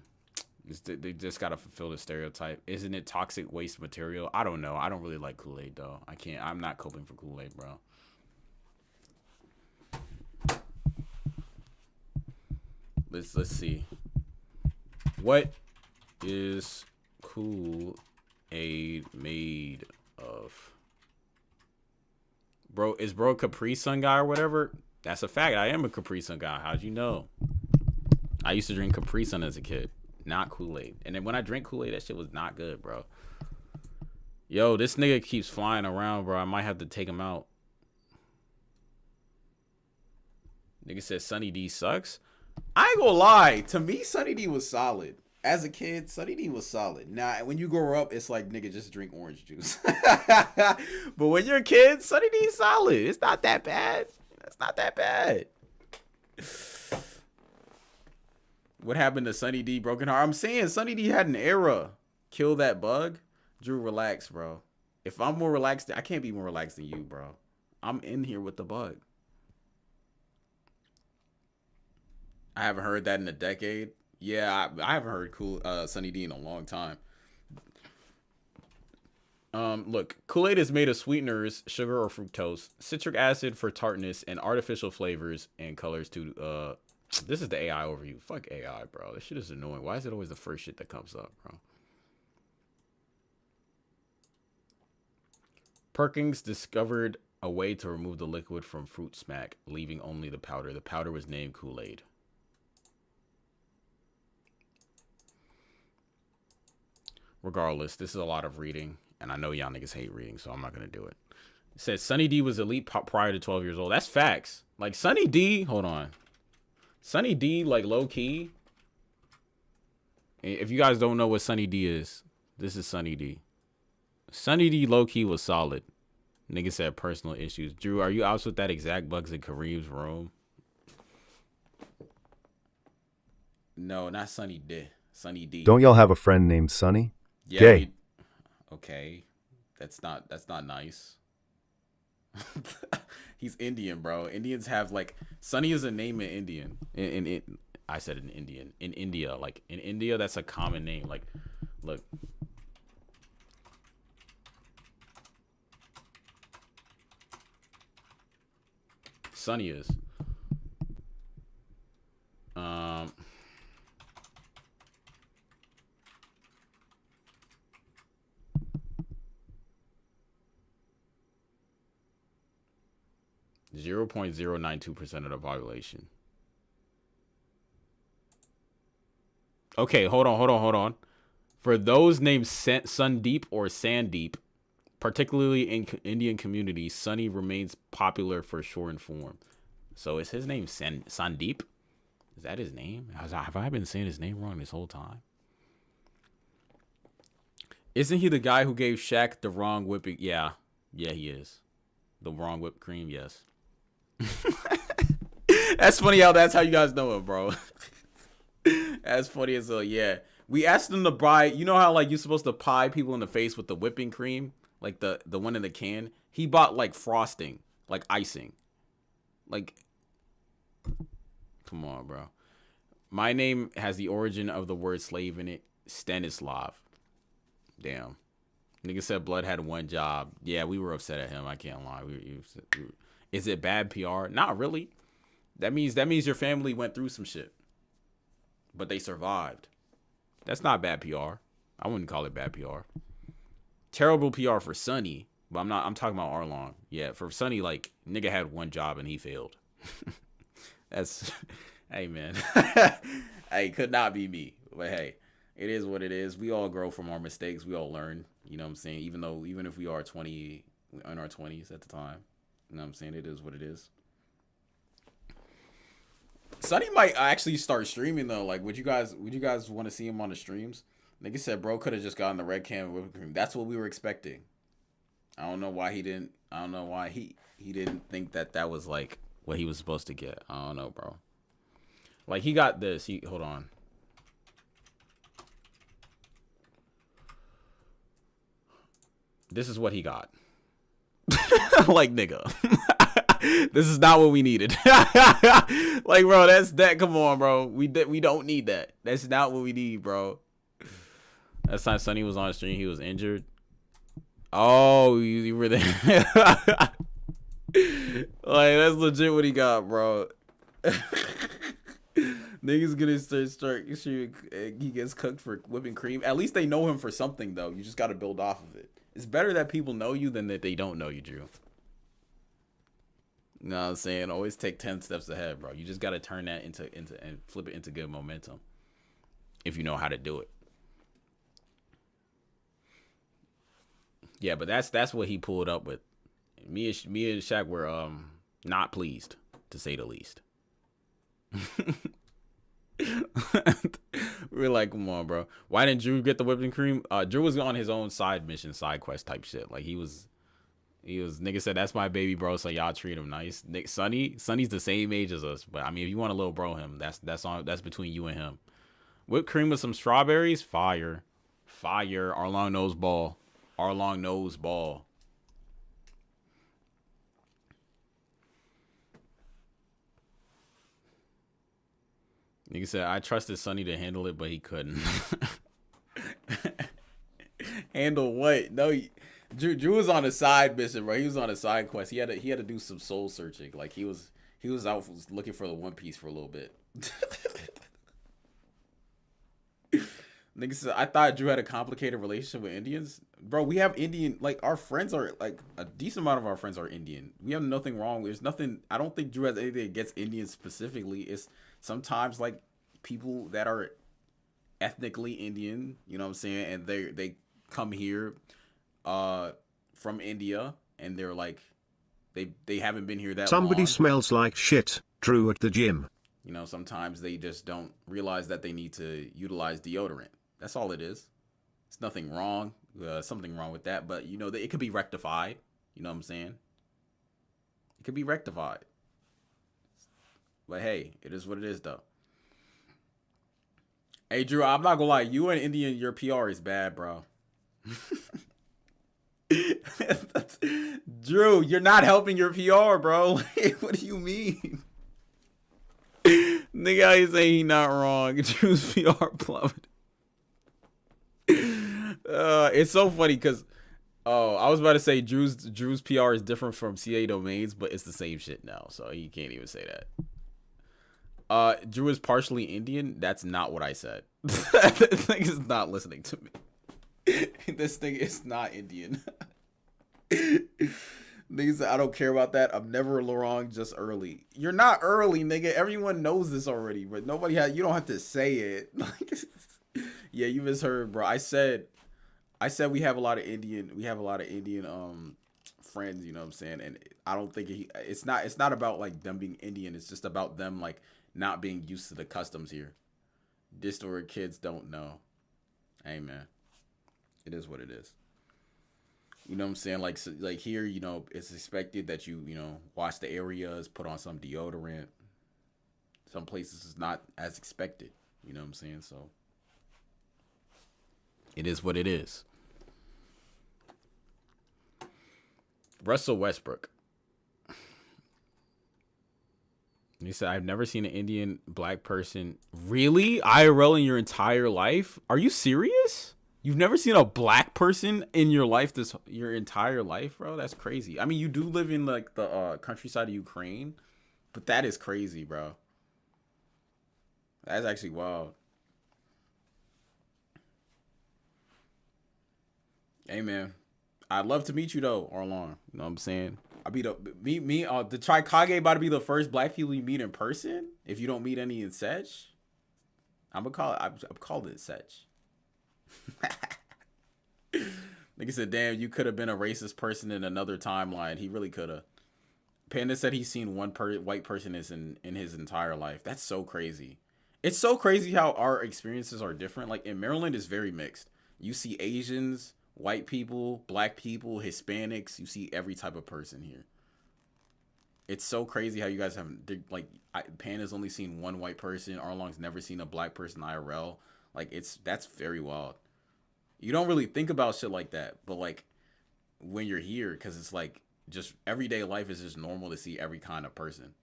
They just gotta fulfill the stereotype. Isn't it toxic waste material? I don't know. I don't really like Kool-Aid though. I'm not coping for Kool-Aid, bro. Let's see. What is Kool-Aid made of? Bro, is bro a Capri Sun guy or whatever? That's a fact. I am a Capri Sun guy. How'd you know? I used to drink Capri Sun as a kid, not Kool-Aid. And then when I drank Kool-Aid, that shit was not good, bro. Yo, this nigga keeps flying around, bro. I might have to take him out. Nigga said Sunny D sucks. I ain't gonna lie. To me, Sunny D was solid. As a kid, Sunny D was solid. Now, when you grow up, it's like, nigga, just drink orange juice. But when you're a kid, Sunny D's solid. It's not that bad. It's not that bad. What happened to Sunny D? Broken Heart? I'm saying Sunny D had an era. Kill that bug. Drew, relax, bro. If I'm more relaxed, I can't be more relaxed than you, bro. I'm in here with the bug. I haven't heard that in a decade. Yeah, I haven't heard Sunny D in a long time. Look, Kool-Aid is made of sweeteners, sugar or fructose, citric acid for tartness, and artificial flavors and colors to this is the AI overview. Fuck AI, bro. This shit is annoying. Why is it always the first shit that comes up, bro? Perkins discovered a way to remove the liquid from fruit smack, leaving only the powder. The powder was named Kool-Aid. Regardless, this is a lot of reading, and I know y'all niggas hate reading, so I'm not gonna do it. It says Sunny D was elite prior to 12 years old. That's facts. Like Sunny D, hold on. Sunny D, like low key. If you guys don't know what Sunny D is, this is Sunny D. Sunny D low key was solid. Nigga said personal issues. Drew, are you out with that exact bugs in Kareem's room? No, not Sunny D. Sunny D. Don't y'all have a friend named Sunny? Yeah, Gay. Okay. That's not nice. He's Indian, bro. Indians have like Sunny is a name in Indian. I said in Indian. In India, like in India, that's a common name. Like, look. Sunny is. 0.092% of the population. Okay, hold on. For those named Sundeep or Sandeep, particularly in Indian communities, Sunny remains popular for shortened form. So is his name Sandeep? Is that his name? Have I been saying his name wrong this whole time? Isn't he the guy who gave Shaq the wrong whipping? Yeah, he is. The wrong whipped cream, yes. That's funny how that's how you guys know him, bro. That's funny as hell. Yeah, we asked him to buy. You know how like you're supposed to pie people in the face with the whipping cream, like the one in the can. He bought like frosting, like icing. Like, come on, bro. My name has the origin of the word slave in it. Stanislav. Damn. Nigga said Blood had one job. Yeah, we were upset at him. I can't lie. Is it bad PR? Not really. That means your family went through some shit, but they survived. That's not bad PR. I wouldn't call it bad PR. Terrible PR for Sunny, but I'm talking about Arlong. Yeah, for Sunny, like nigga had one job and he failed. That's, hey man, hey, could not be me, but hey, it is what it is. We all grow from our mistakes. We all learn. You know what I'm saying? Even if we are 20 in our 20s at the time. You know what I'm saying? It is what it is. Sunny might actually start streaming though. Like, would you guys want to see him on the streams? Nigga said bro could have just gotten the red can with whipping cream. That's what we were expecting. I don't know why he didn't. I don't know why he didn't think that was like what he was supposed to get. I don't know, bro. Like he got this. Hold on. This is what he got. Like, nigga. This is not what we needed. Like, bro, that. Come on, bro. We don't need that. That's not what we need, bro. That time Sonny was on the stream, he was injured. Oh, you were there. Like, that's legit what he got, bro. Niggas gonna start. He gets cooked for whipping cream. At least they know him for something, though. You just got to build off of it. It's better that people know you than that they don't know you, Drew. You know what I'm saying? Always take 10 steps ahead, bro. You just got to turn that into and flip it into good momentum if you know how to do it. Yeah, but that's what he pulled up with. Me and Shaq were not pleased, to say the least. We're like, come on, bro. Why didn't Drew get the whipping cream? Drew was on his own side mission, side quest type shit. Like he was nigga said that's my baby bro, so y'all treat him nice. Sonny's the same age as us, but I mean if you want to little bro him, that's between you and him. Whipped cream with some strawberries, fire. Arlong knows ball. Nigga said, I trusted Sonny to handle it, but he couldn't. Handle what? No, Drew was on a side mission, bro. He was on a side quest. He had to do some soul searching. Like he was out looking for the One Piece for a little bit. Nigga said, I thought Drew had a complicated relationship with Indians. Bro, we have Indian, like our friends are like a decent amount of our friends are Indian. We have nothing wrong. There's nothing. I don't think Drew has anything against Indians specifically. It's sometimes like people that are ethnically Indian, you know what I'm saying, and they come here from India and they're like they haven't been here that Somebody long. smells like shit, Drew at the gym. You know, sometimes they just don't realize that they need to utilize deodorant. That's all it is. It's nothing wrong. Something wrong with that, but you know, it could be rectified. You know what I'm saying? It could be rectified. But hey, it is what it is, though. Hey, Drew, I'm not gonna lie. You and Indian, your PR is bad, bro. Drew, you're not helping your PR, bro. What do you mean? Nigga, how you say he not wrong? Drew's PR plummeted. It's so funny because I was about to say Drew's PR is different from CA Domains, but it's the same shit now, so you can't even say that. Drew is partially Indian. That's not what I said. This thing is not listening to me. This thing is not Indian. Niggas said, I don't care about that. I'm never wrong, just early. You're not early, nigga. Everyone knows this already, but you don't have to say it. Yeah, you misheard, bro. I said we have a lot of Indian friends, you know what I'm saying? And I don't think it's not about like them being Indian. It's just about them like not being used to the customs here. Distorted kids don't know. Hey, man. It is what it is. You know what I'm saying? Like here, you know, it's expected that you know, wash the areas, put on some deodorant. Some places is not as expected. You know what I'm saying? So it is what it is. Russell Westbrook. He said, I've never seen an Indian black person. Really? IRL in your entire life? Are you serious? You've never seen a black person in your life your entire life, bro? That's crazy. I mean, you do live in like the countryside of Ukraine, but that is crazy, bro. That's actually wild. Hey, man. I'd love to meet you though, Arlong. You know what I'm saying? I'll be the Trikage about to be the first black people you meet in person. If you don't meet any in Sech, I'm called it Sech. Nigga said, damn, you could have been a racist person in another timeline. He really could have. Panda said he's seen one white person in his entire life. That's so crazy. It's so crazy how our experiences are different. Like in Maryland, it's very mixed. You see Asians, white people, black people, Hispanics. You see every type of person here. It's so crazy how you guys haven't, like, Panda's only seen one white person. Arlong's never seen a black person IRL. Like, that's very wild. You don't really think about shit like that, but like when you're here, because it's like just everyday life is just normal to see every kind of person.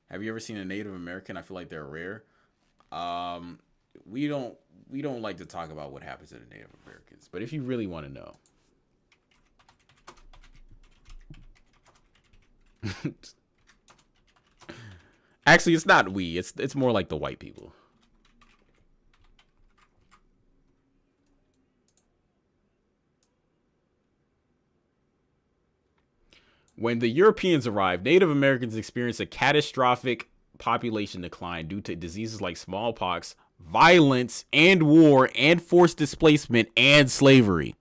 Have you ever seen a Native American? I feel like they're rare. We don't like to talk about what happens to the Native Americans, but if you really want to know. Actually, it's not we. It's more like the white people. When the Europeans arrived, Native Americans experienced a catastrophic population decline due to diseases like smallpox, violence, and war, and forced displacement and slavery.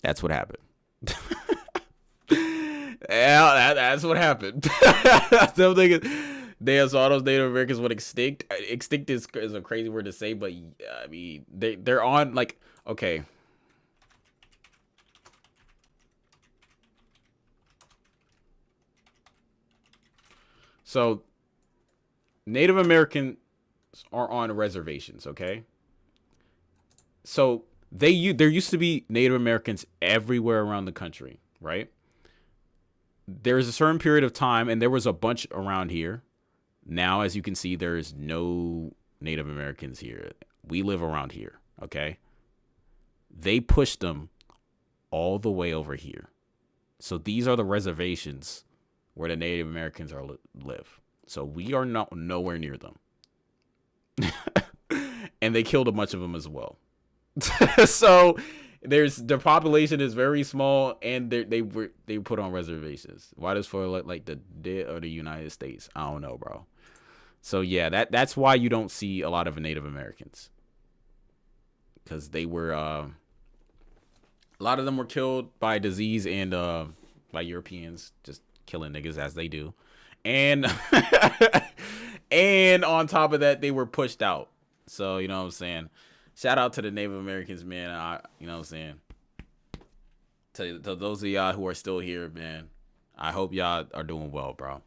That's what happened. Yeah, that's what happened. So they saw those Native Americans went extinct. Extinct is a crazy word to say, but I mean they're on, like, okay. So Native Americans are on reservations, okay? So there used to be Native Americans everywhere around the country, right? There's a certain period of time, and there was a bunch around here. Now, as you can see, there's no Native Americans here. We live around here, okay? They pushed them all the way over here. So these are the reservations where the Native Americans live. So we are nowhere near them. And they killed a bunch of them as well. So their population is very small, and they put on reservations. Why does for like the dead or the United States? I don't know, bro. So yeah, that's why you don't see a lot of Native Americans, because they were a lot of them were killed by disease and by Europeans just killing niggas as they do, and and on top of that they were pushed out. So you know what I'm saying. Shout out to the Native Americans, man. You know what I'm saying? To those of y'all who are still here, man, I hope y'all are doing well, bro.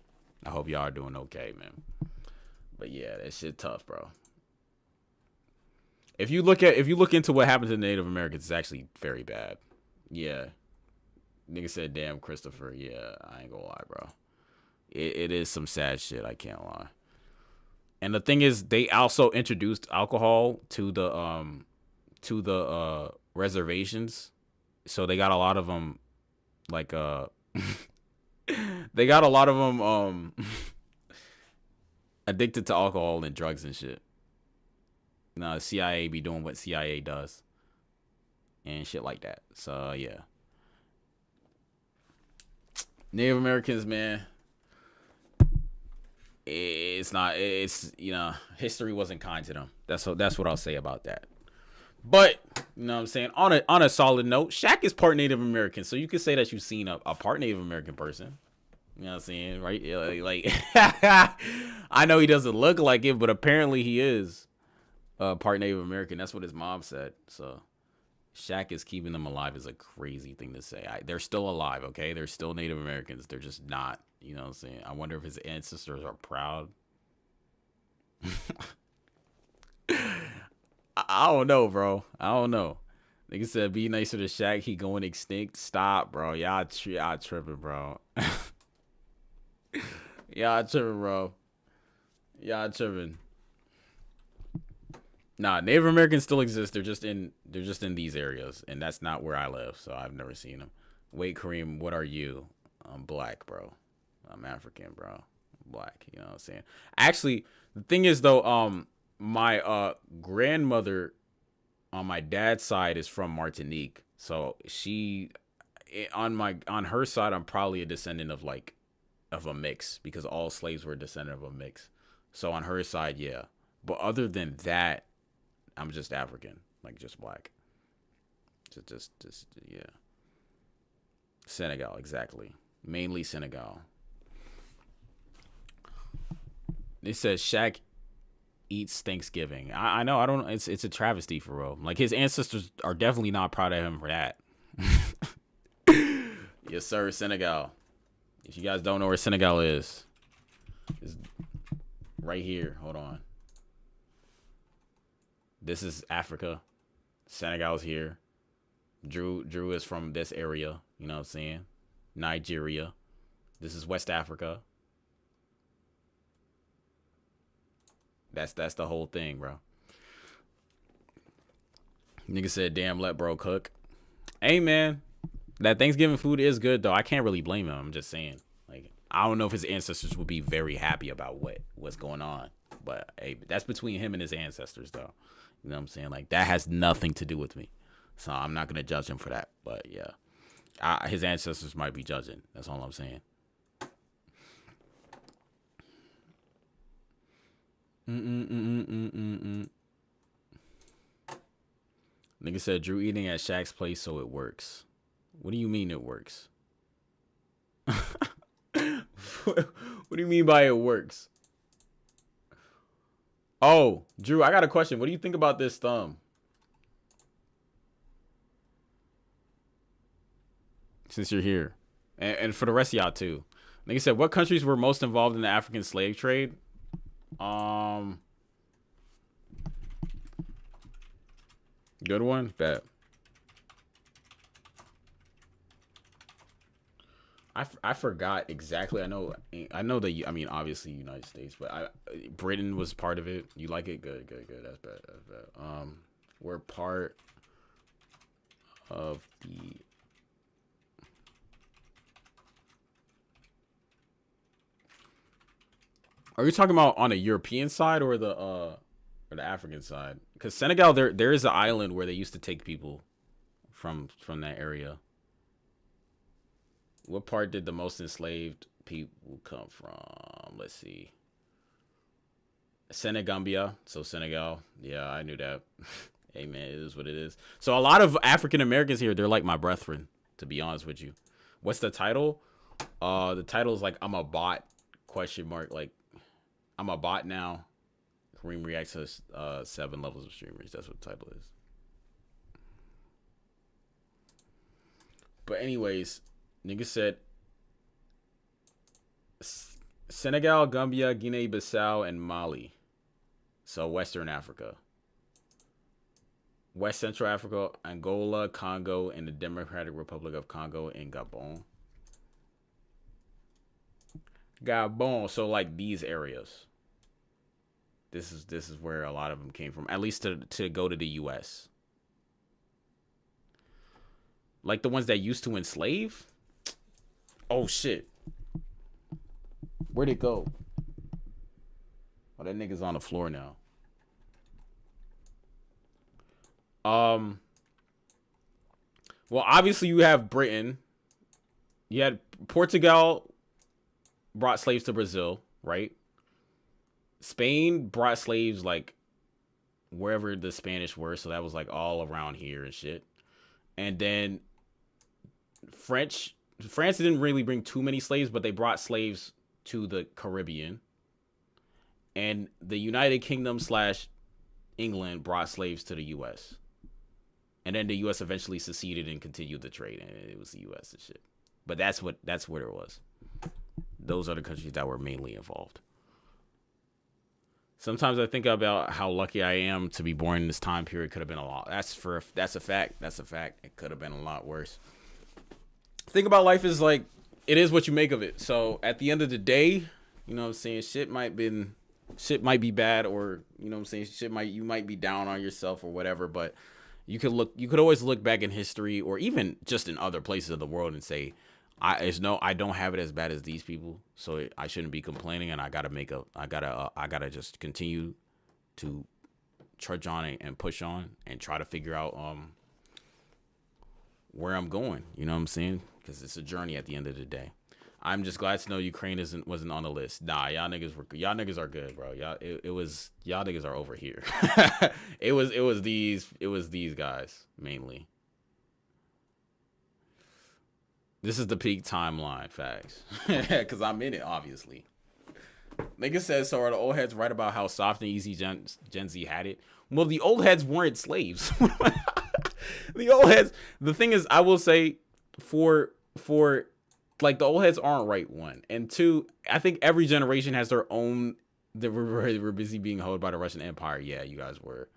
I hope y'all are doing okay, man. But yeah, that shit tough, bro. If you look into what happened to the Native Americans, it's actually very bad. Yeah. Nigga said, damn, Christopher. Yeah, I ain't gonna lie, bro. It is some sad shit, I can't lie. And the thing is, they also introduced alcohol to the reservations, so they got a lot of them, like they got a lot of them addicted to alcohol and drugs and shit. Now the CIA be doing what CIA does and shit like that. So yeah, Native Americans, man. It's you know, history wasn't kind to them. That's what I'll say about that. But you know what I'm saying, on a solid note, Shaq is part Native American, so you could say that you've seen a part Native American person. You know what I'm saying, right? Like I know he doesn't look like it, but apparently he is part Native American. That's what his mom said. So Shaq is keeping them alive is a crazy thing to say. They're still alive, okay? They're still Native Americans. They're just not. You know what I'm saying? I wonder if his ancestors are proud. I don't know, bro. I don't know. Nigga said, be nicer to Shaq. He going extinct. Stop, bro. Y'all tripping, bro. Y'all tripping, bro. Y'all tripping. Nah, Native Americans still exist. They're just in these areas, and that's not where I live, so I've never seen them. Wait, Kareem, what are you? I'm black, bro. I'm African, bro. I'm black. You know what I'm saying? Actually, the thing is though, my grandmother on my dad's side is from Martinique, so on her side, I'm probably a descendant of a mix, because all slaves were a descendant of a mix. So on her side, yeah. But other than that, I'm just African, like just black. Just yeah. Senegal, exactly. Mainly Senegal. They said Shaq eats Thanksgiving. I know. I don't. It's a travesty for real. Like his ancestors are definitely not proud of him for that. Yes, sir. Senegal. If you guys don't know where Senegal is, it's right here. Hold on. This is Africa. Senegal's here. Drew is from this area. You know what I'm saying? Nigeria. This is West Africa. That's the whole thing, bro. Nigga said, damn, let bro cook. Hey, man. That Thanksgiving food is good, though. I can't really blame him. I'm just saying. Like, I don't know if his ancestors would be very happy about what's going on. But, hey, that's between him and his ancestors, though. You know what I'm saying? Like, that has nothing to do with me. So, I'm not going to judge him for that. But, yeah. His ancestors might be judging. That's all I'm saying. Nigga said Drew eating at Shaq's place so it works. What do you mean it works? What do you mean by it works? Oh, Drew, I got a question. What do you think about this thumb? Since you're here. And for the rest of y'all too. Nigga said, what countries were most involved in the African slave trade? Good one. Bet. I forgot exactly. I know that. I mean, obviously United States, but Britain was part of it. You like it? Good. That's bad. We're part of the. Are you talking about on the European side or the African side? Because Senegal, there is an island where they used to take people from that area. What part did the most enslaved people come from? Let's see. Senegambia. So Senegal. Yeah, I knew that. Hey, man, it is what it is. So a lot of African Americans here, they're like my brethren, to be honest with you. What's the title? The title is like, I'm a bot, ? Like, I'm a bot now. Karim reacts to 7 levels of streamers. That's what the title is. But anyways, nigga said Senegal, Gambia, Guinea-Bissau, and Mali. So Western Africa. West Central Africa, Angola, Congo, and the Democratic Republic of Congo and Gabon. Gabon. So like these areas. This is where a lot of them came from. At least to go to the US. Like the ones that used to enslave? Oh shit. Where'd it go? Oh, that nigga's on the floor now. Well, obviously you have Britain. You had Portugal brought slaves to Brazil, right? Spain brought slaves like wherever the Spanish were, so that was like all around here and shit. And then France didn't really bring too many slaves, but they brought slaves to the Caribbean. And the United Kingdom / England brought slaves to the US. And then the US eventually seceded and continued the trade, and it was the US and shit. But that's what it was. Those are the countries that were mainly involved. Sometimes I think about how lucky I am to be born in this time period. Could have been a lot. That's a fact. That's a fact. It could have been a lot worse. Think about life is like, it is what you make of it. So at the end of the day, you know what I'm saying, shit might be bad, or you know what I'm saying, you might be down on yourself or whatever, but you could always look back in history or even just in other places of the world and say, I don't have it as bad as these people, so I shouldn't be complaining, and I gotta just continue to trudge on and push on and try to figure out where I'm going. You know what I'm saying? Because it's a journey at the end of the day. I'm just glad to know Ukraine wasn't on the list. Nah, y'all niggas are good, bro. Y'all niggas are over here. it was these guys mainly. This is the peak timeline, facts. Because I'm in it, obviously. Nigga says, so are the old heads right about how soft and easy Gen Z had it? Well, the old heads weren't slaves. The old heads, the thing is, I will say for like the old heads aren't right, one. And two, I think every generation has their own, they were busy being held by the Russian Empire. Yeah, you guys were.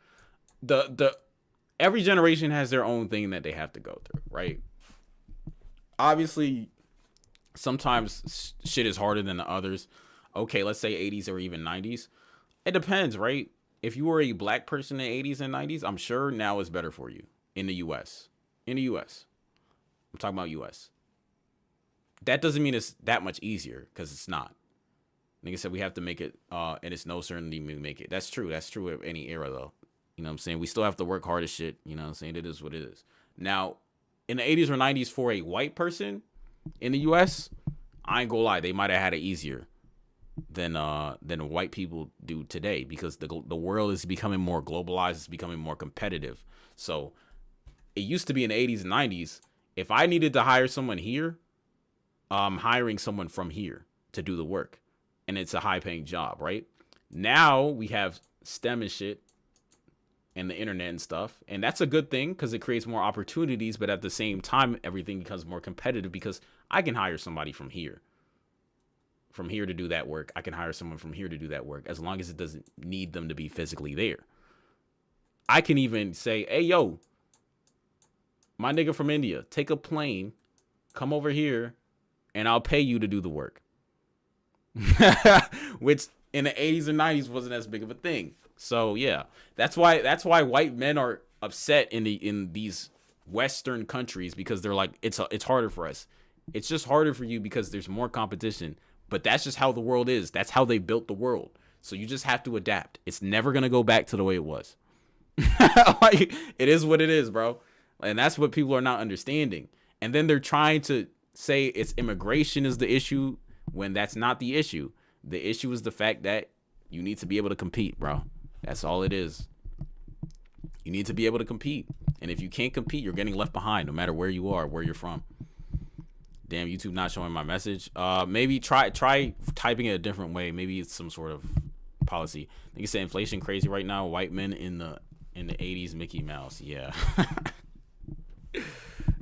Every generation has their own thing that they have to go through, right? Obviously, sometimes shit is harder than the others. Okay, let's say 80s or even 90s. It depends, right? If you were a black person in the 80s and 90s, I'm sure now is better for you in the US. In the US. I'm talking about US. That doesn't mean it's that much easier, because it's not. Nigga said we have to make it, and it's no certainty we make it. That's true. That's true of any era, though. You know what I'm saying? We still have to work hard as shit. You know what I'm saying? It is what it is. Now, in the 80s or 90s, for a white person in the US, I ain't gonna lie, they might have had it easier than white people do today, because the world is becoming more globalized, it's becoming more competitive. So it used to be in the 80s and 90s, if I needed to hire someone here, I'm hiring someone from here to do the work, and it's a high paying job, right? Now we have STEM and shit and the internet and stuff, and that's a good thing because it creates more opportunities, but at the same time everything becomes more competitive because I can hire somebody from here to do that work. I can hire someone from here to do that work, as long as it doesn't need them to be physically there. I can even say, hey, yo, my nigga from India, take a plane, come over here, and I'll pay you to do the work. Which in the 80s and 90s wasn't as big of a thing. So yeah, that's why white men are upset in these Western countries, because they're like, it's harder for us. It's just harder for you because there's more competition. But that's just how the world is. That's how they built the world. So you just have to adapt. It's never going to go back to the way it was. Like, it is what it is, bro. And that's what people are not understanding. And then they're trying to say it's immigration is the issue when that's not the issue. The issue is the fact that you need to be able to compete, bro. That's all it is. You need to be able to compete. And if you can't compete, you're getting left behind no matter where you are, where you're from. Damn, YouTube not showing my message. Maybe try typing it a different way. Maybe it's some sort of policy. They can say inflation crazy right now. White men in the 80s, Mickey Mouse. Yeah.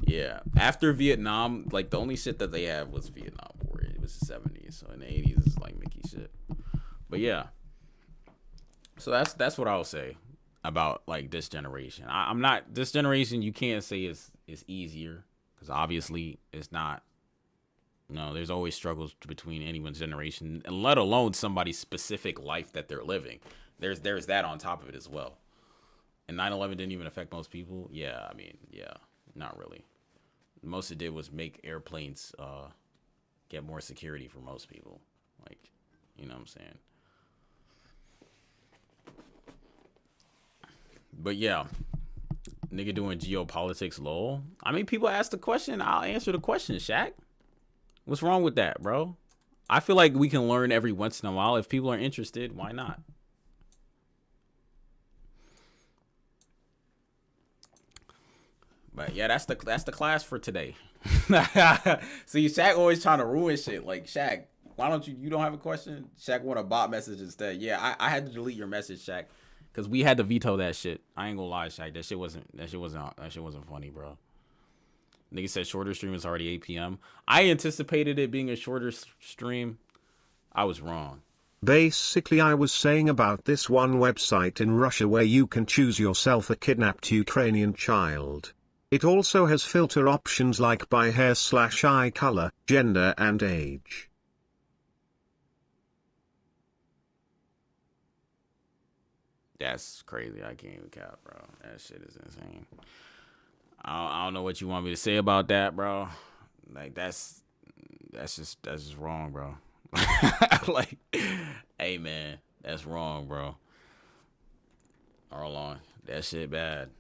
Yeah. After Vietnam, like the only shit that they have was Vietnam War. It was the 70s. So in the 80s, it's like Mickey shit. But yeah. So that's what I'll say about like this generation. I'm not, this generation, you can't say is easier, because obviously it's not. No, there's always struggles between anyone's generation, and let alone somebody's specific life that they're living. There's that on top of it as well. And 9/11 didn't even affect most people. Yeah, I mean, yeah, not really. Most it did was make airplanes get more security for most people. Like, you know what I'm saying? But yeah, nigga doing geopolitics, lol. I mean, people ask the question, I'll answer the question, Shaq. What's wrong with that, bro? I feel like we can learn every once in a while. If people are interested, why not? But yeah, that's the class for today. See, Shaq always trying to ruin shit. Like, Shaq, why don't you don't have a question? Shaq want a bot message instead. Yeah, I had to delete your message, Shaq, because we had to veto that shit. I ain't gonna lie, Shaq. That shit wasn't funny, bro. Nigga said shorter stream is already 8 p.m. I anticipated it being a shorter stream. I was wrong. Basically, I was saying about this one website in Russia where you can choose yourself a kidnapped Ukrainian child. It also has filter options like by hair/eye color, gender and age. That's crazy. I can't even cap, bro. That shit is insane. I don't know what you want me to say about that, bro. Like, that's just wrong, bro. Like, hey man, that's wrong, bro. Hold on, that shit bad.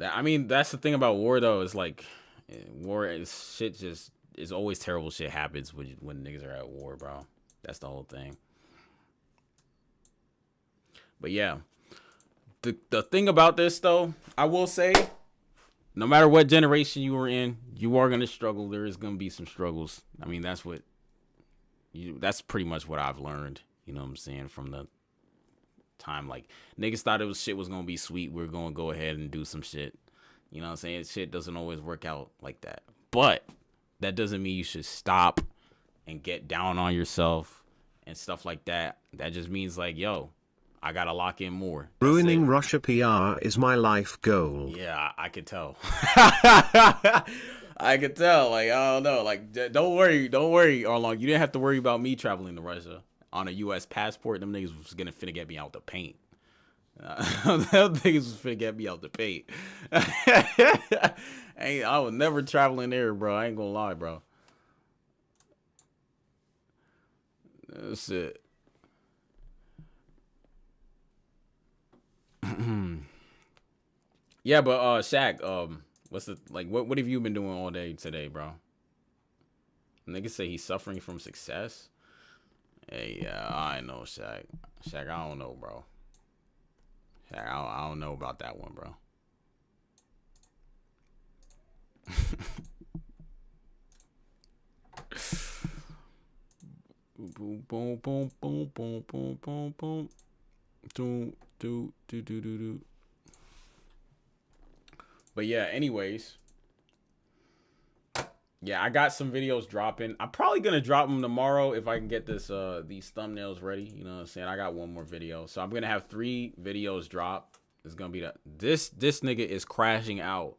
I mean, that's the thing about war, though. Is like, war is shit. Just is always terrible shit happens when niggas are at war, bro. That's the whole thing. But yeah. The thing about this, though, I will say, no matter what generation you were in, you are going to struggle. There is going to be some struggles. I mean, that's what that's pretty much what I've learned. You know what I'm saying? From the time, like, niggas thought shit was gonna be sweet. We're gonna go ahead and do some shit. You know what I'm saying? Shit doesn't always work out like that. But that doesn't mean you should stop and get down on yourself and stuff like that. That just means like, yo, I gotta lock in more. Ruining Russia PR is my life goal. Yeah, I could tell. I could tell. Like, I don't know. Like, don't worry, Arlong. You didn't have to worry about me traveling to Russia on a U.S. passport. Them niggas was gonna finna get me out the paint. Them niggas was finna get me out the paint. I was never traveling there, bro. I ain't gonna lie, bro. That's it. Yeah, but Shaq, what's the what have you been doing all day today, bro? Niggas say he's suffering from success. Hey, yeah, I know, Shaq. Shaq, I don't know, bro. Shaq, I don't know about that one, bro. Boom, boom, boom, boom, boom, boom, boom, boom. Do. But yeah, anyways. Yeah, I got some videos dropping. I'm probably gonna drop them tomorrow if I can get this these thumbnails ready. You know what I'm saying? I got one more video. So I'm gonna have 3 videos drop. It's gonna be this nigga is crashing out.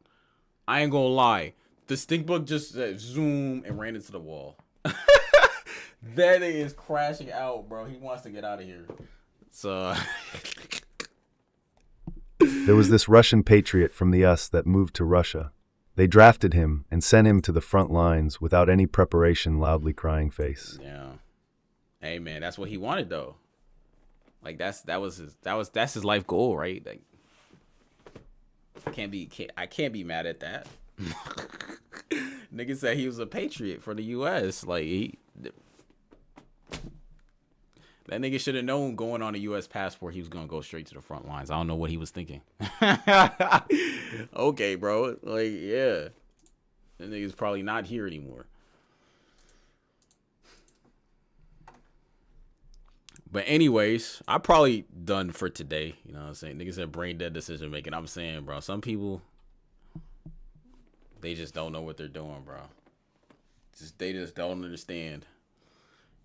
I ain't gonna lie. The stink bug just zoom and ran into the wall. That nigga is crashing out, bro. He wants to get out of here. So there was this Russian patriot from the US that moved to Russia. They drafted him and sent him to the front lines without any preparation, loudly crying face. Yeah. Hey man, that's what he wanted though. Like that's his life goal, right? Like I can't be mad at that. Nigga said he was a patriot for the US. Like that nigga should have known going on a U.S. passport he was gonna go straight to the front lines. I don't know what he was thinking. Okay, bro. Like, yeah. That nigga's probably not here anymore. But anyways, I'm probably done for today. You know what I'm saying? Niggas said brain dead decision making. I'm saying, bro, some people, they just don't know what they're doing, bro. They just don't understand.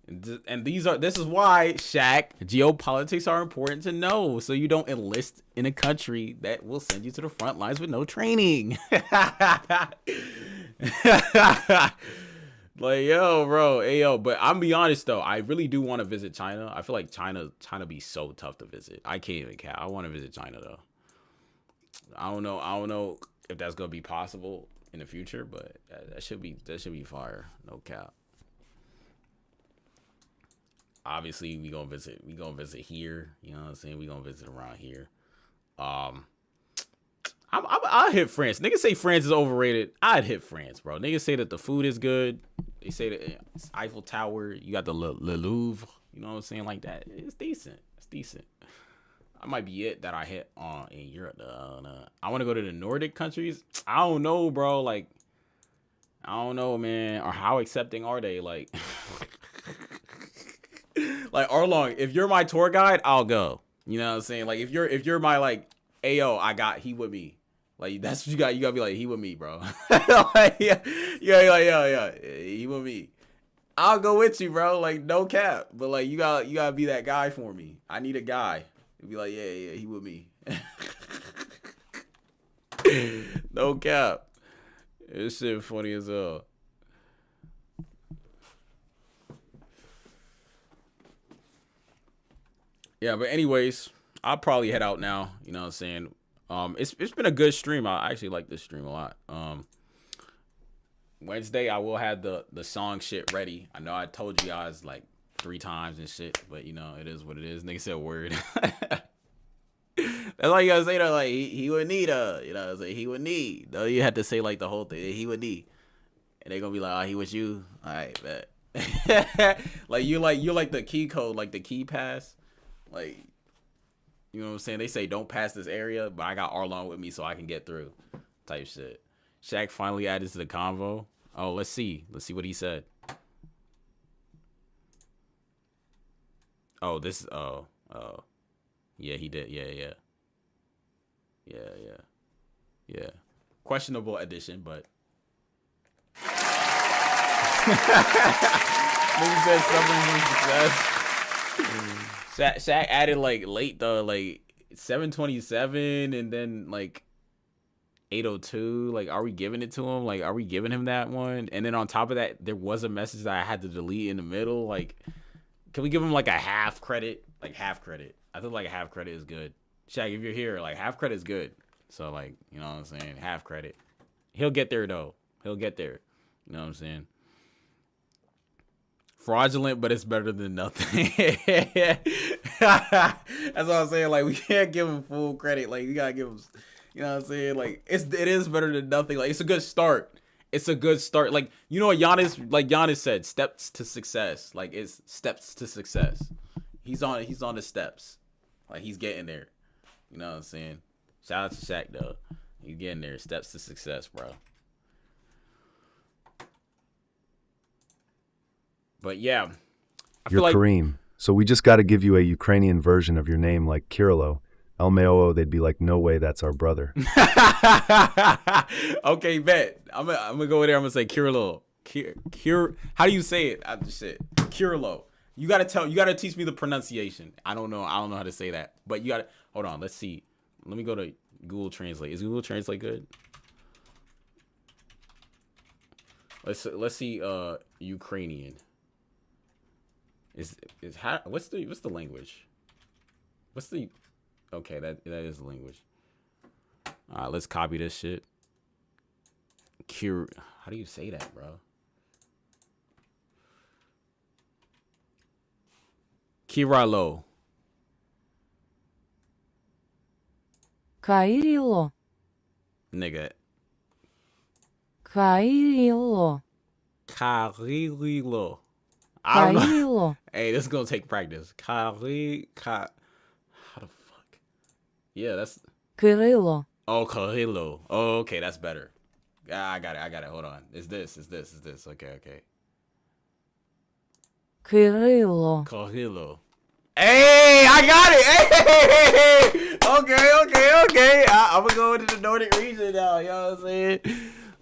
And this is why, Shaq, geopolitics are important to know, so you don't enlist in a country that will send you to the front lines with no training. Like, yo, bro, hey, yo, but I'm be honest though, I really do want to visit China. I feel like China be so tough to visit. I can't even cap. I want to visit China though. I don't know if that's gonna be possible in the future, but that should be fire. No cap. Obviously, we gonna visit here. You know what I'm saying? We gonna visit around here. I'll hit France. Niggas say France is overrated. I'd hit France, bro. Niggas say that the food is good. They say that it's Eiffel Tower. You got the Le Louvre. You know what I'm saying? Like that. It's decent. It's decent. That might be it that I hit on in Europe. I want to go to the Nordic countries. I don't know, bro. Like, I don't know, man. Or how accepting are they? Like. Like, Arlong, if you're my tour guide, I'll go. You know what I'm saying? Like, if you're my, like, ayo, he with me. Like, that's what you got. You gotta be like, he with me, bro. Like, yeah, he with me. I'll go with you, bro. Like, no cap. But like, you gotta be that guy for me. I need a guy. Be like, yeah, he with me. No cap. This shit funny as hell. Yeah, but anyways, I'll probably head out now. You know what I'm saying? It's been a good stream. I actually like this stream a lot. Wednesday I will have the song shit ready. I know I told you guys like 3 times and shit, but you know, it is what it is. Nigga said word. That's all you gotta say though, like he would need you know, like he would need. Though you had to say like the whole thing. He would need. And they gonna be like, oh, he was you? Alright, bet. Like you're like the key code, like the key pass. Like, you know what I'm saying? They say don't pass this area, but I got Arlon with me so I can get through. Type shit. Shaq finally added to the convo. Oh, let's see. Let's see what he said. Oh, this. Yeah, he did. Yeah. Questionable addition, but. Nigga said something from success. Shaq added like late though, like 727 and then like 802. Like, are we giving it to him? Like, are we giving him that one? And then on top of that, there was a message that I had to delete in the middle. Like, can we give him like a half credit? Like half credit. I think like a half credit is good. Shaq, if you're here, like half credit is good. So like, you know what I'm saying? Half credit. He'll get there though. He'll get there. You know what I'm saying? Fraudulent, but it's better than nothing. That's what I'm saying. Like, we can't give him full credit. Like, we gotta give him, you know what I'm saying? Like, it is better than nothing. Like, it's a good start. It's a good start. Like, you know what Giannis said, steps to success. Like, it's steps to success. He's on the steps. Like, he's getting there. You know what I'm saying? Shout out to Shaq though. He's getting there. Steps to success, bro. But yeah, You're like Karim, so we just got to give you a Ukrainian version of your name, like Kirilo. Almeoo, they'd be like, no way, that's our brother. Okay, bet. I'm gonna go in there. I'm gonna say Kirilo. How do you say it? I just said Kirilo. You gotta teach me the pronunciation. I don't know how to say that. But you gotta hold on. Let's see. Let me go to Google Translate. Is Google Translate good? Let's see. Ukrainian. What's the language? Okay, that is the language. All right, let's copy this shit. How do you say that, bro? Kirilo. Kairilo. Nigga. Kairilo. Kairilo. I don't know. Hey, this is gonna take practice. How the fuck? Yeah, that's Kirilo. Oh, Kirilo. Oh, okay, that's better. I got it. Hold on. Is this. Okay. Kirilo. Hey, I got it. Hey. Okay. I'm gonna go into the Nordic region now. You know what I'm saying?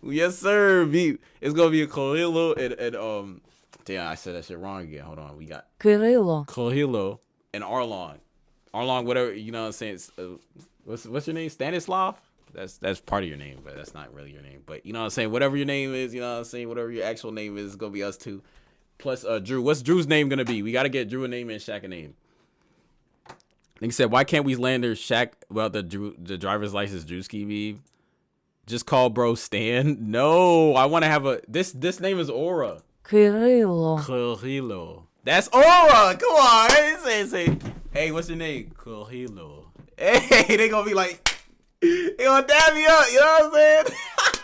Yes, sir. It's gonna be a Kirilo and damn, I said that shit wrong again. Hold on. We got Kirilo and Arlong. Arlong, whatever, you know what I'm saying? What's your name? Stanislav? That's part of your name, but that's not really your name. But you know what I'm saying? Whatever your name is, you know what I'm saying? Whatever your actual name is, it's going to be us two. Plus Drew. What's Drew's name going to be? We got to get Drew a name and Shaq a name. He said, why can't we slander Shaq about the driver's license Drewski meme? Just call bro Stan? No, I want to have this name is Aura. Kirilo. That's Aura. Come on. Say. Hey, what's your name? Kirilo. Hey, they gonna be like, they gonna dab me up. You know what I'm saying?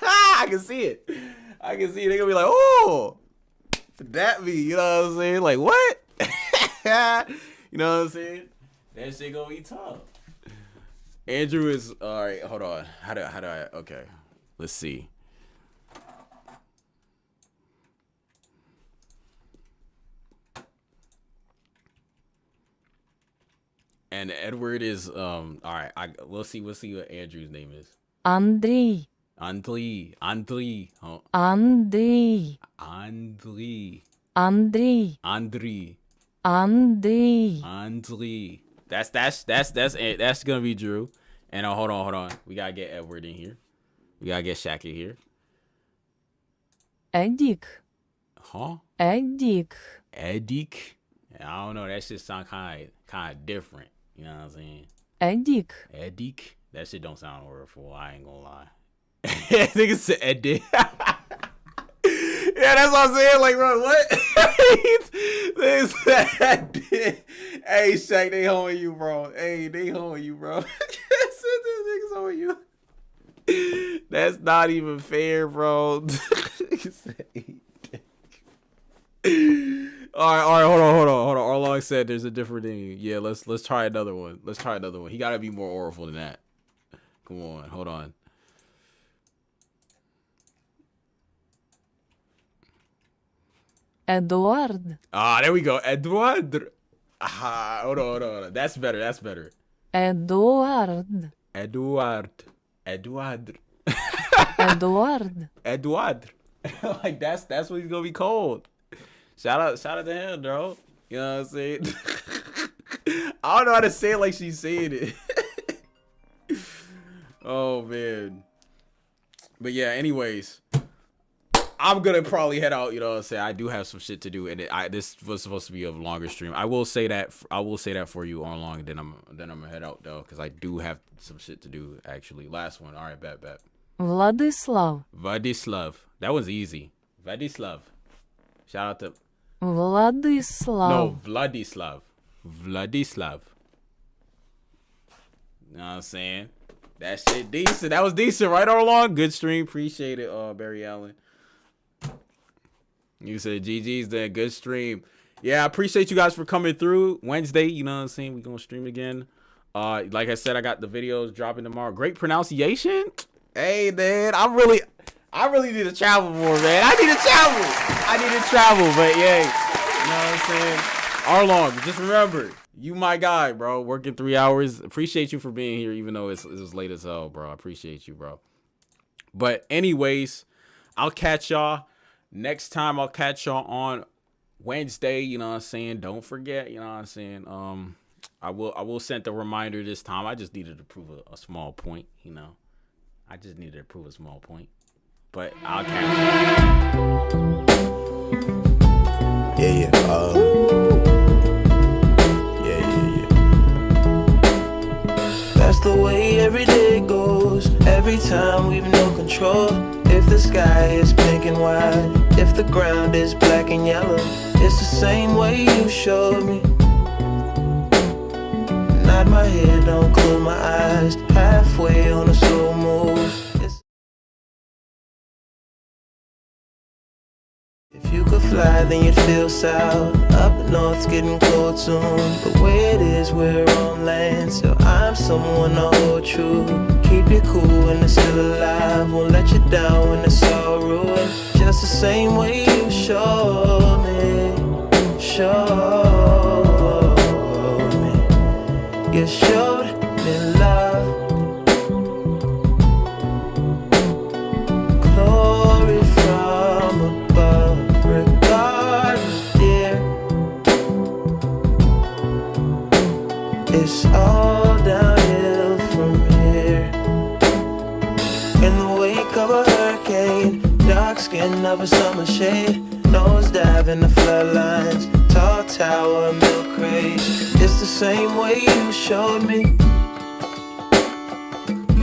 I can see it. They gonna be like, oh, dab me. You know what I'm saying? Like what? You know what I'm saying? That shit gonna be tough. Andrew is all right. Hold on. How do I? Okay, let's see. And Edward is all right. We'll see what Andrew's name is. Andrei. Andrei. Oh. Andrei. That's gonna be Drew. And hold on. We gotta get Edward in here. We gotta get Shaq in here. Edik. Huh? Edik. I don't know. That shit sound kind of different. You know what I'm saying? Edik. That shit don't sound horrible. I ain't gonna lie. Nigga said Edik. Yeah, that's what I'm saying. Like, bro, what? They said Hey, Shaq, they holding you, bro. Niggas holding you. That's not even fair, bro. All right, hold on. Arlong said there's a different name. Yeah, let's try another one. He gotta be more oriful than that. Come on, hold on. Eduard. There we go. Eduard. Hold on. That's better. Eduard. Like that's what he's gonna be called. Shout out to him, bro. You know what I'm saying? I don't know how to say it like she's saying it. Oh man. But yeah, anyways, I'm gonna probably head out. You know what I'm saying? I do have some shit to do, and this was supposed to be a longer stream. I will say that for you on long. Then I'm gonna head out though, because I do have some shit to do. Actually, last one. All right, bet. Vladislav. That was easy. Vladislav. Shout out to Vladislav. No, Vladislav. You know what I'm saying? That shit decent. That was decent. Right or along. Good stream. Appreciate it, Barry Allen. You said GG's there. Good stream. Yeah, I appreciate you guys for coming through. Wednesday, you know what I'm saying? We're going to stream again. Like I said, I got the videos dropping tomorrow. Great pronunciation. Hey, man. I really need to travel more, man. I need to travel. But, yeah. You know what I'm saying? Arlong, just remember, you my guy, bro. Working 3 hours. Appreciate you for being here, even though it was late as hell, bro. I appreciate you, bro. But anyways, I'll catch y'all next time. I'll catch y'all on Wednesday. You know what I'm saying? Don't forget. You know what I'm saying? I will send the reminder this time. I just needed to prove a small point. You know, I just needed to prove a small point. But I'll catch you. Yeah. That's the way every day goes. Every time we've no control. If the sky is pink and white, if the ground is black and yellow, it's the same way you showed me. Nod my head, don't close my eyes. Halfway on a slow move. If you could fly, then you'd feel south. Up north's getting cold soon. The way it is, we're on land, so I'm someone to hold true. Keep you cool when it's still alive. Won't let you down when it's all ruined. Just the same way you showed me. You showed me love. Glory from above. Regardless, dear, it's all downhill from here. In the wake of a hurricane, dark skin of a summer shade, nosedive in the floodlines, tall tower, milk crate. It's the same way you showed me.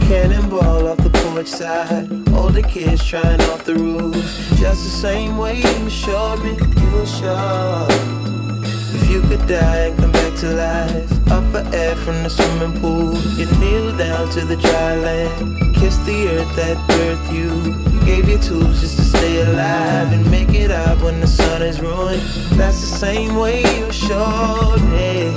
Cannonball off the porch side, older kids trying off the roof. Just the same way you showed me. You were sure. If you could die and come back to life, up for air from the swimming pool, you kneel down to the dry land, kiss the earth that birthed you, gave you tools just to stay alive and make it out when the sun is ruined. That's the same way you showed me.